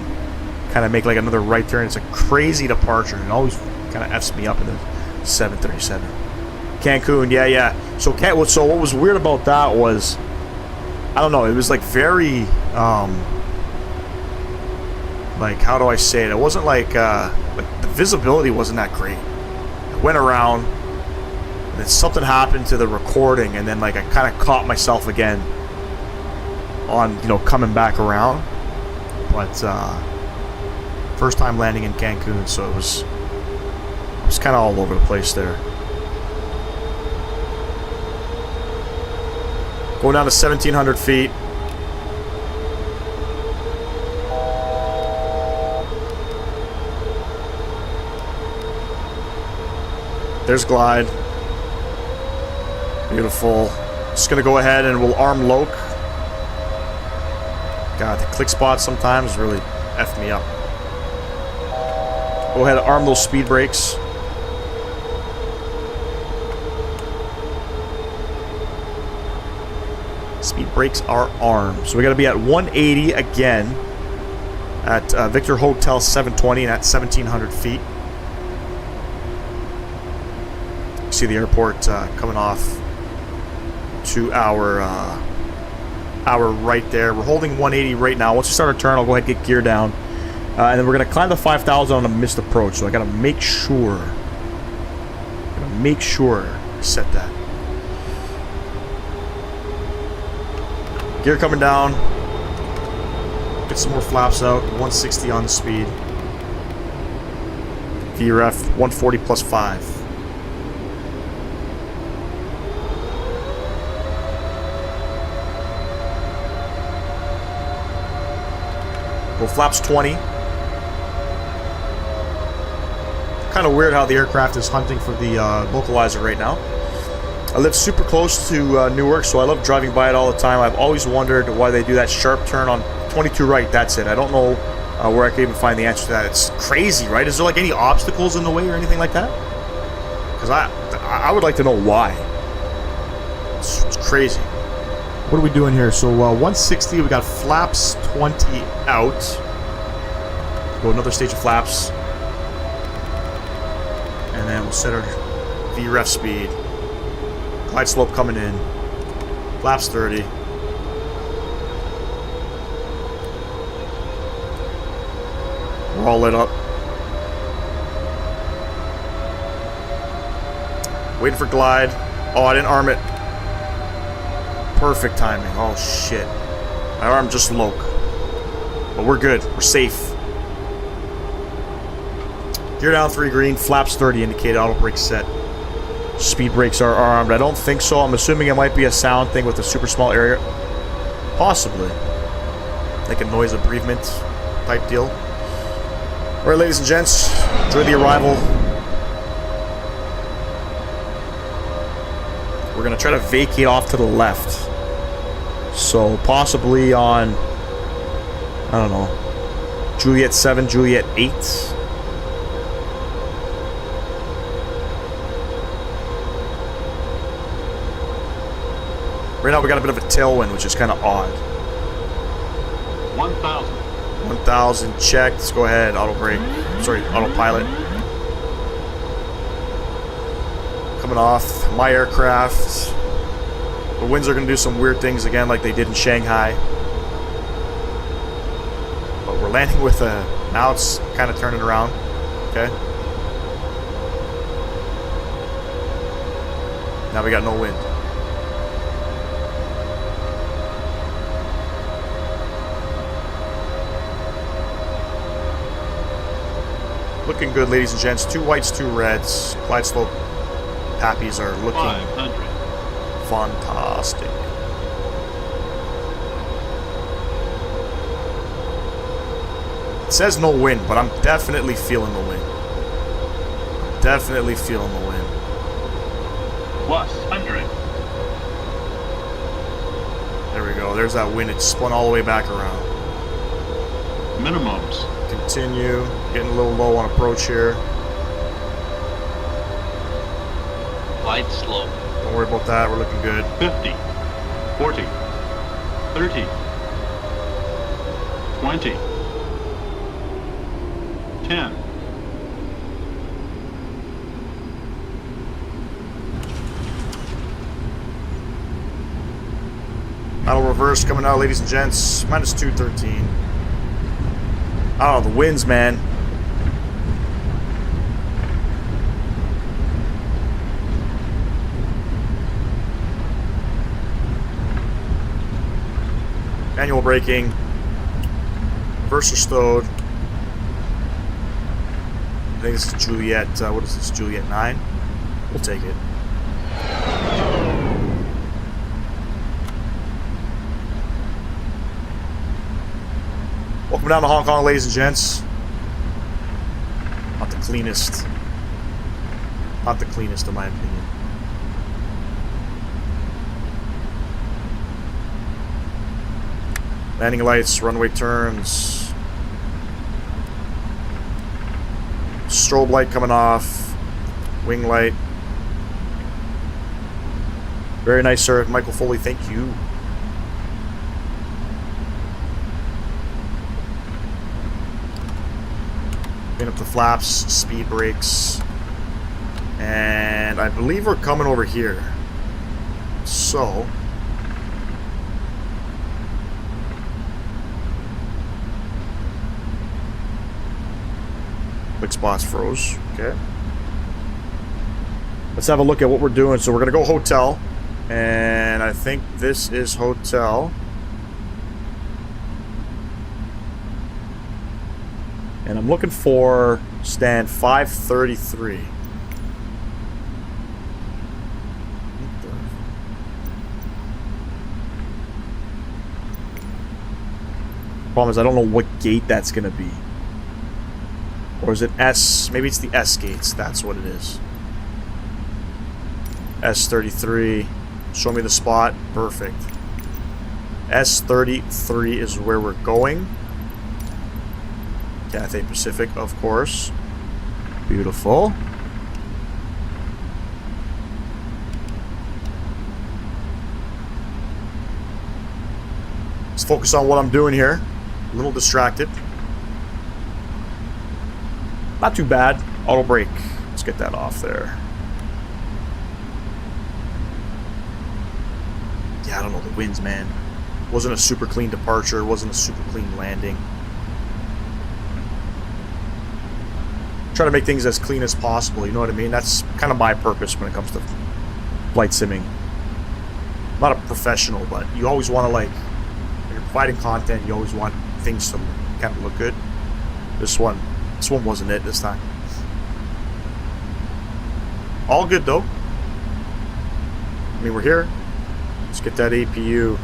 kind of make like another right turn. It's a crazy departure. It always kind of f's me up in the 737. Cancun, yeah. So what was weird about that was, I don't know, it was like very like, how do I say it? It wasn't like the visibility wasn't that great. I went around, and then something happened to the recording, and then like I kind of caught myself again on, you know, coming back around. But first time landing in Cancun, so it was kind of all over the place there. Going down to 1,700 feet. There's glide. Beautiful. Just gonna go ahead and we'll arm Yoke. God, the click spot sometimes really F me up. Go ahead and arm those speed brakes. Speed brakes are armed. So we got to be at 180 again at Victor Hotel 720 and at 1,700 feet. You see the airport coming off to our right there. We're holding 180 right now. Once we start our turn, I'll go ahead and get gear down. And then we're going to climb the 5,000 on a missed approach. So I got to make sure. I set that. Gear coming down. Get some more flaps out. 160 on the speed. VREF 140 plus 5. Go flaps 20. Kind of weird how the aircraft is hunting for the localizer right now. I live super close to Newark, so I love driving by it all the time. I've always wondered why they do that sharp turn on 22 right. That's it. I don't know where I can even find the answer to that. It's crazy, right? Is there like any obstacles in the way or anything like that? Because I would like to know why. It's crazy. What are we doing here? So 160, we got flaps 20 out. Go another stage of flaps. And then we'll set our VREF speed. Glide slope coming in. Flaps 30. We're all lit up. Waiting for glide. Oh, I didn't arm it. Perfect timing. Oh, shit. I armed just Yoke. But we're good. We're safe. Gear down 3 green. Flaps 30 indicated. Auto brake set. Speed brakes are armed. I don't think so. I'm assuming it might be a sound thing with a super small area. Possibly. Like a noise abbreviation type deal. Alright, ladies and gents. Enjoy the arrival. We're going to try to vacate off to the left. So possibly on, I don't know, Juliet 7, Juliet 8. Right now we got a bit of a tailwind, which is kind of odd. 1,000. 1,000 checked. Let's go ahead. Auto brake. Sorry, autopilot. Coming off my aircraft. The winds are going to do some weird things again, like they did in Shanghai. But we're landing with a. Now it's kind of turning around. Okay. Now we got no wind. Looking good, ladies and gents. 2 whites, 2 reds. Glide slope pappies are looking 500. fantastic. It says no wind, but I'm definitely feeling the wind. Definitely feeling the wind. Plus 100. There we go. There's that wind. It spun all the way back around. Minimums. Continue. Getting a little low on approach here. Glide slope. Don't worry about that. We're looking good. 50. 40. 30. 20. 10. Battle reverse coming out, ladies and gents. Minus 213. Oh, the winds, man. Manual braking. Reverser stowed. I think this is Juliet. What is this? Juliet 9? We'll take it. Welcome down to Hong Kong, ladies and gents. Not the cleanest. Not the cleanest, in my opinion. Landing lights, runway turns. Strobe light coming off. Wing light. Very nice, sir. Michael Foley, thank you. Clean up the flaps, speed brakes. And I believe we're coming over here. So... Quick spots froze. Okay. Let's have a look at what we're doing. So we're going to go hotel. And I think this is hotel. And I'm looking for stand 533. Problem is I don't know what gate that's going to be. Or is it S? Maybe it's the S gates. That's what it is. S33. Show me the spot. Perfect. S33 is where we're going. Cathay Pacific, of course. Beautiful. Let's focus on what I'm doing here. A little distracted. Not too bad. Auto brake. Let's get that off there. Yeah, I don't know the winds, man. Wasn't a super clean departure. Wasn't a super clean landing. Try to make things as clean as possible, you know what I mean? That's kind of my purpose when it comes to flight simming. I'm not a professional, but you always want to, like, when you're providing content, you always want things to kind of look good. This one wasn't it this time. All good though. I mean, we're here. Let's get that APU.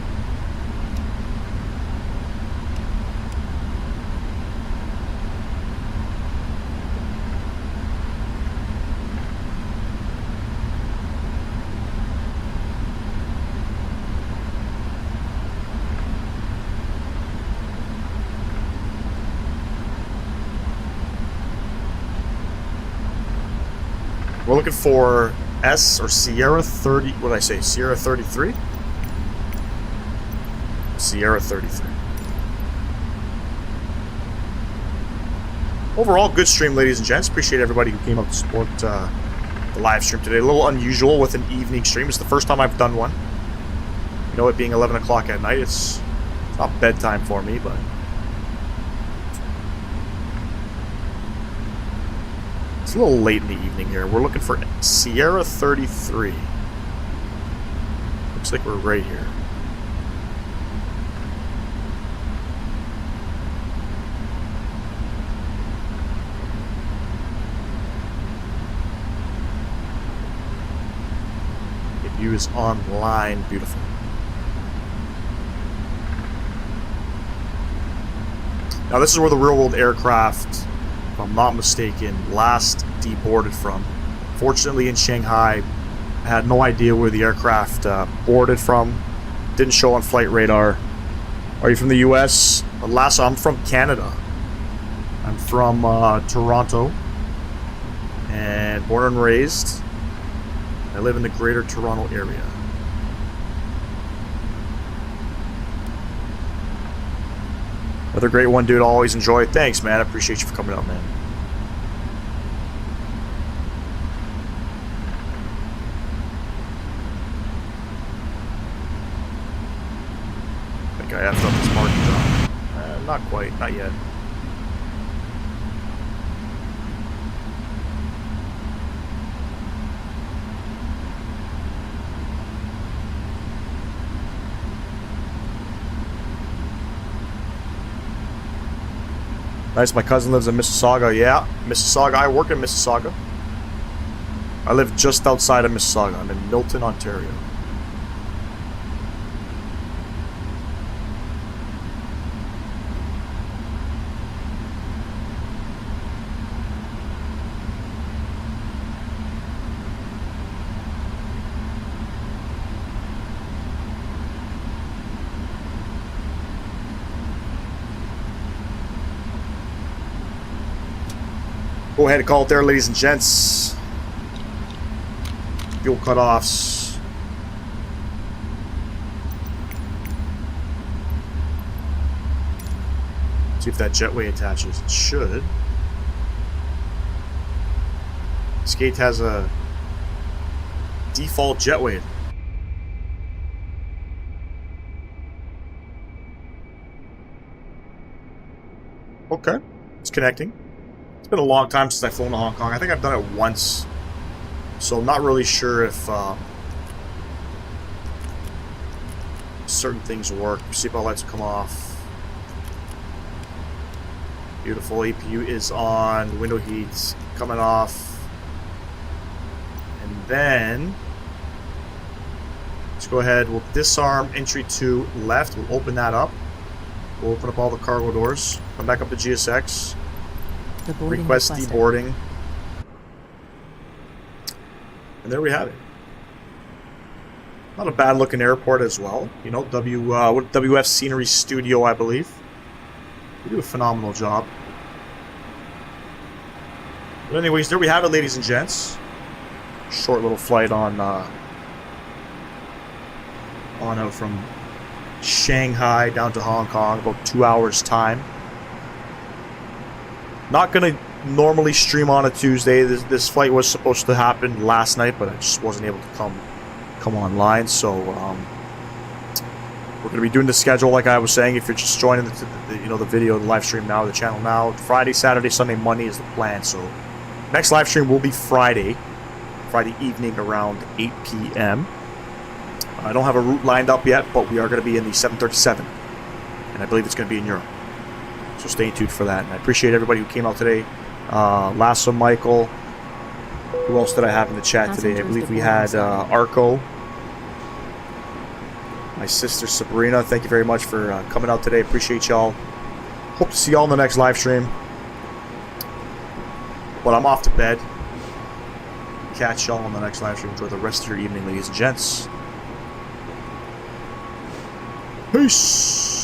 We're looking for S or Sierra 30. What did I say? Sierra 33? Sierra 33. Overall, good stream, ladies and gents. Appreciate everybody who came up to support the live stream today. A little unusual with an evening stream. It's the first time I've done one. You know, it being 11 o'clock at night, it's not bedtime for me, but... It's a little late in the evening here. We're looking for Sierra 33. Looks like we're right here. CPU is online. Beautiful. Now this is where the real-world aircraft, if I'm not mistaken, last deboarded from. Fortunately in Shanghai, I had no idea where the aircraft boarded from. Didn't show on flight radar. Are you from the US? I'm from Canada. I'm from Toronto. And born and raised. I live in the greater Toronto area. Another great one, dude. Always enjoy it. Thanks, man. I appreciate you for coming out, man. I think I effed up this parking job. Not quite. Not yet. Nice, my cousin lives in Mississauga. Yeah, Mississauga. I work in Mississauga. I live just outside of Mississauga. I'm in Milton, Ontario. Go ahead and call it there, ladies and gents. Fuel cutoffs. See if that jetway attaches. It should. This gate has a default jetway. Okay, it's connecting. It's been a long time since I've flown to Hong Kong. I think I've done it once. So I'm not really sure if certain things work. Seatbelt lights will come off. Beautiful. APU is on. Window heat's coming off. And then let's go ahead. We'll disarm entry 2 left. We'll open that up. We'll open up all the cargo doors. Come back up to GSX. Request deboarding. And there we have it. Not a bad looking airport as well. You know, WF Scenery Studio, I believe. We do a phenomenal job. But anyways, there we have it, ladies and gents. Short little flight on out from Shanghai down to Hong Kong, about 2 hours time. Not gonna normally stream on a Tuesday. This flight was supposed to happen last night, but I just wasn't able to come online. So we're gonna be doing the schedule like I was saying. If you're just joining the video, the live stream now, the channel now, Friday, Saturday, Sunday, Monday is the plan. So next live stream will be Friday evening around 8 p.m. I don't have a route lined up yet, but we are going to be in the 737, and I believe it's going to be in Europe. So stay tuned for that. And I appreciate everybody who came out today. Lasso Michael. Who else did I have in the chat today? I believe we had Arco. My sister Sabrina. Thank you very much for coming out today. Appreciate y'all. Hope to see y'all in the next live stream. But I'm off to bed. Catch y'all on the next live stream. Enjoy the rest of your evening, ladies and gents. Peace.